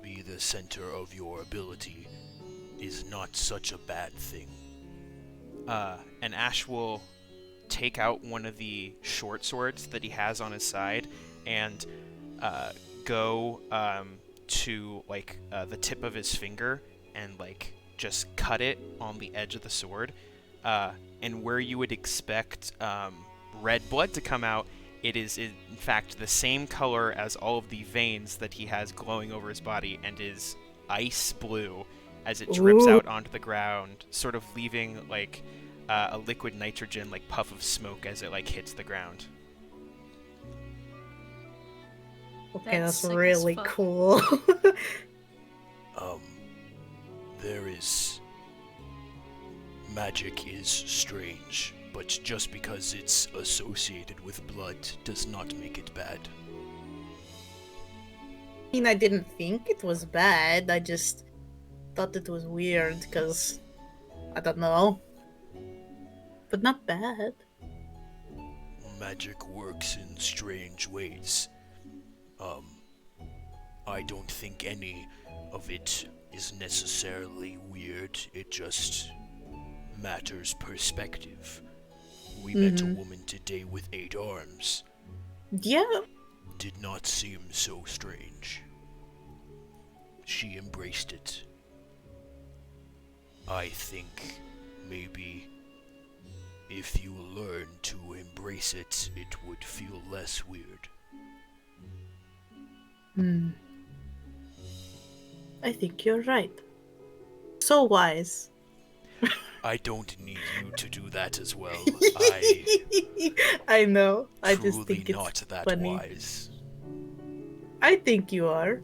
be the center of your ability is not such a bad thing. And Ash will take out one of the short swords that he has on his side and go to like the tip of his finger and like just cut it on the edge of the sword. And where you would expect red blood to come out, it is in fact the same color as all of the veins that he has glowing over his body and is ice blue as it drips Ooh. out onto the ground, sort of leaving like a liquid nitrogen like puff of smoke as it like hits the ground. Okay, That's that's sick as really fuck. cool. There is... Magic is strange, but just because it's associated with blood does not make it bad. I mean, I didn't think it was bad. I just thought it was weird because I don't know. But not bad. Magic works in strange ways. I don't think any of it is necessarily weird. It just matters perspective. We met a woman today with 8 arms. Yeah. Did not seem so strange. She embraced it. I think maybe if you learn to embrace it, it would feel less weird. I think you're right. So wise. I don't need you to do that as well. I know. I Truly just think it's not that funny. wise. I think you are.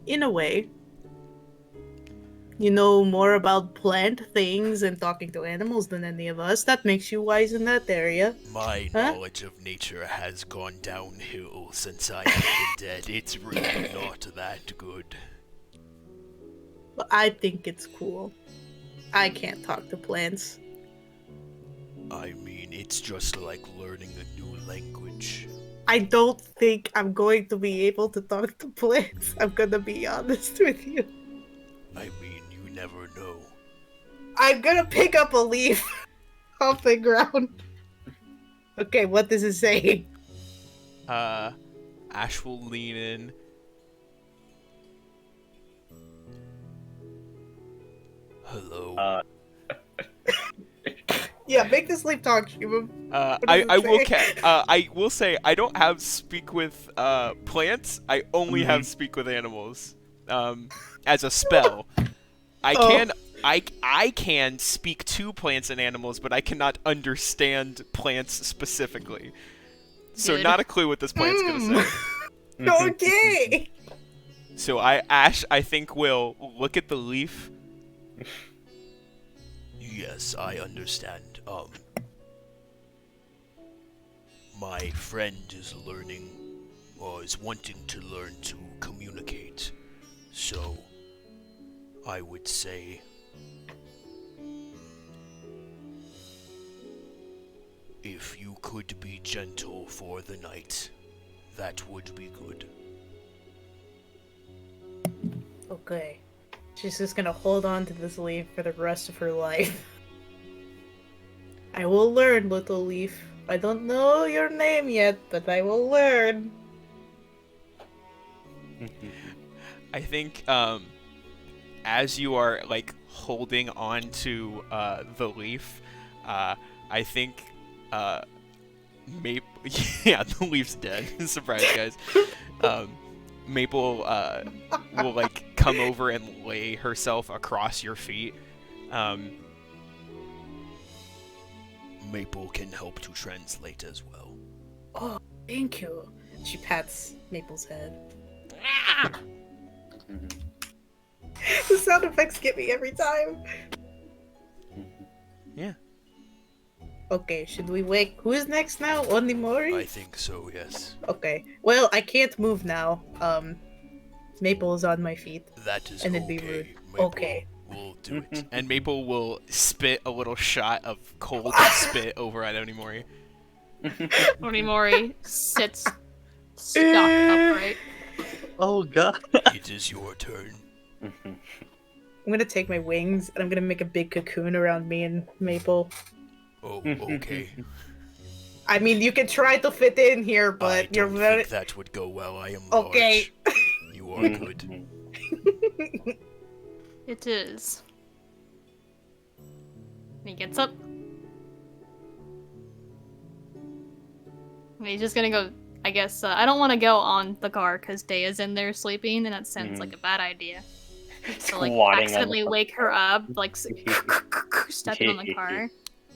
In a way. You know more about plant things and talking to animals than any of us. That makes you wise in that area. My Huh? knowledge of nature has gone downhill since I have been dead. It's really not that good. But I think it's cool. I can't talk to plants. I mean, it's just like learning a new language. I don't think I'm going to be able to talk to plants. I'm gonna be honest with you. I mean, you never know. I'm gonna pick up a leaf off the ground. Okay, what does it say? Ash will lean in. Hello. Yeah, make this leaf talk, Shubham. I will say I don't have speak with plants. I only have speak with animals. As a spell. I can speak to plants and animals, but I cannot understand plants specifically. So Good. not a clue what this plant's gonna say. Okay. So Ash, I think will look at the leaf. Yes, I understand. My friend is learning, or is wanting to learn to communicate. So, I would say... if you could be gentle for the night, that would be good. Okay. She's just gonna hold on to this leaf for the rest of her life. I will learn, little leaf. I don't know your name yet, but I will learn. I think as you are like holding on to the leaf, I think Maple. Yeah, the leaf's dead. Surprise, guys. Maple will like come over and lay herself across your feet. Maple can help to translate as well. Oh, thank you. She pats Maple's head. The sound effects get me every time. Yeah. Okay, should we wake? Who is next now? Onimori? I think so, yes. Okay. Well, I can't move now. Maple is on my feet. That is And it'd be okay. rude. Maple, Okay. we'll do it. And Maple will spit a little shot of cold spit over at Onimori. Onimori sits stock upright. Oh god. It is your turn. I'm gonna take my wings and I'm gonna make a big cocoon around me and Maple. Oh, okay. I mean, you can try to fit in here, I but you're don't very think that would go well. I am okay. large. You are good. It is. And he gets up. And he's just gonna go. I guess I don't want to go on the car because Daya's in there sleeping, and that sounds like a bad idea. So like Squatting on accidentally the- wake her up, like stepping on the car.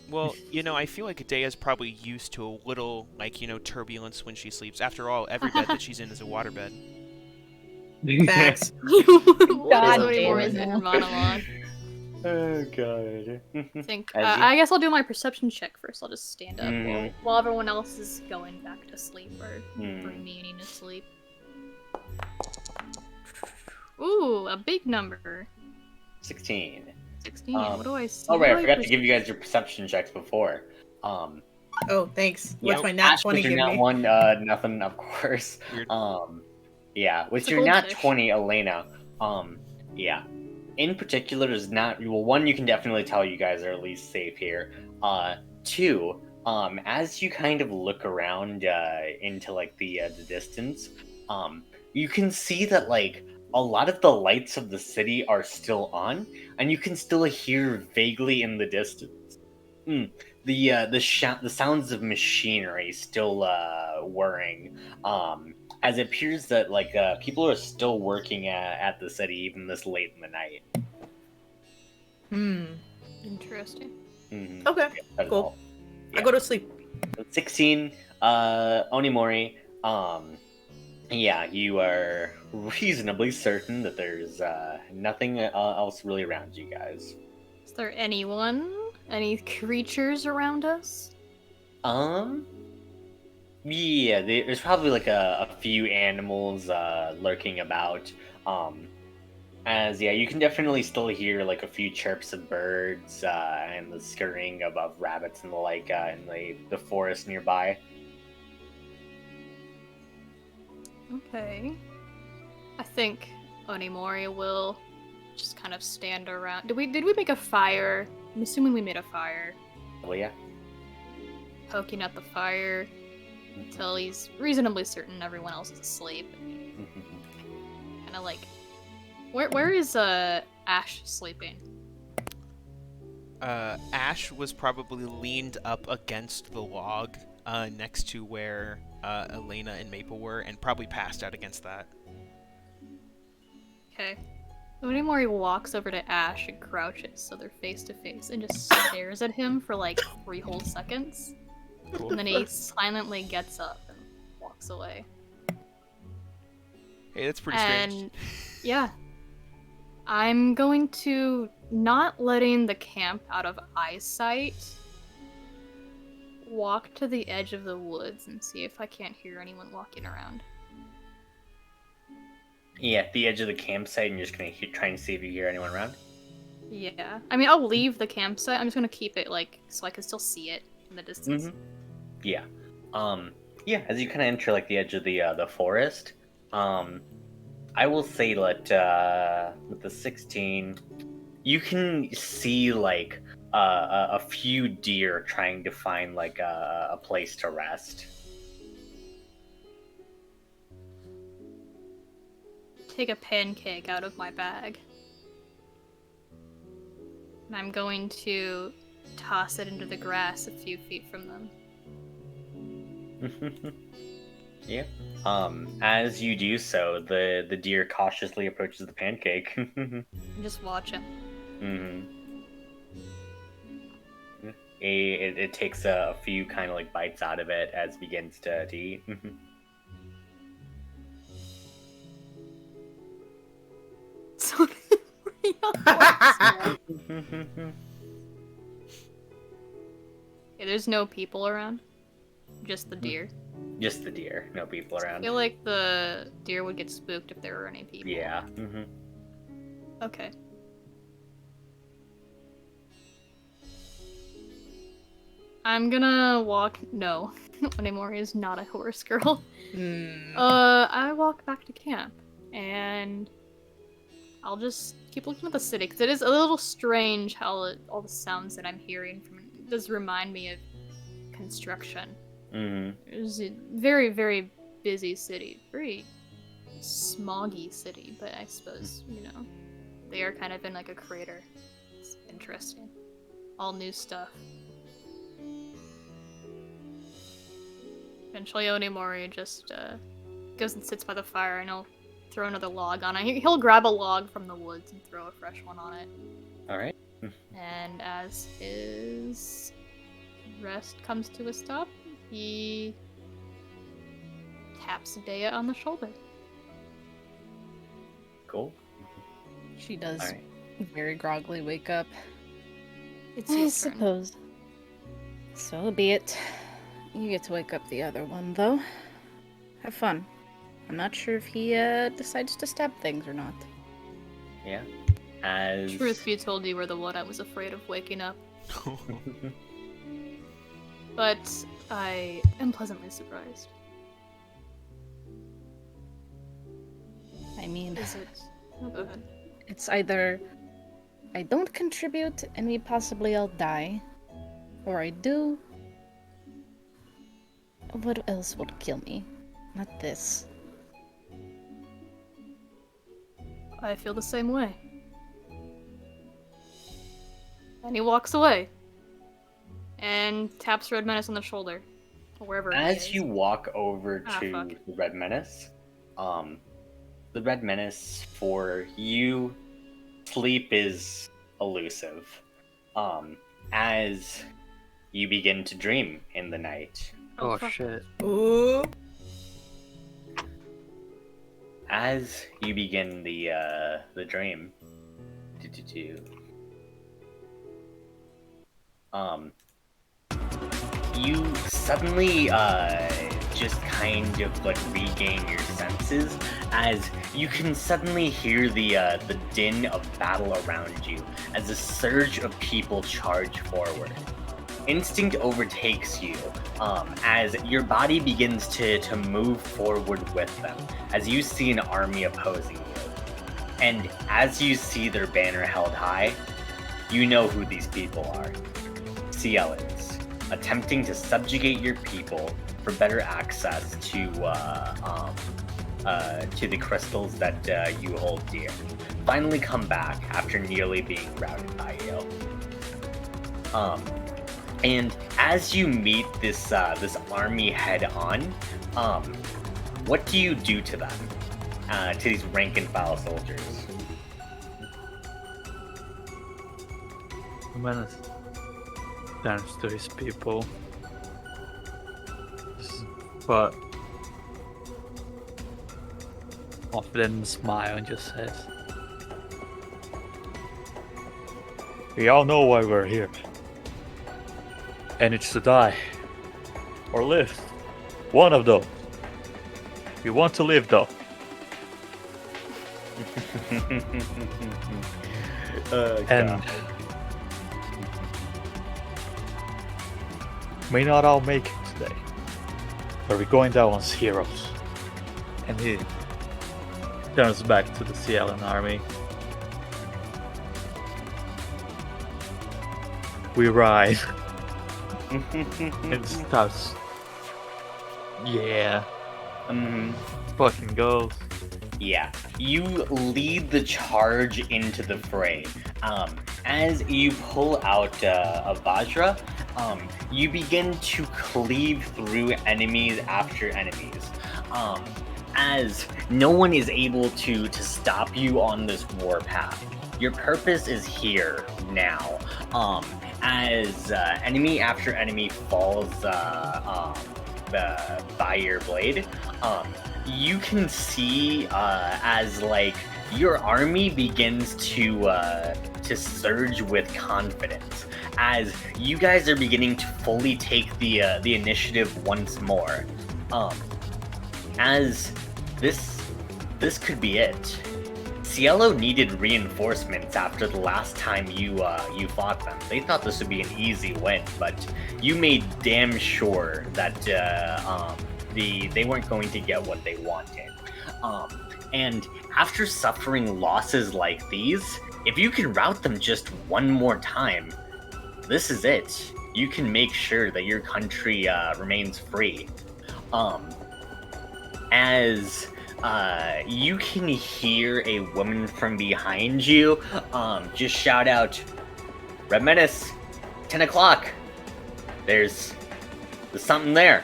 Well, I feel like Daya's probably used to a little, like, turbulence when she sleeps. After all, every bed that she's in is a waterbed. Facts. What God is damn Onimori's it. inner monologue? Oh god. I think As you- I guess I'll do my perception check first. I'll just stand up Mhm. while everyone else is going back to sleep or Hmm. meaning to sleep. Ooh, a big number. 16. 16. Um, What do I see? Oh right, What I do I forgot to perceive? give you guys your perception checks before. Oh, thanks. Yeah, What's my nat Ash, 20 with your give nat me? one, nothing, of course. Weird. Yeah, with It's a your nat goldfish. 20, Elena, yeah. In particular, there's not, well, one, you can definitely tell you guys are at least safe here. Two, as you kind of look around, into, like, the distance, you can see that, like, a lot of the lights of the city are still on, and you can still hear vaguely in the distance. The sounds of machinery still whirring, as it appears that like people are still working at the city even this late in the night. Interesting. Mhm. Okay, That is cool. all. I go to sleep. 16, Onimori. Yeah, you are reasonably certain that there's nothing else really around you guys. Is there anyone? Any creatures around us? Yeah, there's probably like a few animals lurking about. As yeah, you can definitely still hear like a few chirps of birds and the scurrying of rabbits and the like in the forest nearby. Okay. I think Onimori will just kind of stand around. Did we make a fire? I'm assuming we made a fire. Well, yeah. Poking at the fire until he's reasonably certain everyone else is asleep. Kind of like, where is Ash sleeping? Ash was probably leaned up against the log next to where Elena and Maple were, and probably passed out against that. Okay. Onimori walks over to Ash and crouches so they're face to face and just stares at him for like 3 whole seconds. Cool. And then he silently gets up and walks away. Hey, that's pretty And strange. yeah. I'm going to, not letting the camp out of eyesight, walk to the edge of the woods and see if I can't hear anyone walking around. Yeah, at the edge of the campsite, and you're just gonna try and see if you hear anyone around. Yeah. I mean, I'll leave the campsite. I'm just gonna keep it, like, so I can still see it in the distance. Yeah. Yeah, as you kind of enter like the edge of the forest, I will say that with the 16, you can see like a few deer trying to find like a place to rest. Take a pancake out of my bag. And I'm going to toss it into the grass a few feet from them. Yeah. As you do so, the deer cautiously approaches the pancake. And just watch him. It takes a few kind of like bites out of it as it begins to eat. So there's no people around. Just the deer. Just the deer, no people I around. feel like the deer would get spooked if there were any people. Yeah. Okay. I'm gonna walk. No, Onemori is not a horse girl. I walk back to camp, and I'll just keep looking at the city because it is a little strange how all the sounds that I'm hearing from it does remind me of construction. It's a very, very busy city, very smoggy city, but I suppose they are kind of in like a crater. It's interesting. All new stuff. Eventually, Onemori just goes and sits by the fire, and he'll throw another log on it. He'll grab a log from the woods and throw a fresh one on it. All right. And as his rest comes to a stop, he taps Dea on the shoulder. Cool. She does Alright. very groggily wake up. It's I your turn. suppose. So be it. You get to wake up the other one, though. Have fun. I'm not sure if he decides to stab things or not. Yeah. As Truth be told, you were the one I was afraid of waking up. But I am pleasantly surprised. I mean, Is it? Oh, go ahead. it's either I don't contribute and we possibly all die, or I do. What else would kill me? Not this. I feel the same way. And he walks away. And taps Red Menace on the shoulder. Or wherever he as is. you walk over Ah, to fuck. the Red Menace, the Red Menace for you, sleep is elusive. As you begin to dream in the night. Oh, fuck. shit. Ooh. As you begin the dream, you suddenly just kind of like regain your senses as you can suddenly hear the din of battle around you as a surge of people charge forward. Instinct overtakes you as your body begins to move forward with them as you see an army opposing you. And as you see their banner held high, you know who these people are. Cielans, attempting to subjugate your people for better access to the crystals that you hold dear. Finally come back after nearly being routed by you. And as you meet this army head on, what do you do to them? To these rank and file soldiers? Menace turns to his people, but often smile and just says, "We all know why we're here, and it's to die or live. One of those. We want to live, though." And may not all make it today, but we're going down as heroes. And he turns back to the Cielan army. we ride. It starts. Yeah, Mhm. fucking goes. Yeah, you lead the charge into the fray. As you pull out a Vajra, you begin to cleave through enemies after enemies. As no one is able to stop you on this warpath. Your purpose is here now. As enemy after enemy falls by your blade, you can see as like your army begins to surge with confidence as you guys are beginning to fully take the initiative once more. As this could be it. Cielo needed reinforcements after the last time you fought them. They thought this would be an easy win, but you made damn sure that they weren't going to get what they wanted. And after suffering losses like these, if you can rout them just one more time, this is it. You can make sure that your country remains free. As you can hear a woman from behind you just shout out, "Red Menace, 10 o'clock. There's something there."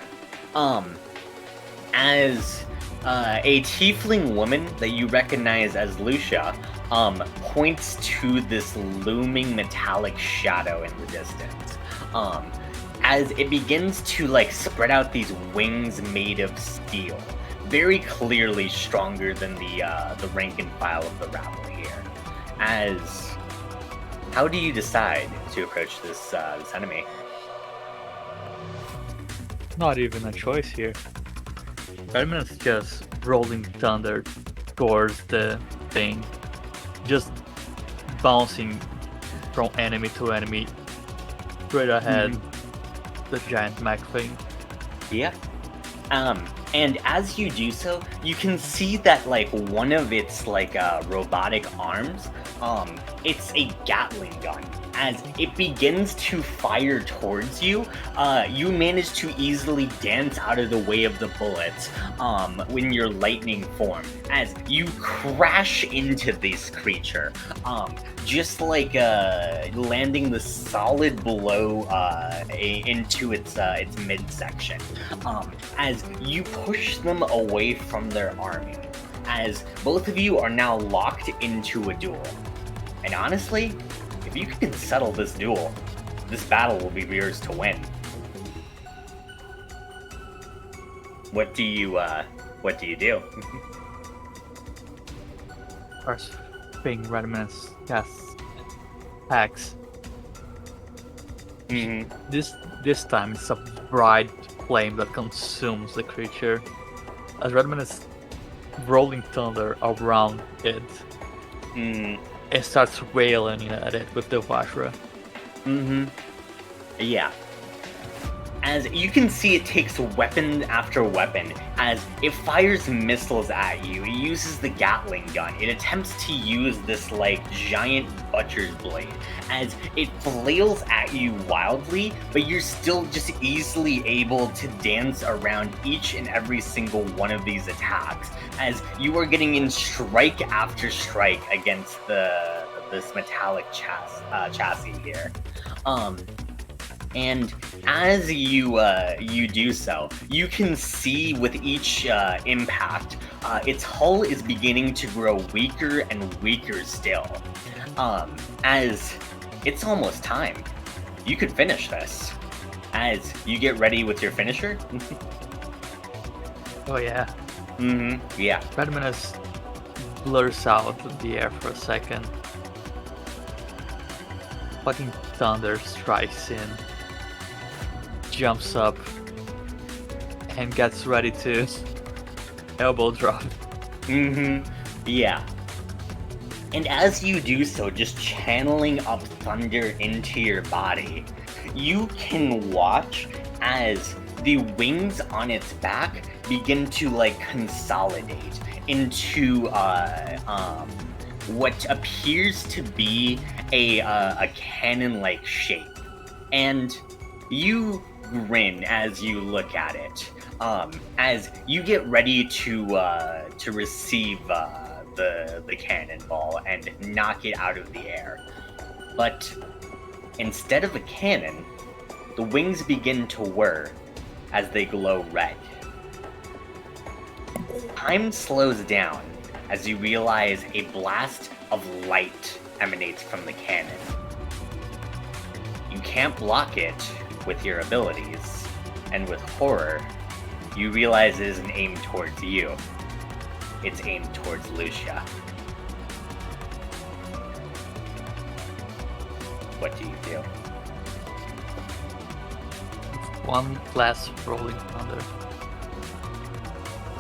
As a tiefling woman that you recognize as Lucia points to this looming metallic shadow in the distance. As it begins to like spread out these wings made of steel, very clearly stronger than the rank and file of the rabble here. As how do you decide to approach this enemy? Not even a choice here. Deadman's just rolling thunder towards the thing, just bouncing from enemy to enemy, straight ahead. The giant mech thing. Yeah. And as you do so, you can see that like one of its like robotic arms, it's a Gatling gun. As it begins to fire towards you, you manage to easily dance out of the way of the bullets in your lightning form. As you crash into this creature, just like landing the solid blow into its midsection. As you push them away from their army, as both of you are now locked into a duel. And honestly, if you can settle this duel, this battle will be yours to win. What do you do? First thing Redman's casts hacks. This time it's a bright flame that consumes the creature. As Redman is rolling thunder around it, it starts wailing at it with the Vajra. Yeah. As you can see, it takes weapon after weapon. As it fires missiles at you, it uses the Gatling gun. It attempts to use this like giant butcher's blade. As it flails at you wildly, but you're still just easily able to dance around each and every single one of these attacks. As you are getting in strike after strike against this metallic chassis here. And as you do so, you can see with each impact, its hull is beginning to grow weaker and weaker still. As it's almost time. You could finish this. As you get ready with your finisher. Oh yeah. Yeah. Redman blurs out of the air for a second. Fucking thunder strikes in. Jumps up and gets ready to elbow drop. Yeah. And as you do so, just channeling up thunder into your body, you can watch as the wings on its back begin to like consolidate into what appears to be a cannon-like shape. And you grin as you look at it. As you get ready to receive the cannonball and knock it out of the air. But instead of a cannon, the wings begin to whir as they glow red. Time slows down as you realize a blast of light emanates from the cannon. You can't block it with your abilities, and with horror, you realize it isn't aimed towards you. It's aimed towards Lucia. What do you do? One last rolling thunder.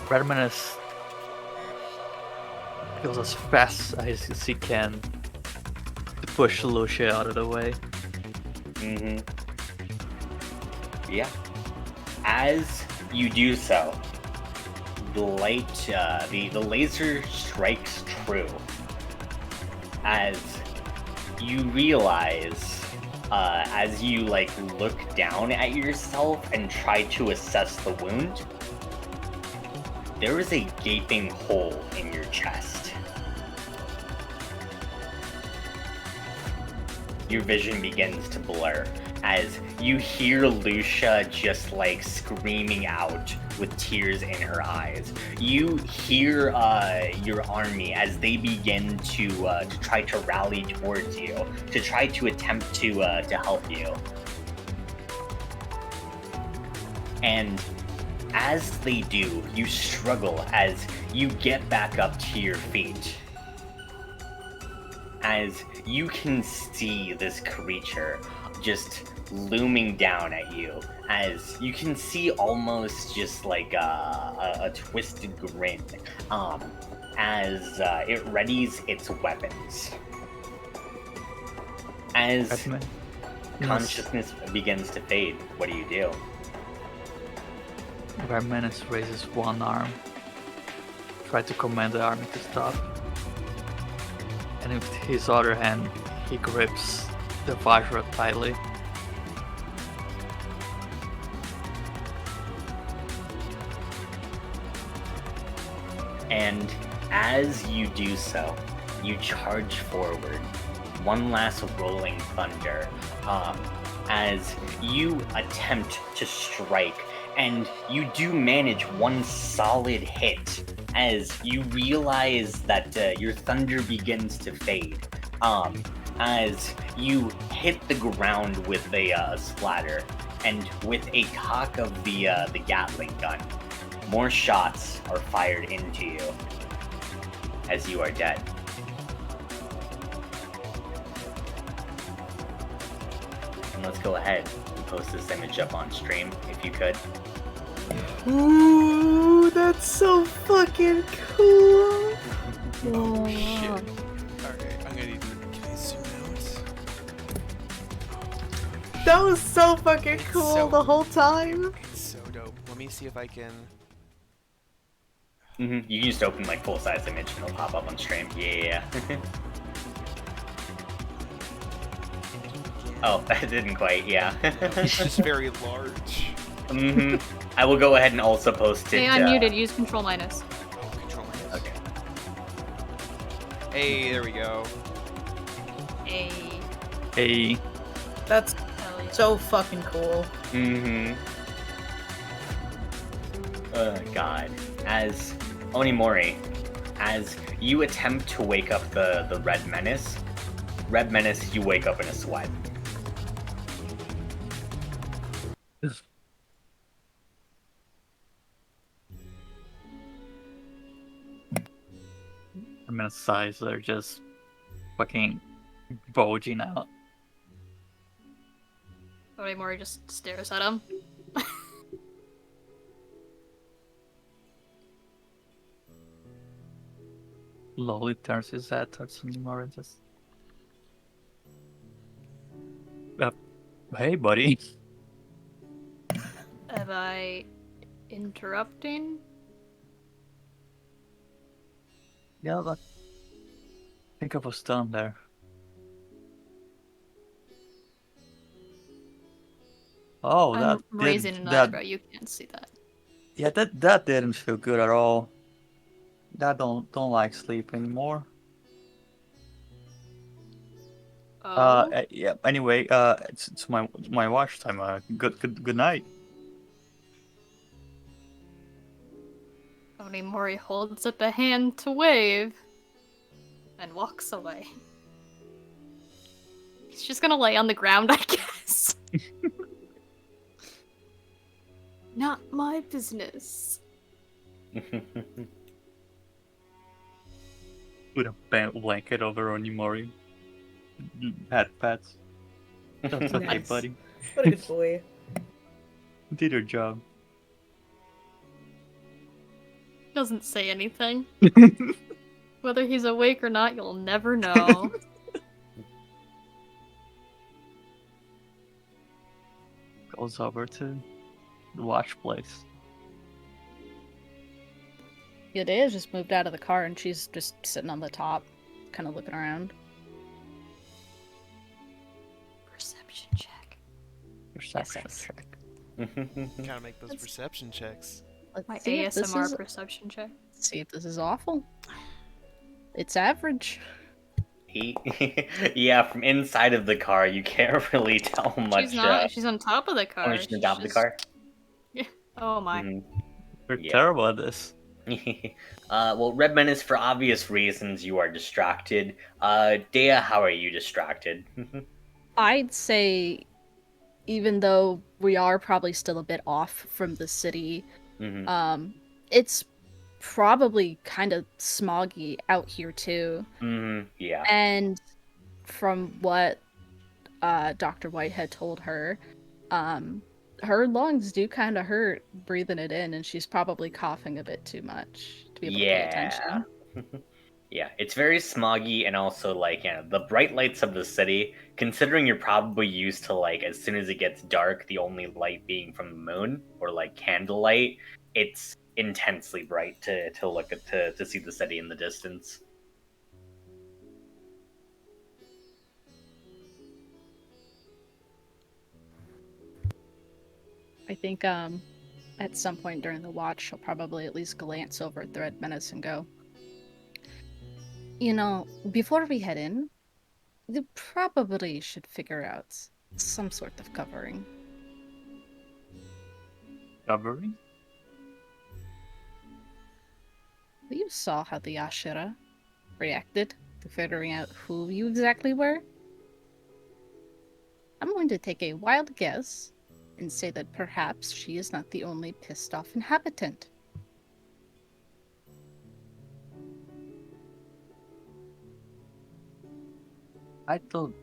Redmanus goes as fast as he can to push Lucia out of the way. Mm-hmm. Yeah. As you do so, the light, the laser strikes true. As you realize, as you look down at yourself and try to assess the wound, there is a gaping hole in your chest. Your vision begins to blur as you hear Lucia just screaming out with tears in her eyes. You hear your army as they begin to try to rally towards you, to try to attempt to help you. And as they do, you struggle as you get back up to your feet. As you can see this creature just looming down at you, as you can see almost just a twisted grin, as it readies its weapons. As Redman. consciousness begins to fade, what do? Redmanus raises one arm, try to command the army to stop. And with his other hand, he grips the Vajra tightly. And as you do so, you charge forward. One last rolling thunder, as you attempt to strike, and you do manage one solid hit as you realize that your thunder begins to fade. As you hit the ground with a splatter, and with a cock of the Gatling gun, more shots are fired into you as you are dead. And let's go ahead and post this image up on stream if you could. Ooh, that's so fucking cool. Oh shit. Alright, I'm gonna need to can I zoom out? That was so fucking cool so- the whole time. It's so dope. Let me see if I can. You can just open full-size image and it'll pop up on stream. Yeah. Oh, that didn't quite, yeah. It's just very large. I will go ahead and also post it. Hey, I'm muted. Use control minus. Oh, control minus. Okay. Hey, there we go. A. Hey, That's Hell yeah. so fucking cool. Oh god. As Onimori, as you attempt to wake up the Red Menace, you wake up in a sweat. Redmanus' eyes are just fucking bulging out. Mori just stares at him. Slowly turns his head towards Onimori and just... hey, buddy. Am I interrupting? Yeah, but I think I was done there. Oh, I'm raising an that eyebrow. You can't see that. yeah, that didn't feel good at all. That don't like sleep anymore. Oh, Yeah. Anyway, it's my watch time. Good night. Onimori holds up a hand to wave and walks away. He's just gonna lay on the ground, I guess. Not my business. Put a blanket over Onimori. Pats. That's okay, Nice. buddy. What a good boy. Did your job. Doesn't say anything. Whether he's awake or not, you'll never know. Goes over to the watch place. Yadea's just moved out of the car and she's just sitting on the top, kind of looking around. Perception check. Perception Yes. check. Gotta make those perception checks. Let's My see if this ASMR is, perception check. see if this is awful. It's average. Yeah, from inside of the car, you can't really tell much. She's not. She's on top of the car. Oh, she's on top of the car. Oh my. We're Yeah. terrible at this. Well, Red Menace, for obvious reasons, you are distracted. Dea, how are you distracted? I'd say, even though we are probably still a bit off from the city, it's probably kind of smoggy out here too. Yeah. And from what Dr. White had told her, her lungs do kind of hurt breathing it in, and she's probably coughing a bit too much to be able to pay attention. Yeah, it's very smoggy, and also like the bright lights of the city. Considering you're probably used to like as soon as it gets dark, the only light being from the moon or like candlelight, it's intensely bright to look at to see the city in the distance. I think at some point during the watch, she'll probably at least glance over at the Red Menace and go, you know, before we head in, you probably should figure out some sort of covering. Covering? You saw how the Ashera reacted to figuring out who you exactly were. I'm going to take a wild guess and say that perhaps she is not the only pissed off inhabitant. I don't.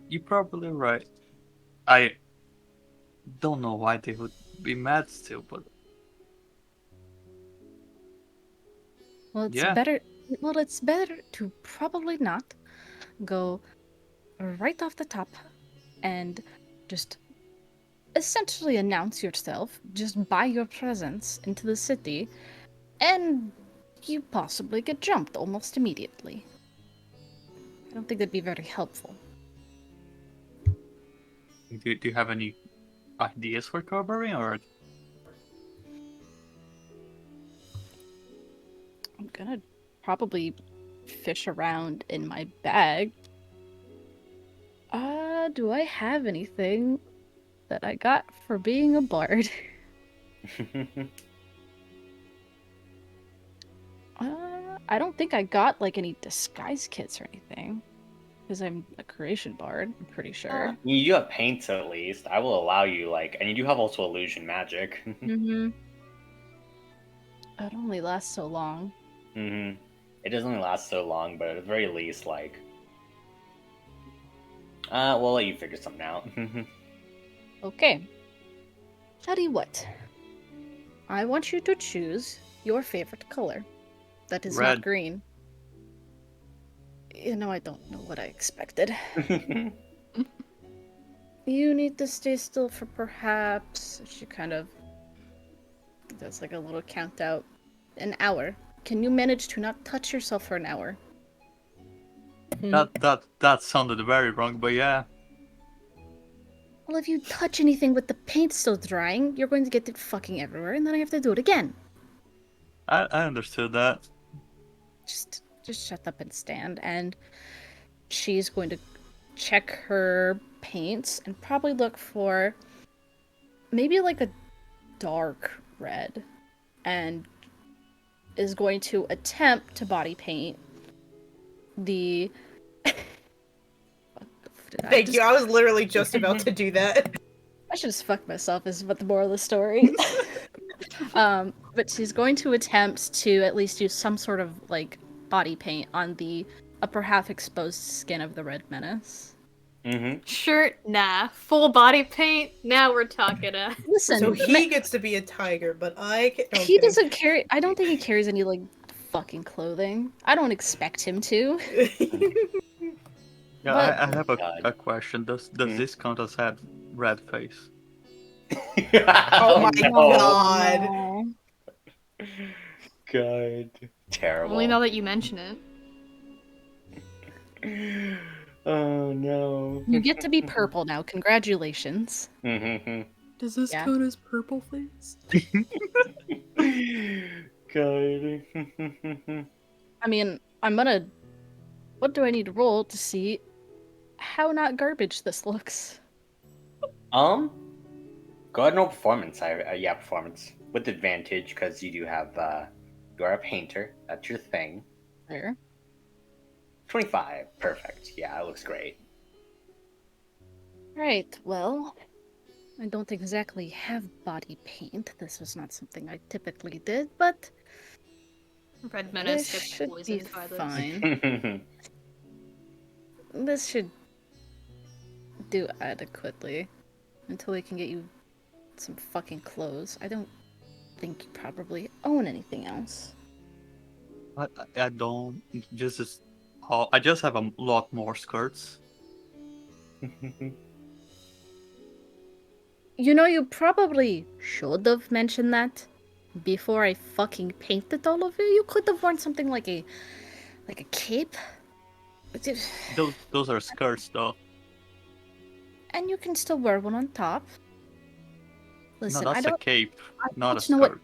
You're probably right. I don't know why they would be mad still, but Well, it's Yeah. better. Well, it's better to probably not go right off the top and just essentially announce yourself just by your presence into the city, and you possibly get jumped almost immediately. I don't think that'd be very helpful. do you have any ideas for covering, or I'm gonna probably fish around in my bag. Do I have anything that I got for being a bard? I don't think I got like any disguise kits or anything, because I'm a creation bard, I'm pretty sure. You do have paints at least. I will allow you and you do have also illusion magic. Mm-hmm. It only lasts so long. It doesn't only last so long, but at the very least, we'll let you figure something out. Okay. Tell you what. I want you to choose your favorite color. That is Red. not green. You know, I don't know what I expected. You need to stay still for perhaps... She kind of does like a little count out. An hour. Can you manage to not touch yourself for an hour? that sounded very wrong, but yeah. Well, if you touch anything with the paint still drying, you're going to get it fucking everywhere, and then I have to do it again. I understood that. Just shut up and stand. And she's going to check her paints and probably look for maybe like a dark red, and is going to attempt to body paint the. Thank you. I was literally just about to do that. I should just fuck myself, is what the moral of the story. But she's going to attempt to at least use some sort of like body paint on the upper half exposed skin of the red menace. Mm-hmm. Shirt, nah. Full body paint, now we're talking. Listen, So he gets to be a tiger, but I can... no, I'm he kidding. doesn't carry. I don't think he carries any like fucking clothing. I don't expect him to. Yeah, But- I have God. a question. Does this count as had red face? Oh my god. No. God. Terrible. Only now that you mention it. Oh no. You get to be purple now. Congratulations. Mm-hmm. Does this Yeah. count as purple face? God. I mean, I'm gonna. What do I need to roll to see how not garbage this looks? Go ahead and roll performance. Yeah, performance with advantage because you do have you are a painter. That's your thing. There. 25. Perfect. Yeah, it looks great. Right, well, I don't exactly have body paint. This was not something I typically did, but Red this Menace gets should be poisoned by this. fine. This should do adequately until we can get you some fucking clothes. I don't think you probably own anything else. I don't. I just have a lot more skirts. You know, you probably should have mentioned that before I fucking painted all of you. You could have worn something like a cape. Those are skirts though. And you can still wear one on top. Listen, No, I that's a don't cape, not a don't know what- skirt.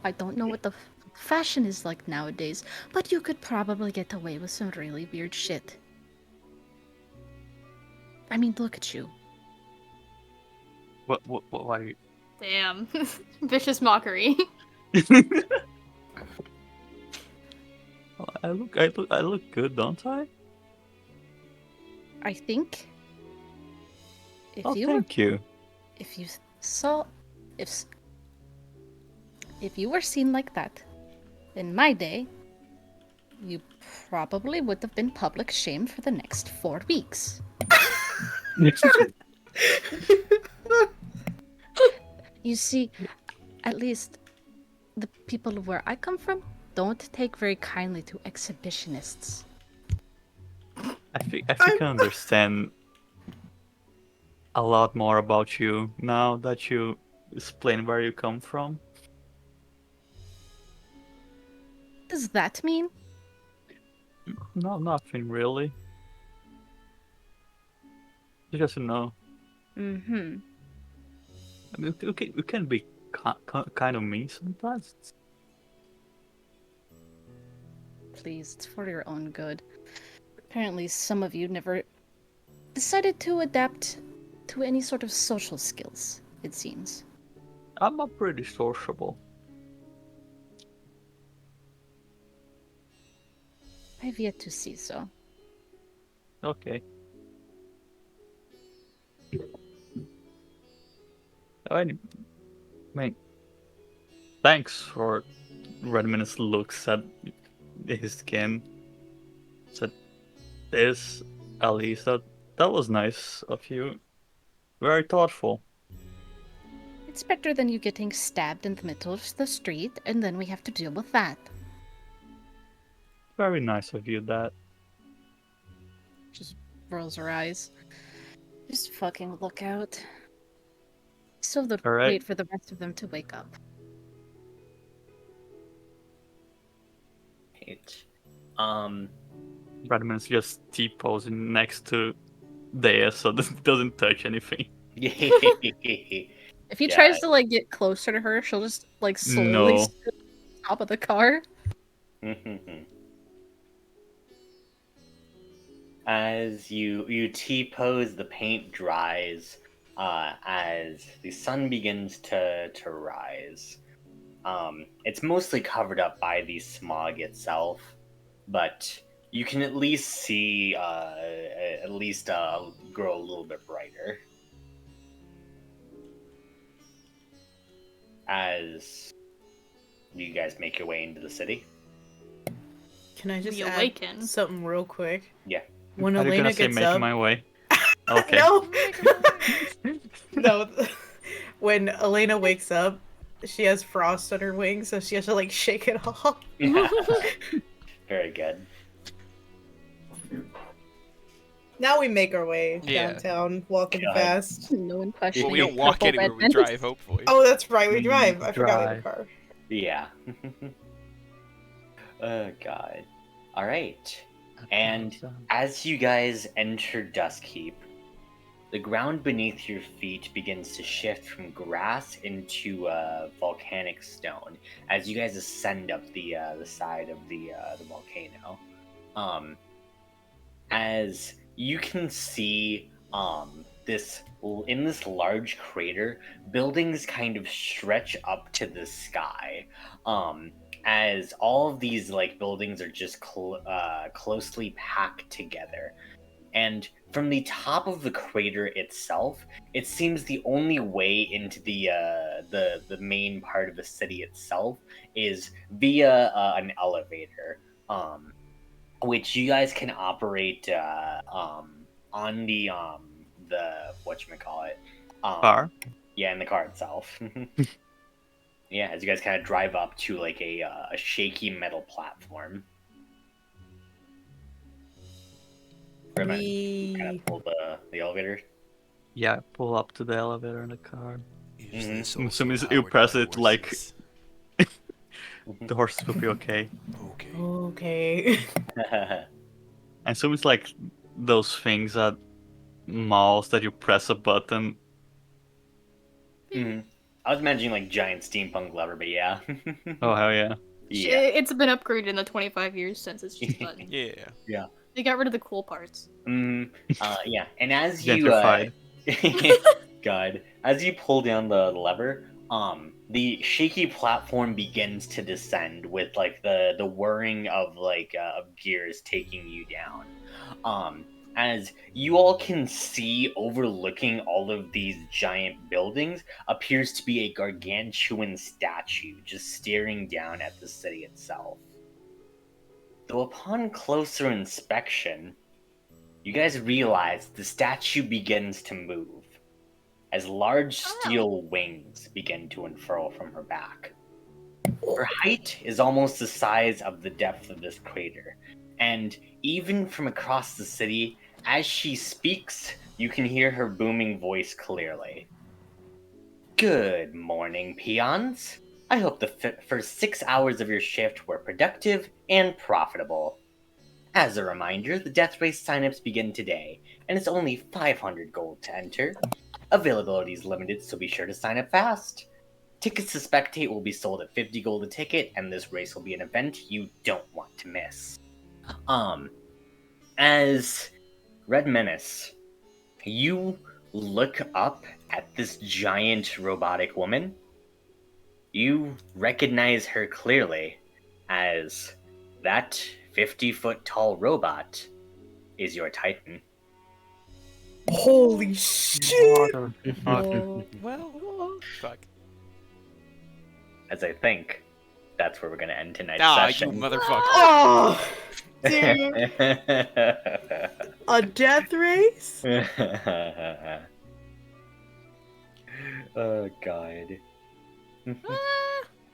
I don't know what the fashion is like nowadays, but you could probably get away with some really weird shit. I mean, look at you. What are you? Damn. Vicious mockery. I look good, don't I? I think if Oh, you were thank you. if you saw if you were seen like that in my day, you probably would have been public shamed for the next 4 weeks. You see, at least the people where I come from don't take very kindly to exhibitionists. I think I understand a lot more about you now that you explain where you come from. What does that mean? No, nothing really. Just to know. Mm-hmm. I mean, we can be kind of mean sometimes. Please, it's for your own good. Apparently, some of you never decided to adapt to any sort of social skills, it seems. I'm not pretty sociable. I've yet to see so. Okay. I mean, thanks for Redman's looks at his skin. Said this, at least that was nice of you. Very thoughtful. It's better than you getting stabbed in the middle of the street, and then we have to deal with that. Very nice of you, that. Just rolls her eyes. Just fucking look out. So the All right. wait for the rest of them to wake up. Right. Redman's just T-posing next to Dea so that it doesn't touch anything. If he Yeah. tries to like get closer to her, she'll just like slowly No. scoot to the top of the car. As you T-pose, the paint dries. As the sun begins to rise. It's mostly covered up by the smog itself, but you can at least see grow a little bit brighter as you guys make your way into the city. Can I just We add awaken. something real quick? Yeah. When Are you Elena gonna say gets making up, my way? Okay. no, no. When Elena wakes up, she has frost on her wings, so she has to like shake it off. Very good. Now we make our way Yeah. downtown, walking God. fast. No one questioning. Well, we don't walk purple anywhere. We red drive, hopefully. Oh, that's right, we We drive. I forgot we have a drive. car. Yeah. Oh god. All right. And as you guys enter Duskkeep, the ground beneath your feet begins to shift from grass into volcanic stone as you guys ascend up the side of the volcano. As you can see, this large crater, buildings kind of stretch up to the sky. As all of these buildings are just closely packed together. And from the top of the crater itself, it seems the only way into the main part of the city itself is via an elevator, which you guys can operate on the whatchamacallit, Car? Yeah, in the car itself. Yeah, as you guys kind of drive up to a shaky metal platform. Kind of pull the elevator. Yeah, pull up to the elevator in the car. Is Mhm. this As soon also as you powered press by it, like- horses? The horses will be okay. Okay. Okay. And so it's like those things at malls that you press a button. Mhm. I was imagining giant steampunk lever, but yeah. Oh hell yeah! Yeah. It's been upgraded in the 25 years since it's just a button. Yeah. They got rid of the cool parts. Yeah. And as you Gentrified. God, as you pull down the lever, the shaky platform begins to descend with the whirring of of gears taking you down. As you all can see, overlooking all of these giant buildings appears to be a gargantuan statue just staring down at the city itself. Though upon closer inspection, you guys realize the statue begins to move as large steel wings begin to unfurl from her back. Her height is almost the size of the depth of this crater, and even from across the city, as she speaks, you can hear her booming voice clearly. Good morning, peons. I hope the first 6 hours of your shift were productive and profitable. As a reminder, the Death Race signups begin today, and it's only 500 gold to enter. Availability is limited, so be sure to sign up fast. Tickets to spectate will be sold at 50 gold a ticket, and this race will be an event you don't want to miss. As Red Menace, you look up at this giant robotic woman. You recognize her clearly as that 50-foot tall robot is your Titan. Holy shit! Motherfucker. Well, fuck. As I think that's where we're gonna end tonight's Ah, session. you motherfucker. Oh, dude. A death race? Oh god.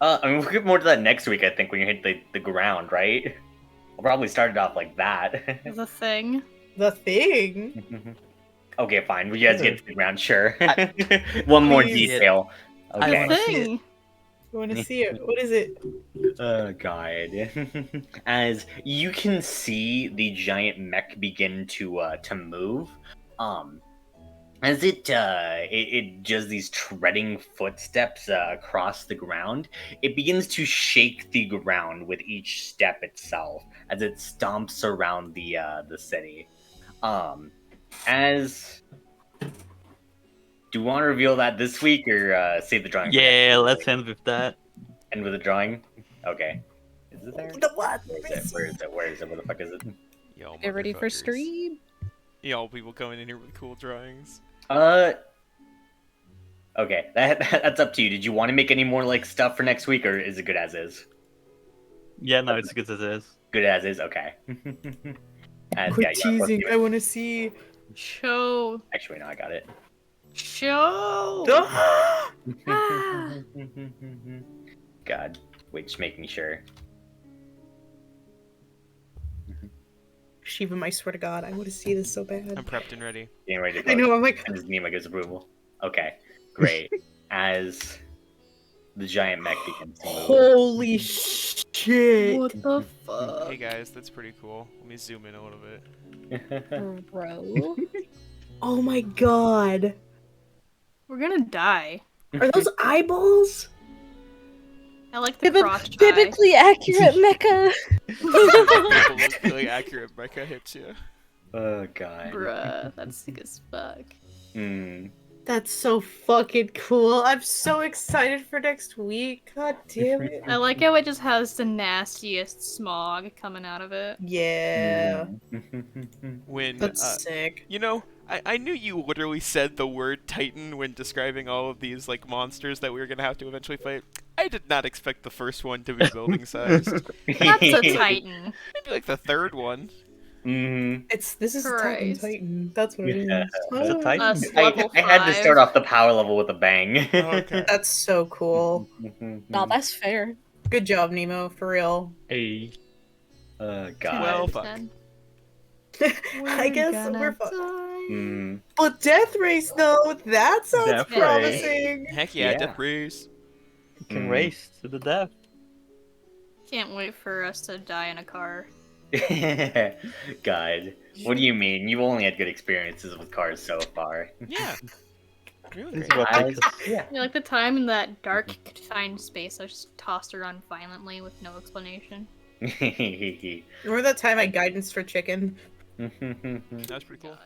I mean, we'll get more to that next week, I think, when you hit the ground, right? We'll probably start it off like that. The thing. The thing? Okay, fine. You guys get to the ground, sure. I- One more Please. detail. I Okay. wanna see it. Thing. I want to see it. What is it? Oh god. As you can see the giant mech begin to move, as it does these treading footsteps across the ground, it begins to shake the ground with each step itself as it stomps around the city. As do you want to reveal that this week or save the drawing? Yeah, let's end with that. End with the drawing. Okay. Is it there? The what? Where is it? Where is it? Where is it? Where the fuck is it? Y'all Get ready for motherfuckers. stream. Y'all people coming in here with cool drawings. Okay, that's up to you. Did you want to make any more like stuff for next week, or is it good as is? Yeah, no, it's good as is. Good as is. Okay. As, Quit yeah, teasing. I want to see. Show. Actually, no, I got it. Show. God, wait, just making sure. Shiva, I swear to God, I want to see this so I'm bad. prepped and ready. Getting ready to I know. I'm like, I just need my good approval. Okay, great. As the giant mech begins to move. holy shit! What the fuck? Hey guys, that's pretty cool. Let me zoom in a little bit. Bro. Oh my God! We're gonna die. Are those eyeballs? I like the crotch eye. Biblically accurate mecha. Really accurate mecha hits you. Oh God. Bruh, that's sick as fuck. Hmm. That's so fucking cool. I'm so excited for next week. God damn it. I like how it just has the nastiest smog coming out of it. Yeah. When That's sick. you know, I knew you literally said the word Titan when describing all of these like monsters that we were gonna have to eventually fight. I did not expect the first one to be building sized. That's a Titan. Maybe like the third one. Mm-hmm. This is Titan Christ. Titan. That's what it Yeah. is. It's a Titan. Us level I had to 5. start off the power level with a bang. Okay. That's so cool. No, that's fair. Good job, Nemo. For real. Hey. Oh 10 God. Well, out of fuck. 10. I guess gonna we're fine. die. Mm. But Death Race, though, that sounds Death Race. promising. Heck yeah, Yeah. Death Race. Can Mm. race to the death. Can't wait for us to die in a car. God. What do you mean? You've only had good experiences with cars so far. Yeah. Really This is great. what I- makes us- Yeah. Yeah, like the time in that dark confined space, I just tossed around violently with no explanation. Remember that time I guidance for chicken? That was pretty cool. God.